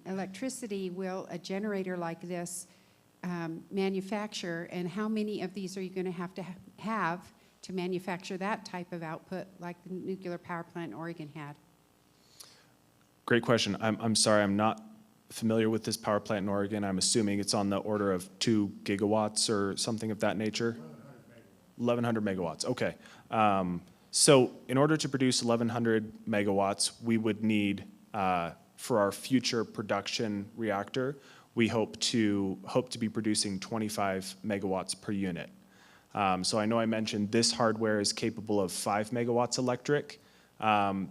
electricity will a generator like this manufacture, and how many of these are you going to have to manufacture that type of output like the nuclear power plant in Oregon had? Great question. I'm sorry, I'm not familiar with this power plant in Oregon. I'm assuming it's on the order of 2 gigawatts or something of that nature? 1,100 megawatts, okay. So in order to produce 1,100 megawatts, we would need, for our future production reactor, we hope to be producing 25 megawatts per unit. So I know I mentioned this hardware is capable of 5 megawatts electric.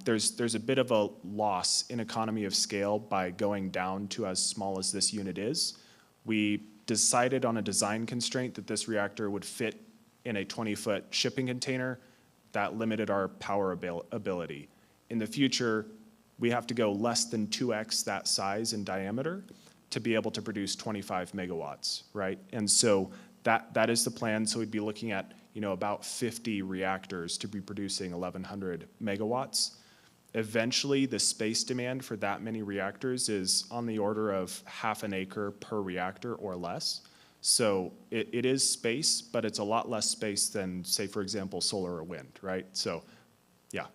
There's a bit of a loss in economy of scale by going down to as small as this unit is. We decided on a design constraint that this reactor would fit in a 20-foot shipping container. That limited our power ability. In the future, we have to go less than 2x that size in diameter to be able to produce 25 megawatts, right? And so that is the plan. So we'd be looking at, you know, about 50 reactors to be producing 1,100 megawatts. Eventually, the space demand for that many reactors is on the order of half an acre per reactor or less. So it is space, but it's a lot less space than, say, for example, solar or wind, right? So, yeah.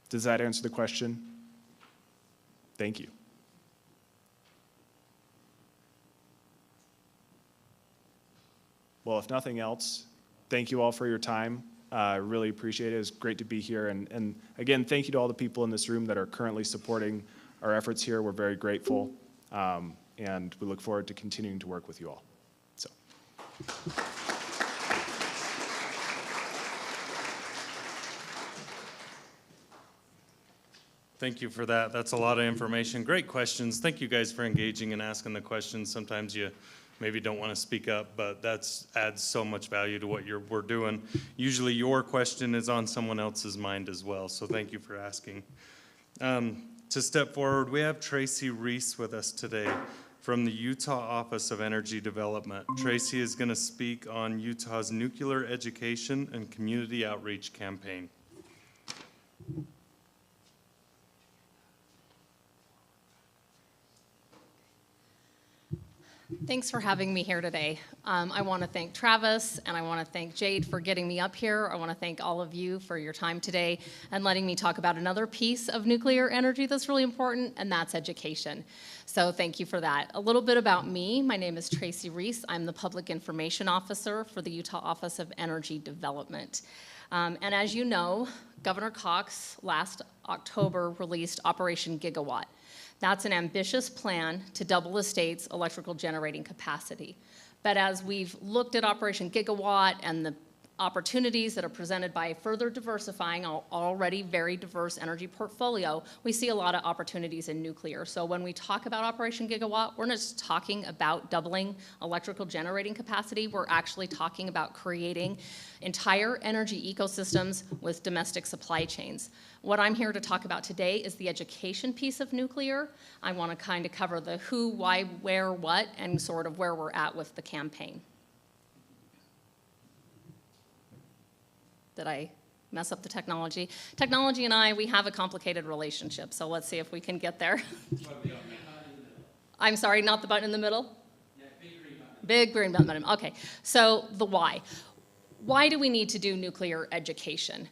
Does that answer the question? Thank you. Well, if nothing else, thank you all for your time. I really appreciate it. It's great to be here. And again, thank you to all the people in this room that are currently supporting our efforts here. We're very grateful. And we look forward to continuing to work with you all. So. Thank you for that. That's a lot of information. Great questions. Thank you guys for engaging and asking the questions. Sometimes you maybe don't want to speak up, but that adds so much value to what we're doing. Usually your question is on someone else's mind as well, so thank you for asking. To step forward, we have Tracy Rees with us today. from the Utah Office of Energy Development. Tracy is going to speak on Utah's nuclear education and community outreach campaign. Thanks for having me here today. I want to thank Travis and I want to thank Jade for getting me up here. I want to thank all of you for your time today and letting me talk about another piece of nuclear energy that's really important, and that's education. So thank you for that. A little bit about me. My name is Tracy Rees. I'm the Public Information Officer for the Utah Office of Energy Development. And as you know, Governor Cox last October released Operation Gigawatt. That's an ambitious plan to double the state's electrical generating capacity. But as we've looked at Operation Gigawatt and the opportunities that are presented by further diversifying our already very diverse energy portfolio, we see a lot of opportunities in nuclear. So when we talk about Operation Gigawatt, we're not just talking about doubling electrical generating capacity, we're actually talking about creating entire energy ecosystems with domestic supply chains. What I'm here to talk about today is the education piece of nuclear. I want to kind of cover the who, why, where, what, and sort of where we're at with the campaign. Did I mess up the technology? Technology and I, we have a complicated relationship, so let's see if we can get there. I'm sorry, not the button in the middle? Yeah, big green button. Okay, so the why. Why do we need to do nuclear education?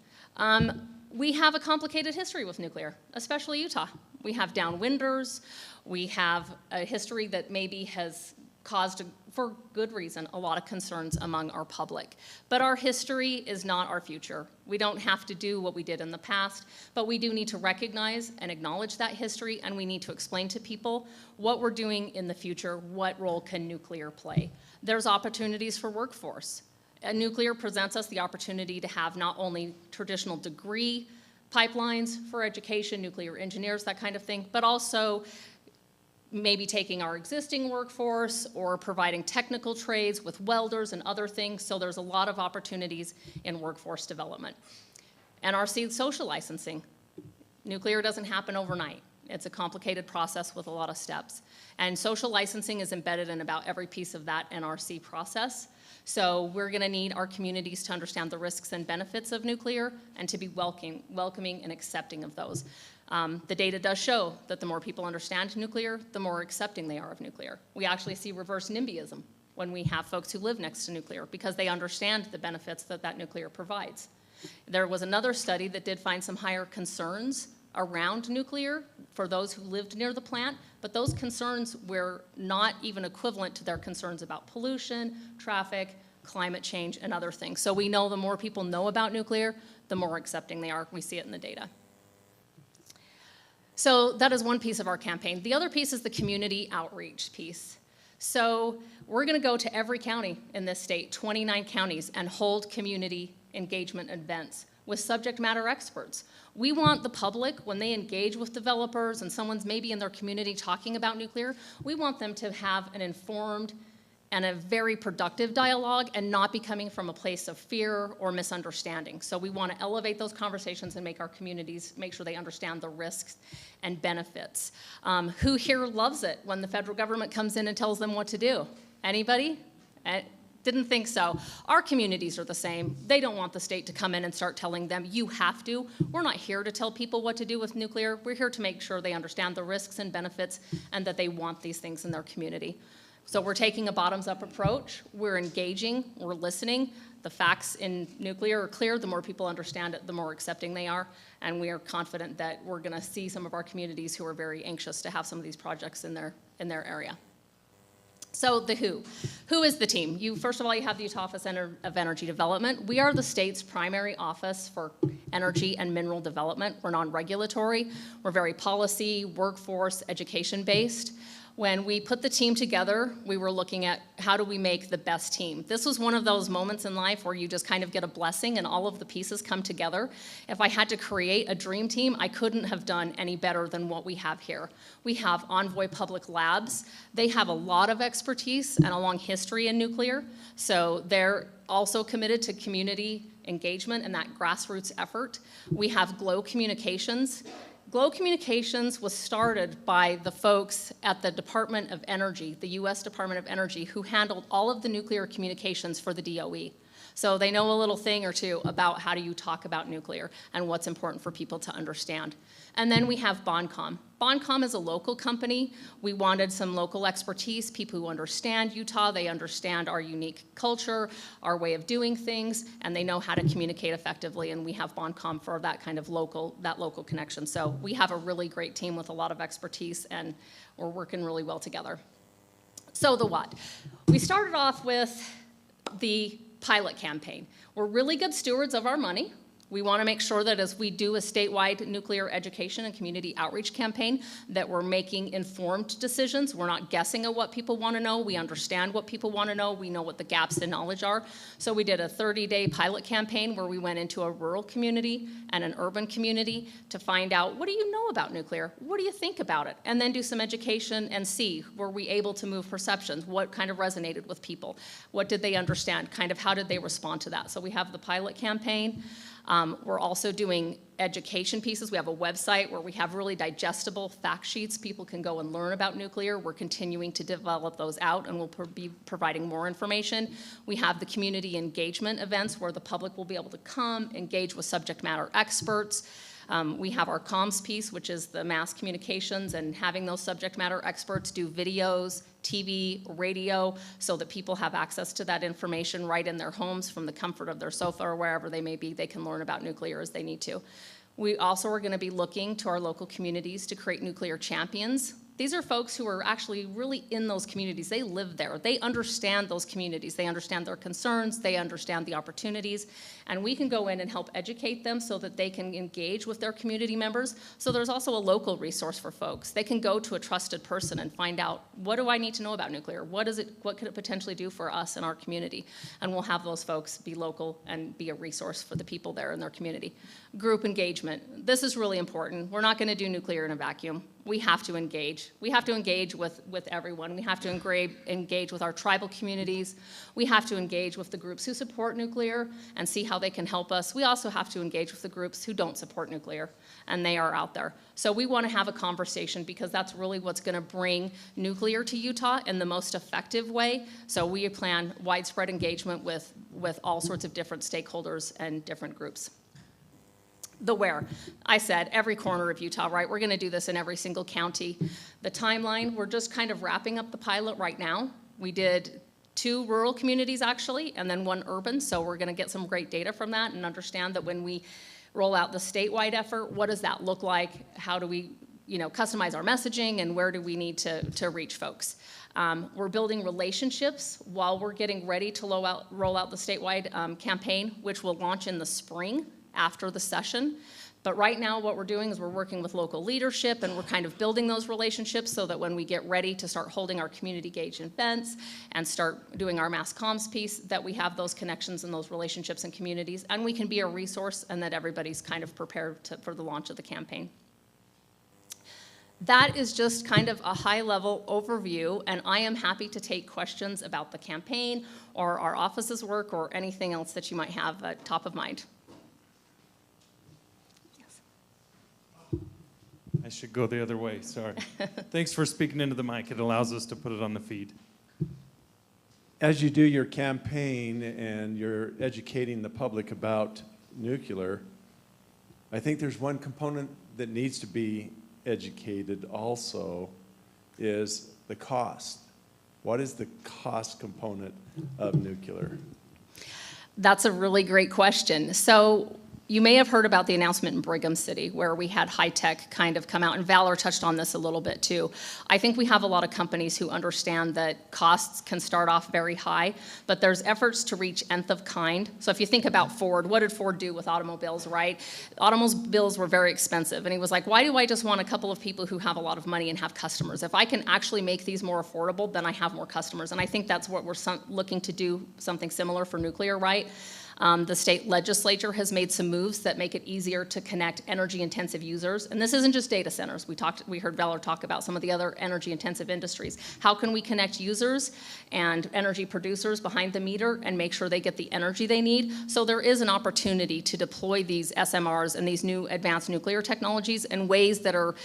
We have a complicated history with nuclear, especially Utah. We have downwinders. We have a history that maybe has caused, for good reason, a lot of concerns among our public. But our history is not our future. We don't have to do what we did in the past, but we do need to recognize and acknowledge that history, and we need to explain to people what we're doing in the future, what role can nuclear play. There's opportunities for workforce. And nuclear presents us the opportunity to have not only traditional degree pipelines for education, nuclear engineers, that kind of thing, but also maybe taking our existing workforce or providing technical trades with welders and other things. So there's a lot of opportunities in workforce development. NRC social licensing. Nuclear doesn't happen overnight. It's a complicated process with a lot of steps. And social licensing is embedded in about every piece of that NRC process. So we're going to need our communities to understand the risks and benefits of nuclear and to be welcoming and accepting of those. The data does show that the more people understand nuclear, the more accepting they are of nuclear. We actually see reverse NIMBYism when we have folks who live next to nuclear because they understand the benefits that nuclear provides. There was another study that did find some higher concerns around nuclear for those who lived near the plant, but those concerns were not even equivalent to their concerns about pollution, traffic, climate change, and other things. So we know the more people know about nuclear, the more accepting they are. We see it in the data. So that is one piece of our campaign. The other piece is the community outreach piece. So we're going to go to every county in this state, 29 counties, and hold community engagement events with subject matter experts. We want the public, when they engage with developers and someone's maybe in their community talking about nuclear, we want them to have an informed and a very productive dialogue and not be coming from a place of fear or misunderstanding. So we want to elevate those conversations and make our communities, make sure they understand the risks and benefits. Who here loves it when the federal government comes in and tells them what to do? Anybody? Didn't think so. Our communities are the same. They don't want the state to come in and start telling them, you have to. We're not here to tell people what to do with nuclear. We're here to make sure they understand the risks and benefits and that they want these things in their community. So we're taking a bottoms-up approach. We're engaging, we're listening. The facts in nuclear are clear. The more people understand it, the more accepting they are. And we are confident that we're gonna see some of our communities who are very anxious to have some of these projects in their area. So the who. Who is the team? First of all, you have the Utah Office of Energy Development. We are the state's primary office for energy and mineral development. We're non-regulatory. We're very policy, workforce, education-based. When we put the team together, we were looking at how do we make the best team. This was one of those moments in life where you just kind of get a blessing and all of the pieces come together. If I had to create a dream team, I couldn't have done any better than what we have here. We have Envoy Public Labs. They have a lot of expertise and a long history in nuclear, so they're also committed to community engagement and that grassroots effort. We have Glow Communications. Glow Communications was started by the folks at the Department of Energy, the US Department of Energy, who handled all of the nuclear communications for the DOE. So they know a little thing or two about how do you talk about nuclear and what's important for people to understand. And then we have Bondcom. Bondcom is a local company. We wanted some local expertise, people who understand Utah, they understand our unique culture, our way of doing things, and they know how to communicate effectively, and we have Bondcom for that kind of local connection. So we have a really great team with a lot of expertise, and we're working really well together. So the what? We started off with the pilot campaign. We're really good stewards of our money. We want to make sure that as we do a statewide nuclear education and community outreach campaign, that we're making informed decisions. We're not guessing at what people want to know. We understand what people want to know. We know what the gaps in knowledge are. So we did a 30-day pilot campaign where we went into a rural community and an urban community to find out, what do you know about nuclear? What do you think about it? And then do some education and see, were we able to move perceptions? What kind of resonated with people? What did they understand? Kind of how did they respond to that? So we have the pilot campaign. We're also doing education pieces. We have a website where we have really digestible fact sheets. People can go and learn about nuclear. We're continuing to develop those out, and we'll be providing more information. We have the community engagement events where the public will be able to come, engage with subject matter experts. We have our comms piece, which is the mass communications, and having those subject matter experts do videos, TV, radio, so that people have access to that information right in their homes from the comfort of their sofa or wherever they may be. They can learn about nuclear as they need to. We also are going to be looking to our local communities to create nuclear champions. These are folks who are actually really in those communities. They live there. They understand those communities. They understand their concerns. They understand the opportunities. And we can go in and help educate them so that they can engage with their community members. So there's also a local resource for folks. They can go to a trusted person and find out, what do I need to know about nuclear? What could it potentially do for us in our community? And we'll have those folks be local and be a resource for the people there in their community. Group engagement. This is really important. We're not going to do nuclear in a vacuum. We have to engage. We have to engage with everyone. We have to engage with our tribal communities. We have to engage with the groups who support nuclear and see how they can help us. We also have to engage with the groups who don't support nuclear, and they are out there. So we want to have a conversation because that's really what's going to bring nuclear to Utah in the most effective way. So we plan widespread engagement with all sorts of different stakeholders and different groups. The where. I said every corner of Utah, right? We're going to do this in every single county. The timeline, we're just kind of wrapping up the pilot right now. We did 2 rural communities actually, and then 1 urban, so we're going to get some great data from that and understand that when we roll out the statewide effort, what does that look like? How do we customize our messaging, and where do we need to reach folks? We're building relationships while we're getting ready to roll out the statewide campaign, which will launch in the spring after the session. But right now what we're doing is we're working with local leadership, and we're kind of building those relationships so that when we get ready to start holding our community engaged events and start doing our mass comms piece, that we have those connections and those relationships and communities, and we can be a resource, and that everybody's kind of prepared for the launch of the campaign. That is just kind of a high-level overview, and I am happy to take questions about the campaign or our office's work or anything else that you might have top of mind. I should go the other way, sorry. Thanks for speaking into the mic. It allows us to put it on the feed. As you do your campaign and you're educating the public about nuclear, I think there's one component that needs to be educated also, is the cost. What is the cost component of nuclear? That's a really great question. So you may have heard about the announcement in Brigham City where we had high tech kind of come out, and Valar touched on this a little bit too. I think we have a lot of companies who understand that costs can start off very high, but there's efforts to reach nth of kind. So if you think about Ford, what did Ford do with automobiles, right? Automobiles were very expensive, and he was like, why do I just want a couple of people who have a lot of money and have customers? If I can actually make these more affordable, then I have more customers. And I think that's what we're looking to do, something similar for nuclear, right? The state legislature has made some moves that make it easier to connect energy-intensive users. And this isn't just data centers. We heard Valar talk about some of the other energy-intensive industries. How can we connect users and energy producers behind the meter and make sure they get the energy they need? So there is an opportunity to deploy these SMRs and these new advanced nuclear technologies in ways that are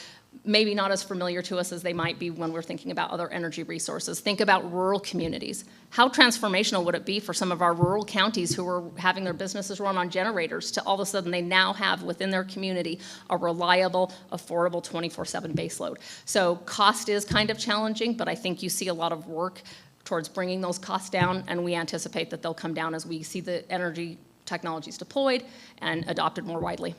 maybe not as familiar to us as they might be when we're thinking about other energy resources. Think about rural communities. How transformational would it be for some of our rural counties who are having their businesses run on generators to all of a sudden they now have within their community a reliable, affordable 24/7 baseload. So cost is kind of challenging, but I think you see a lot of work towards bringing those costs down, and we anticipate that they'll come down as we see the energy technologies deployed and adopted more widely.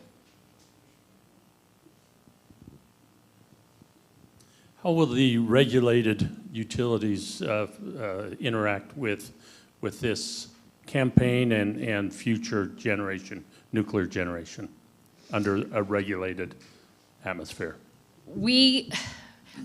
How will the regulated utilities interact with this campaign and future generation, nuclear generation, under a regulated atmosphere?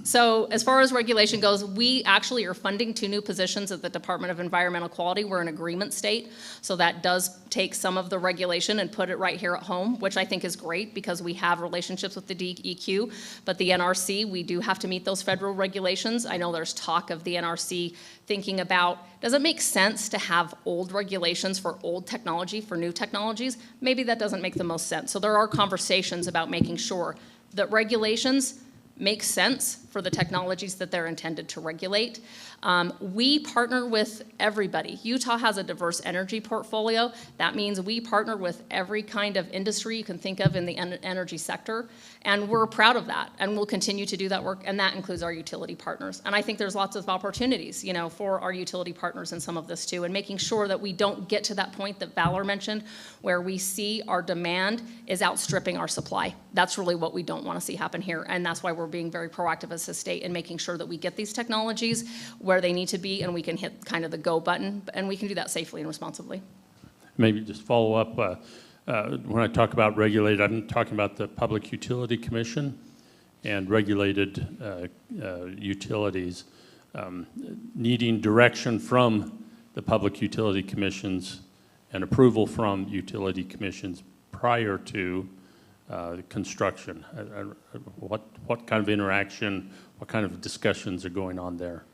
So as far as regulation goes, we actually are funding 2 new positions at the Department of Environmental Quality. We're an agreement state, so that does take some of the regulation and put it right here at home, which I think is great because we have relationships with the DEQ, but the NRC, we do have to meet those federal regulations. I know there's talk of the NRC thinking about, does it make sense to have old regulations for old technology, for new technologies? Maybe that doesn't make the most sense. So there are conversations about making sure that regulations make sense for the technologies that they're intended to regulate. We partner with everybody. Utah has a diverse energy portfolio. That means we partner with every kind of industry you can think of in the energy sector, and we're proud of that, and we'll continue to do that work, and that includes our utility partners. And I think there's lots of opportunities, for our utility partners in some of this too, and making sure that we don't get to that point that Valar mentioned, where we see our demand is outstripping our supply. That's really what we don't want to see happen here, and that's why we're being very proactive as a state in making sure that we get these technologies where they need to be, and we can hit kind of the go button, and we can do that safely and responsibly. Maybe just follow up, when I talk about regulated, I'm talking about the Public Utility Commission and regulated utilities needing direction from the Public Utility Commissions and approval from utility commissions prior to construction. What kind of interaction, what kind of discussions are going on there?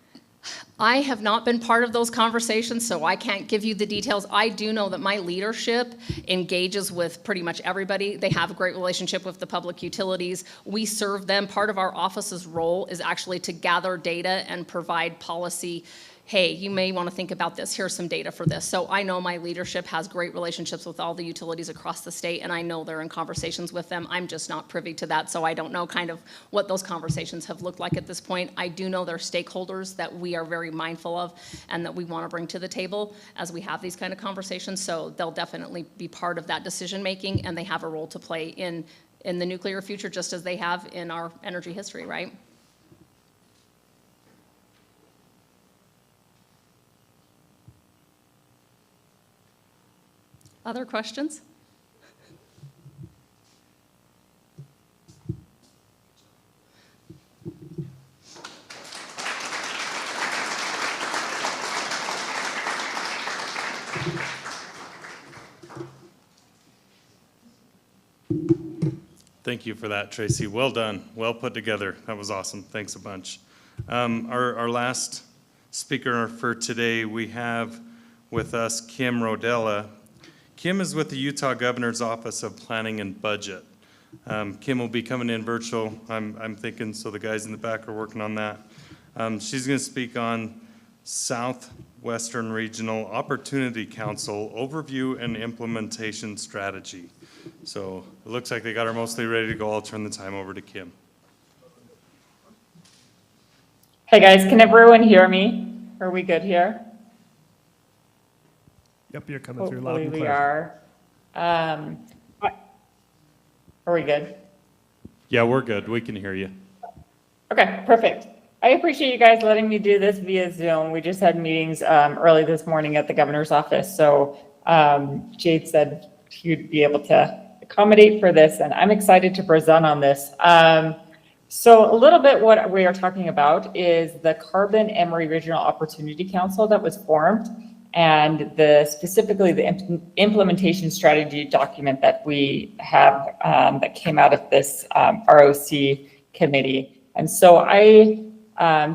I have not been part of those conversations, so I can't give you the details. I do know that my leadership engages with pretty much everybody. They have a great relationship with the public utilities. We serve them. Part of our office's role is actually to gather data and provide policy. Hey, you may want to think about this. Here's some data for this. So I know my leadership has great relationships with all the utilities across the state, and I know they're in conversations with them. I'm just not privy to that, so I don't know kind of what those conversations have looked like at this point. I do know there are stakeholders that we are very mindful of and that we want to bring to the table as we have these kind of conversations, so they'll definitely be part of that decision-making, and they have a role to play in the nuclear future just as they have in our energy history, right? Other questions? Thank you for that, Tracy. Well done. Well put together. That was awesome. Thanks a bunch. Our last speaker for today, we have with us Kim Rodela. Kim is with the Utah Governor's Office of Planning and Budget. Kim will be coming in virtual, I'm thinking, so the guys in the back are working on that. She's going to speak on Southwestern Regional Opportunity Council Overview and Implementation Strategy. So it looks like they got her mostly ready to go. I'll turn the time over to Kim. Hey guys, can everyone hear me? Are we good here? Yep, you're coming through loud and Hopefully clear. we are. Are we good? Yeah, we're good. We can hear you. Okay, perfect. I appreciate you guys letting me do this via Zoom. We just had meetings early this morning at the governor's office. So Jade said he'd be able to accommodate for this, and I'm excited to present on this. So a little bit what we are talking about is the Carbon Emery Regional Opportunity Council that was formed. and specifically the implementation strategy document that we have that came out of this ROC committee. And so I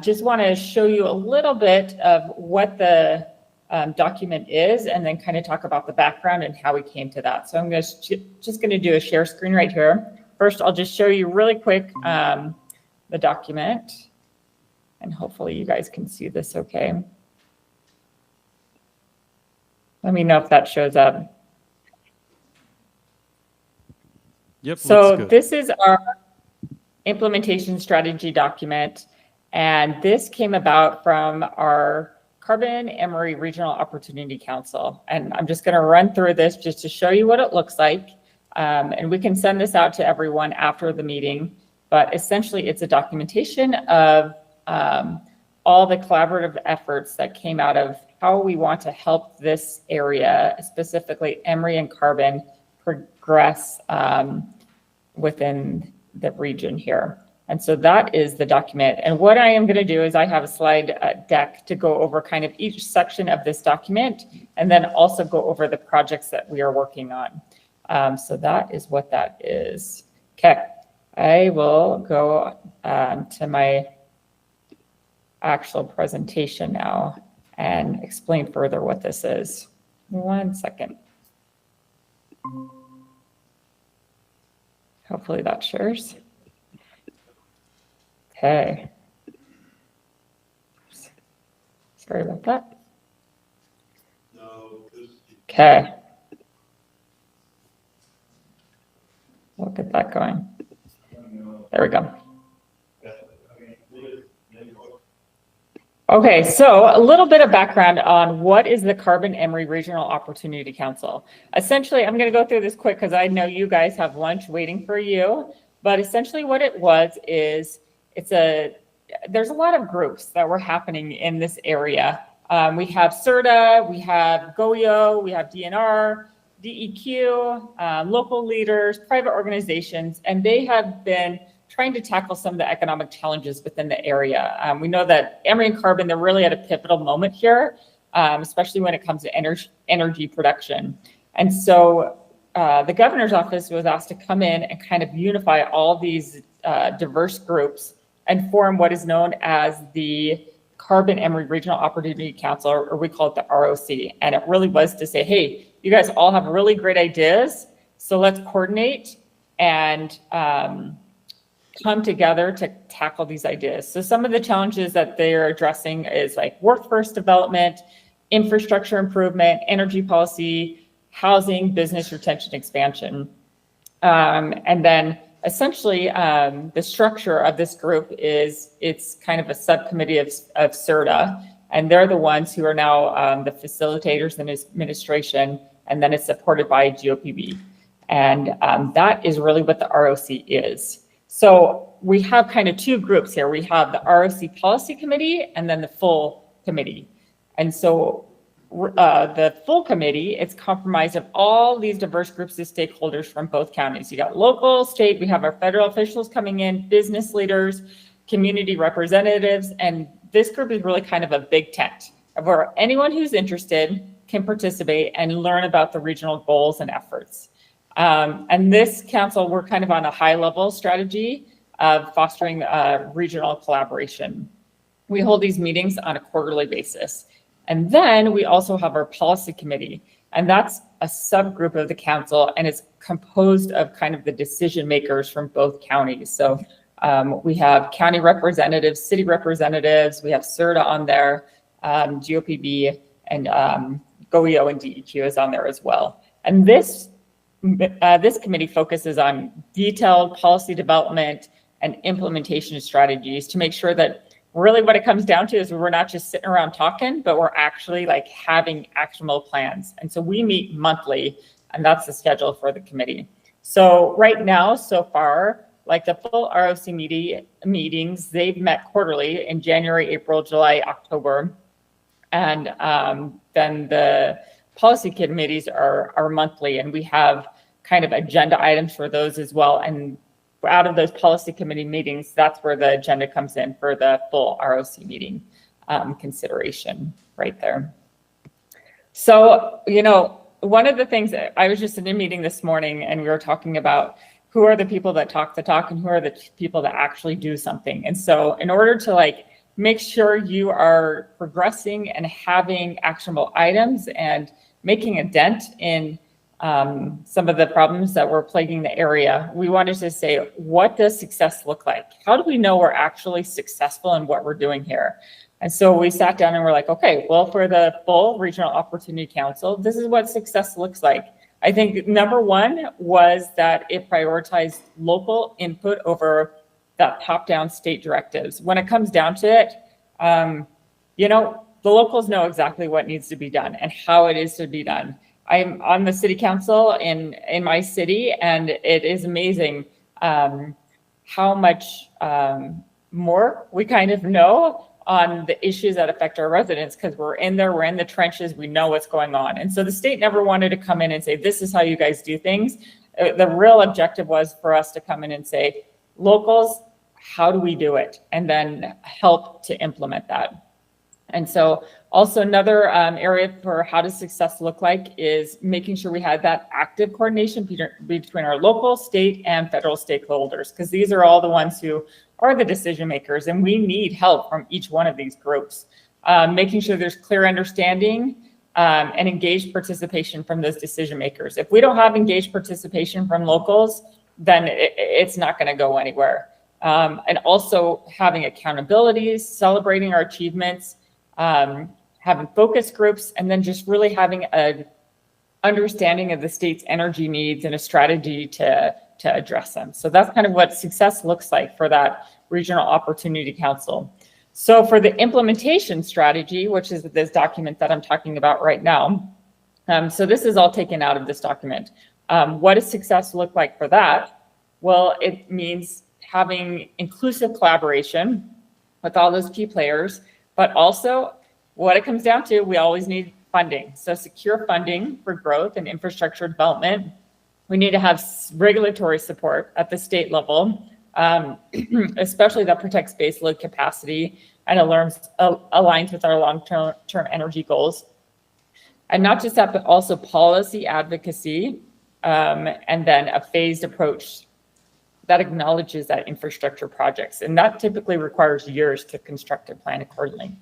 just want to show you a little bit of what the document is, and then kind of talk about the background and how we came to that. So I'm just going to do a share screen right here. First, I'll just show you really quick the document, and hopefully you guys can see this okay. Let me know if that shows up. Yep. So this is our implementation strategy document, and this came about from our Carbon Emery Regional Opportunity Council. And I'm just going to run through this just to show you what it looks like. And we can send this out to everyone after the meeting. But essentially, it's a documentation of all the collaborative efforts that came out of how we want to help this area, specifically Emery and Carbon, progress within the region here. And so that is the document. And what I am going to do is I have a slide deck to go over kind of each section of this document, and then also go over the projects that we are working on. So that is what that is. Okay, I will go to my actual presentation now and explain further what this is. 1 second. Hopefully that shares. Okay. Sorry about that. Okay. We'll get that going. There we go. Okay, so a little bit of background on what is the Carbon Emery Regional Opportunity Council. Essentially, I'm going to go through this quick because I know you guys have lunch waiting for you. But essentially what it was is there's a lot of groups that were happening in this area. We have SERDA, we have GOIO, we have DNR, DEQ, local leaders, private organizations, and they have been trying to tackle some of the economic challenges within the area. We know that Emery and Carbon, they're really at a pivotal moment here, especially when it comes to energy production. And so the governor's office was asked to come in and kind of unify all these diverse groups and form what is known as the Carbon Emery Regional Opportunity Council, or we call it the ROC. And it really was to say, hey, you guys all have really great ideas, so let's coordinate and come together to tackle these ideas. So some of the challenges that they're addressing is like workforce development, infrastructure improvement, energy policy, housing, business retention, expansion. And then essentially the structure of this group is it's kind of a subcommittee of SERDA, and they're the ones who are now the facilitators in administration, and then it's supported by GOPB. And that is really what the ROC is. So we have kind of two groups here. We have the ROC Policy Committee and then the full committee. And so the full committee, it's comprised of all these diverse groups of stakeholders from both counties. You got local, state, we have our federal officials coming in, business leaders, community representatives, and this group is really kind of a big tent of where anyone who's interested can participate and learn about the regional goals and efforts. And this council, we're kind of on a high level strategy of fostering regional collaboration. We hold these meetings on a quarterly basis. And then we also have our policy committee, and that's a subgroup of the council, and it's composed of kind of the decision makers from both counties. So we have county representatives, city representatives, we have SERDA on there, GOPB, and GOIO and DEQ is on there as well. And this committee focuses on detailed policy development and implementation strategies to make sure that really what it comes down to is we're not just sitting around talking, but we're actually like having actionable plans. And so we meet monthly, and that's the schedule for the committee. So right now, so far, like the full ROC meetings, they've met quarterly in January, April, July, October. And then the policy committees are monthly, and we have kind of agenda items for those as well. And out of those policy committee meetings, that's where the agenda comes in for the full ROC meeting consideration right there. So, one of the things that I was just in a meeting this morning and we were talking about who are the people that talk the talk and who are the people that actually do something. And so in order to make sure you are progressing and having actionable items and making a dent in some of the problems that were plaguing the area, we wanted to say, what does success look like? How do we know we're actually successful in what we're doing here? And so we sat down and we're like, okay, well, for the full Regional Opportunity Council, this is what success looks like. I think number one was that it prioritized local input over that top-down state directives. When it comes down to it, the locals know exactly what needs to be done and how it is to be done. I'm on the city council in my city, and it is amazing how much more we kind of know on the issues that affect our residents, because we're in there, we're in the trenches, we know what's going on. And so the state never wanted to come in and say, this is how you guys do things. The real objective was for us to come in and say, locals, how do we do it? And then help to implement that. And so also another area for how does success look like is making sure we had that active coordination between our local, state, and federal stakeholders, because these are all the ones who are the decision makers, and we need help from each one of these groups. Making sure there's clear understanding and engaged participation from those decision makers. If we don't have engaged participation from locals, then it's not going to go anywhere. And also having accountabilities, celebrating our achievements, having focus groups, and then just really having an understanding of the state's energy needs and a strategy to address them. So that's kind of what success looks like for that Regional Opportunity Council. So for the implementation strategy, which is this document that I'm talking about right now, so this is all taken out of this document. What does success look like for that? Well, it means having inclusive collaboration with all those key players, but also what it comes down to, we always need funding. So secure funding for growth and infrastructure development. We need to have regulatory support at the state level, especially that protects baseload capacity and aligns with our long-term energy goals. And not just that, but also policy advocacy, and then a phased approach that acknowledges that infrastructure projects. And that typically requires years to construct and plan accordingly.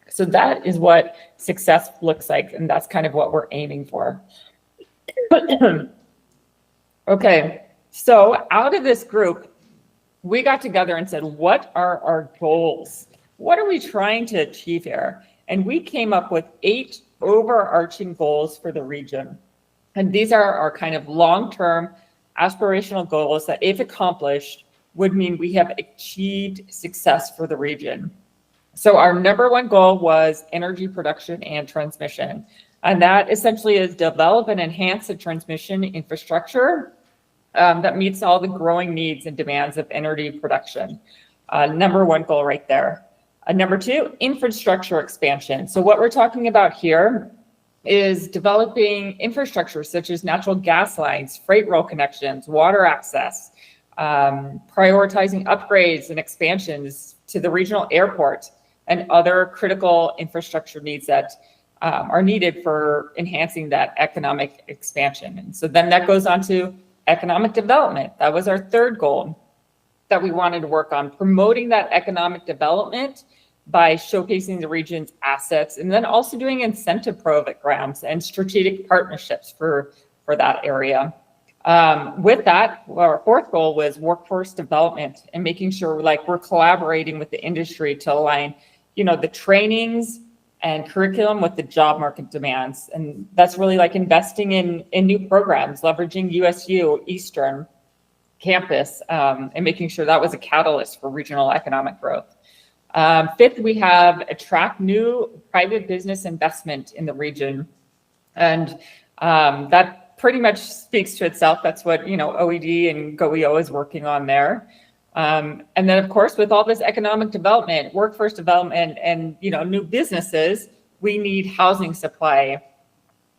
So that is what success looks like, and that's kind of what we're aiming for. Okay, so out of this group, we got together and said, what are our goals? What are we trying to achieve here? And we came up with 8 overarching goals for the region. And these are our kind of long-term aspirational goals that, if accomplished, would mean we have achieved success for the region. So our number one goal was energy production and transmission. And that essentially is develop and enhance the transmission infrastructure that meets all the growing needs and demands of energy production. Number one goal right there. Number 2, infrastructure expansion. So what we're talking about here is developing infrastructure such as natural gas lines, freight rail connections, water access, prioritizing upgrades and expansions to the regional airport and other critical infrastructure needs that are needed for enhancing that economic expansion. And so then that goes on to economic development. That was our third goal that we wanted to work on, promoting that economic development by showcasing the region's assets, and then also doing incentive programs and strategic partnerships for that area. With that, our fourth goal was workforce development and making sure we're collaborating with the industry to align, the trainings and curriculum with the job market demands. And that's really investing in new programs, leveraging USU Eastern campus, and making sure that was a catalyst for regional economic growth. Fifth, we have attract new private business investment in the region. And that pretty much speaks to itself. That's what, OED and GOEO is working on there. And then, of course, with all this economic development, workforce development, and, new businesses, we need housing supply.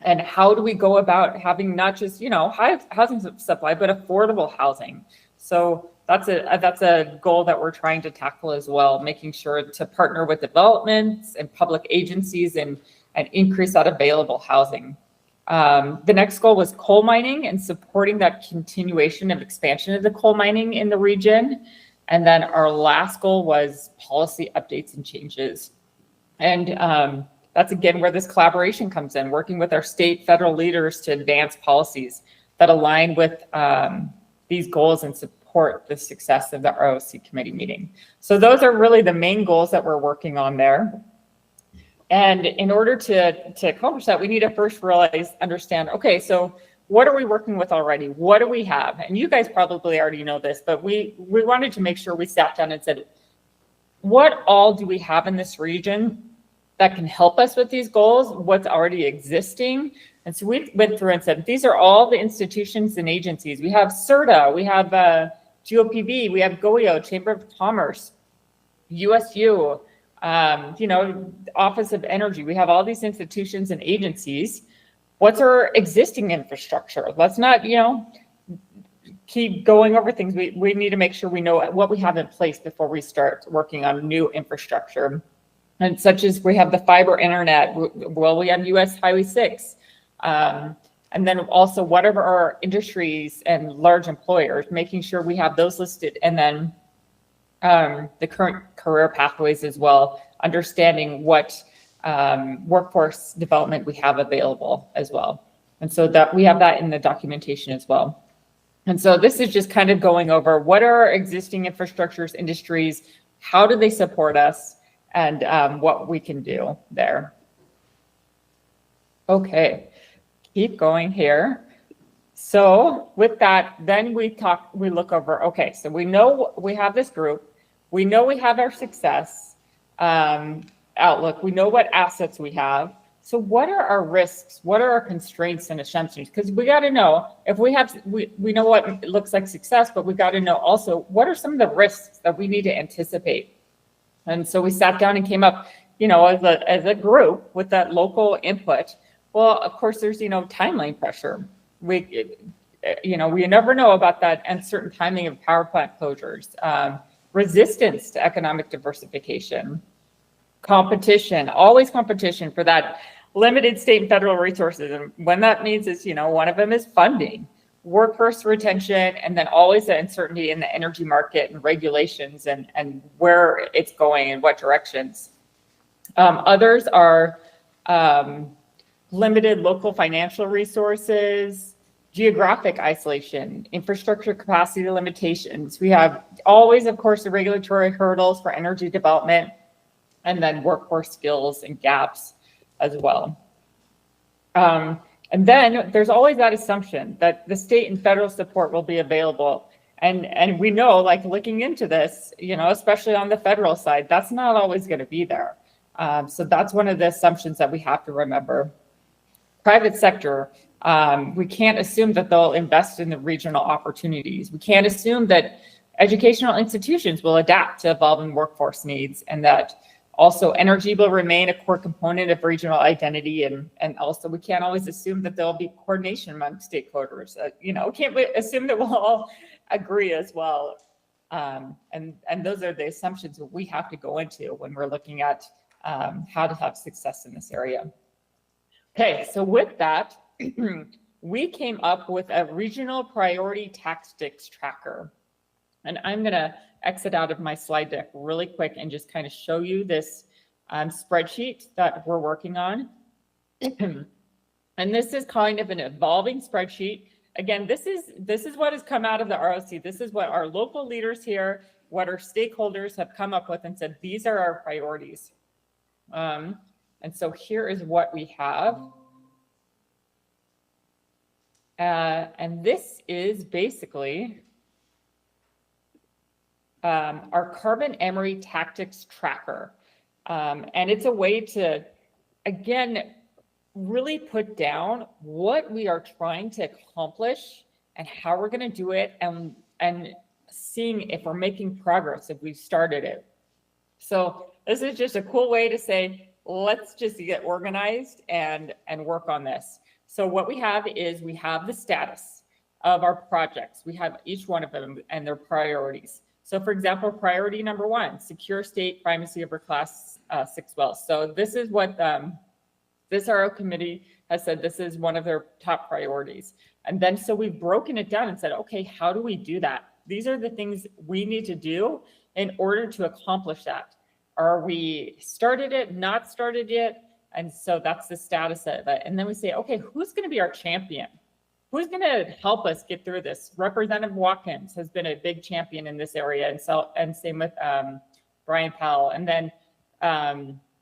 And how do we go about having not just, high housing supply, but affordable housing? So that's a goal that we're trying to tackle as well, making sure to partner with developments and public agencies and and increase that available housing. The next goal was coal mining and supporting that continuation of expansion of the coal mining in the region. And then our last goal was policy updates and changes. And that's again where this collaboration comes in, working with our state, federal leaders to advance policies that align with these goals and support the success of the ROC committee meeting. So those are really the main goals that we're working on there. And in order to accomplish that, we need to first understand, okay, so what are we working with already? What do we have? And you guys probably already know this, but we wanted to make sure we sat down and said, what all do we have in this region that can help us with these goals? What's already existing? And so we went through and said, these are all the institutions and agencies. We have SERDA, we have GOPV, we have GOIO, Chamber of Commerce, USU, Office of Energy. We have all these institutions and agencies. What's our existing infrastructure? Let's not, keep going over things. We need to make sure we know what we have in place before we start working on new infrastructure. And such as we have the fiber internet, well, we have US Highway 6. And then also whatever our industries and large employers, making sure we have those listed. And then the current career pathways as well, understanding what workforce development we have available as well. And so that we have that in the documentation as well. And so this is just kind of going over what are our existing infrastructures, industries, how do they support us, and what we can do there. Okay, keep going here. So with that, then we look over, okay, so we know we have this group, we know we have our success outlook, we know what assets we have. So what are our risks? What are our constraints and assumptions? Because we got to know if we have, we know what it looks like success, but we got to know also what are some of the risks that we need to anticipate. And so we sat down and came up, as a group with that local input. Well, of course, there's, timeline pressure. We never know about that uncertain timing of power plant closures, resistance to economic diversification, competition, always competition for that limited state and federal resources. And when that means is, one of them is funding, workforce retention, and then always the uncertainty in the energy market and regulations and where it's going and what directions. Others are limited local financial resources, geographic isolation, infrastructure capacity limitations. We have always, of course, the regulatory hurdles for energy development, and then workforce skills and gaps as well. And then there's always that assumption that the state and federal support will be available. And we know, like looking into this, especially on the federal side, that's not always going to be there. So that's one of the assumptions that we have to remember. Private sector, we can't assume that they'll invest in the regional opportunities. We can't assume that educational institutions will adapt to evolving workforce needs, and that also energy will remain a core component of regional identity. And also we can't always assume that there'll be coordination among stakeholders. Can't assume that we'll all agree as well. And those are the assumptions that we have to go into when we're looking at how to have success in this area. Okay, so with that, we came up with a regional priority tactics tracker. And I'm gonna exit out of my slide deck really quick and just kind of show you this spreadsheet that we're working on. And this is kind of an evolving spreadsheet. Again, this is what has come out of the ROC. This is what our local leaders here, what our stakeholders have come up with and said, these are our priorities. And so here is what we have. And this is basically our Carbon Emery Tactics Tracker. And it's a way to, again, really put down what we are trying to accomplish and how we're going to do it, and seeing if we're making progress, if we've started it. So this is just a cool way to say, let's just get organized and work on this. So what we have is we have the status of our projects. We have each one of them and their priorities. So for example, priority number 1, secure state primacy over class 6 wells. So this is what This RO committee has said this is one of their top priorities. And then so we've broken it down and said, okay, how do we do that? These are the things we need to do in order to accomplish that. Are we started it, not started yet? And so that's the status of it. And then we say, okay, who's going to be our champion? Who's going to help us get through this? Representative Watkins has been a big champion in this area, and same with Brian Powell. And then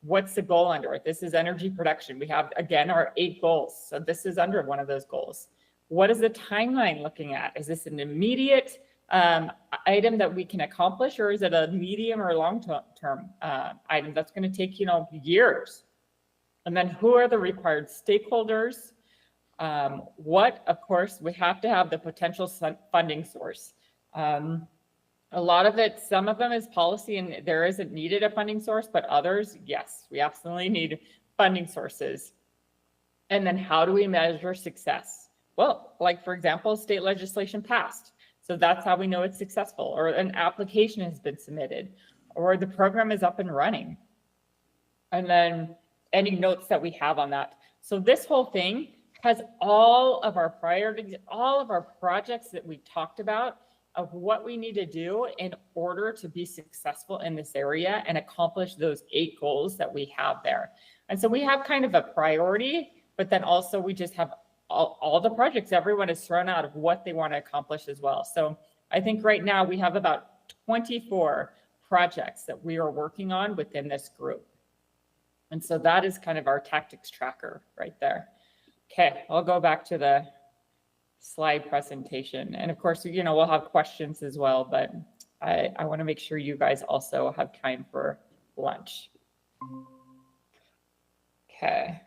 what's the goal under it? This is energy production. We have, again, our 8 goals. So this is under one of those goals. What is the timeline looking at? Is this an immediate item that we can accomplish, or is it a medium or long-term item that's going to take, years? And then who are the required stakeholders? What, of course, we have to have the potential funding source. A lot of it, some of them is policy and there isn't needed a funding source, but others, yes, we absolutely need funding sources. And then how do we measure success? Well, like for example, state legislation passed. So that's how we know it's successful, or an application has been submitted, or the program is up and running. And then any notes that we have on that. So this whole thing has all of our priorities, all of our projects that we talked about of what we need to do in order to be successful in this area and accomplish those 8 goals that we have there. And so we have kind of a priority, but then also we just have all the projects everyone has thrown out of what they want to accomplish as well. So I think right now we have about 24 projects that we are working on within this group. And so that is kind of our tactics tracker right there. Okay, I'll go back to the slide presentation. And of course, we'll have questions as well, but I want to make sure you guys also have time for lunch. Okay.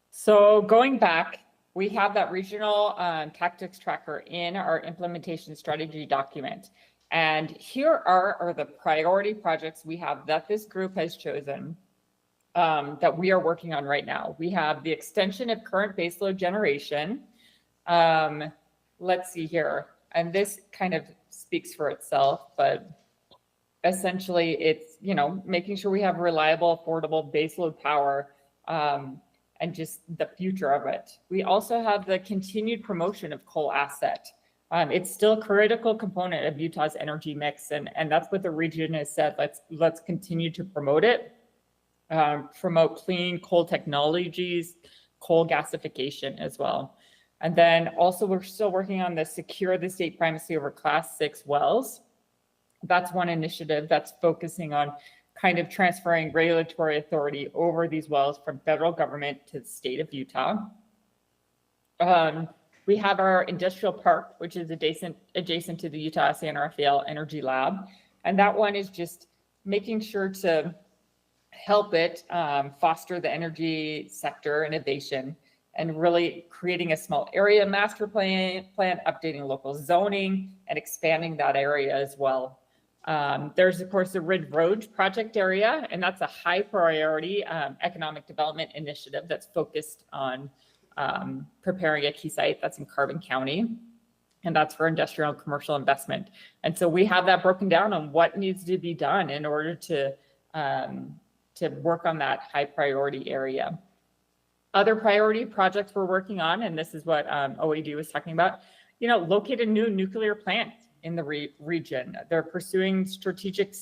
So going back, we have that regional tactics tracker in our implementation strategy document. And here are the priority projects we have that this group has chosen that we are working on right now. We have the extension of current baseload generation. Let's see here. And this kind of speaks for itself, but essentially it's, making sure we have reliable, affordable baseload power and just the future of it. We also have the continued promotion of coal asset. It's still a critical component of Utah's energy mix, and that's what the region has said. Let's continue to promote it, promote clean coal technologies, coal gasification as well. And then also we're still working on the secure the state primacy over Class 6 wells. That's one initiative that's focusing on kind of transferring regulatory authority over these wells from federal government to the state of Utah. We have our industrial park, which is adjacent to the Utah San Rafael Energy Lab. And that one is just making sure to help it foster the energy sector innovation and really creating a small area master plan, updating local zoning and expanding that area as well. There's, of course, the Ridge Road project area, and that's a high priority economic development initiative that's focused on preparing a key site that's in Carbon County, and that's for industrial and commercial investment. And so we have that broken down on what needs to be done in order to work on that high priority area. Other priority projects we're working on, and this is what OAD was talking about, locate a new nuclear plant in the region. They're pursuing strategic,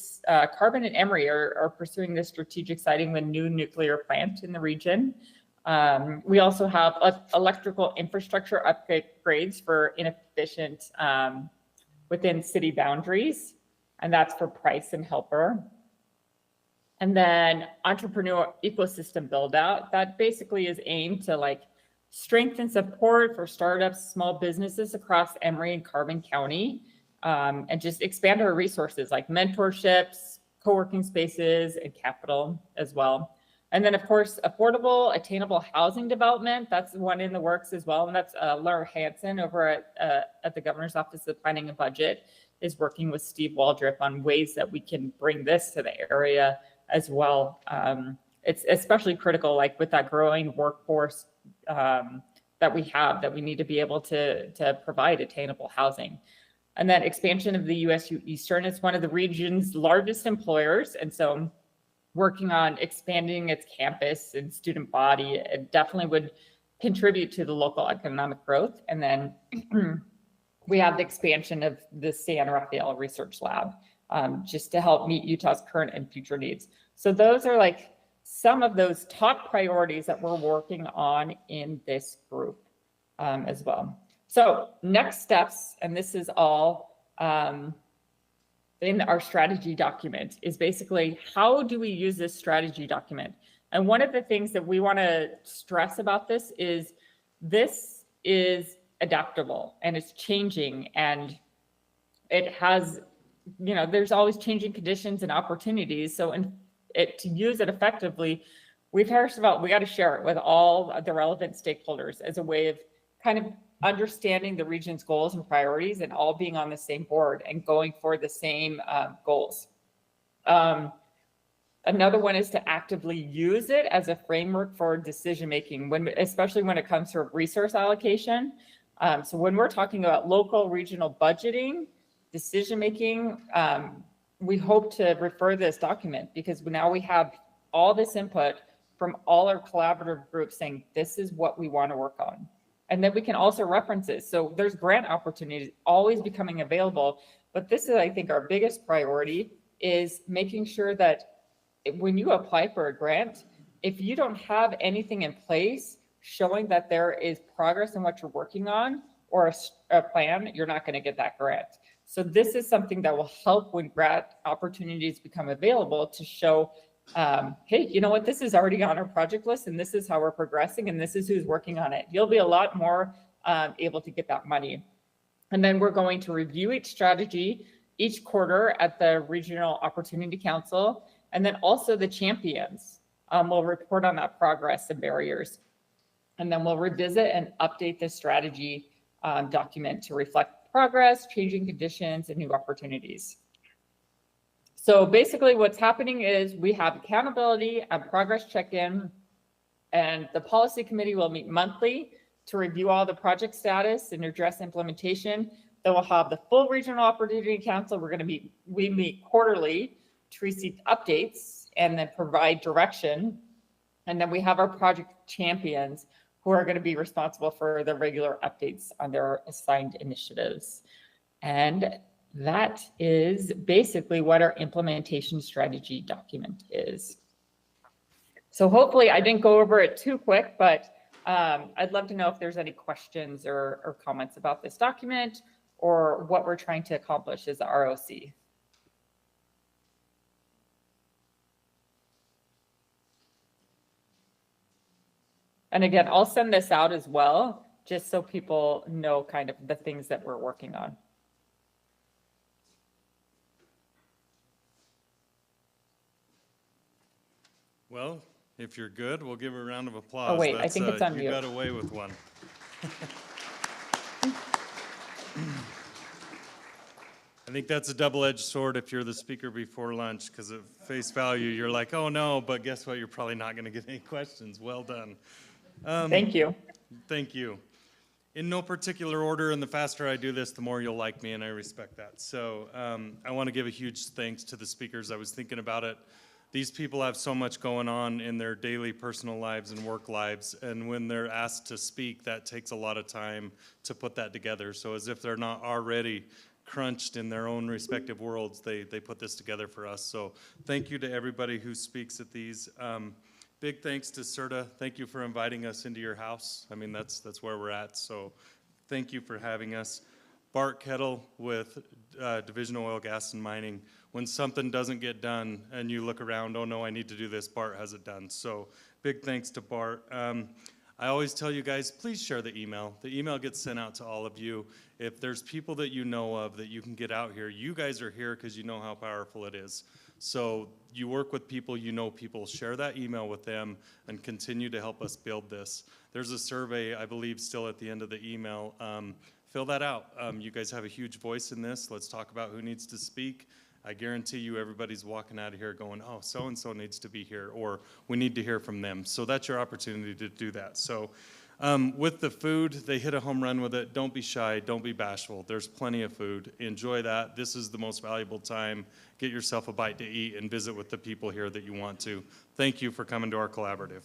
Carbon and Emery are pursuing this strategic siting of a new nuclear plant in the region. We also have electrical infrastructure upgrades for inefficient within city boundaries, and that's for Price and Helper. And then entrepreneur ecosystem build out, that basically is aimed to strengthen support for startups, small businesses across Emery and Carbon County, and just expand our resources like mentorships, co-working spaces, and capital as well. And then, of course, affordable, attainable housing development, that's one in the works as well. And that's Laura Hansen over at the Governor's Office of Planning and Budget is working with Steve Waldrop on ways that we can bring this to the area as well. It's especially critical, with that growing workforce that we have, that we need to be able to provide attainable housing. And then expansion of the U.S. Eastern is one of the region's largest employers. And so working on expanding its campus and student body. It definitely would contribute to the local economic growth. And then we have the expansion of the San Rafael Research Lab, just to help meet Utah's current and future needs. So those are like some of those top priorities that we're working on in this group as well. So next steps, and this is all in our strategy document, is basically how do we use this strategy document? And one of the things that we want to stress about this is adaptable and it's changing, and it has, you know, there's always changing conditions and opportunities. So to use it effectively, we got to share it with all the relevant stakeholders as a way of kind of understanding the region's goals and priorities and all being on the same board and going for the same goals. Another one is to actively use it as a framework for decision-making, especially when it comes to resource allocation. So when we're talking about local, regional budgeting, decision-making, we hope to refer this document because now we have all this input from all our collaborative groups saying, this is what we want to work on. And then we can also reference it. So there's grant opportunities always becoming available, but this is, I think, our biggest priority is making sure that when you apply for a grant, if you don't have anything in place showing that there is progress in what you're working on or a plan, you're not going to get that grant. So this is something that will help when grant opportunities become available to show, hey, you know what, this is already on our project list and this is how we're progressing and this is who's working on it. You'll be a lot more able to get that money. And then we're going to review each strategy each quarter at the Regional Opportunity Council. And then also the champions will report on that progress and barriers. And then we'll revisit and update the strategy document to reflect progress, changing conditions, and new opportunities. So basically what's happening is we have accountability and progress check-in, and the policy committee will meet monthly to review all the project status and address implementation. Then we'll have the full Regional Opportunity Council. We meet quarterly to receive updates and then provide direction. And then we have our project champions who are going to be responsible for the regular updates on their assigned initiatives. And that is basically what our implementation strategy document is. So hopefully I didn't go over it too quick, but I'd love to know if there's any questions or comments about this document or what we're trying to accomplish as the ROC. And again, I'll send this out as well, just so people know kind of the things that we're working on. Well, if you're good, we'll give a round of applause. Oh wait, I think it's on you mute. got away with one. I think that's a double-edged sword if you're the speaker before lunch, because at face value, you're like, oh no, but guess what? You're probably not going to get any questions. Well done. Thank you. Thank you. In no particular order, and the faster I do this, the more you'll like me, and I respect that. So I want to give a huge thanks to the speakers. I was thinking about it. These people have so much going on in their daily personal lives and work lives, and when they're asked to speak, that takes a lot of time to put that together. So as if they're not already crunched in their own respective worlds, they put this together for us. So thank you to everybody who speaks at these. Big thanks to SERDA. Thank you for inviting us into your house. I mean, that's where we're at. So thank you for having us. Bart, Kettle with Division of Oil, Gas, and Mining. When something doesn't get done and you look around, oh no, I need to do this, Bart has it done. So big thanks to Bart. I always tell you guys, please share the email. The email gets sent out to all of you. If there's people that you know of that you can get out here, you guys are here because you know how powerful it is. So you work with people, you know people, share that email with them and continue to help us build this. There's a survey, I believe, still at the end of the email. Fill that out. You guys have a huge voice in this. Let's talk about who needs to speak. I guarantee you everybody's walking out of here going, oh, so-and-so needs to be here, or we need to hear from them. So that's your opportunity to do that. So With the food, they hit a home run with it. Don't be shy. Don't be bashful. There's plenty of food. Enjoy that. This is the most valuable time. Get yourself a bite to eat and visit with the people here that you want to. Thank you for coming to our collaborative.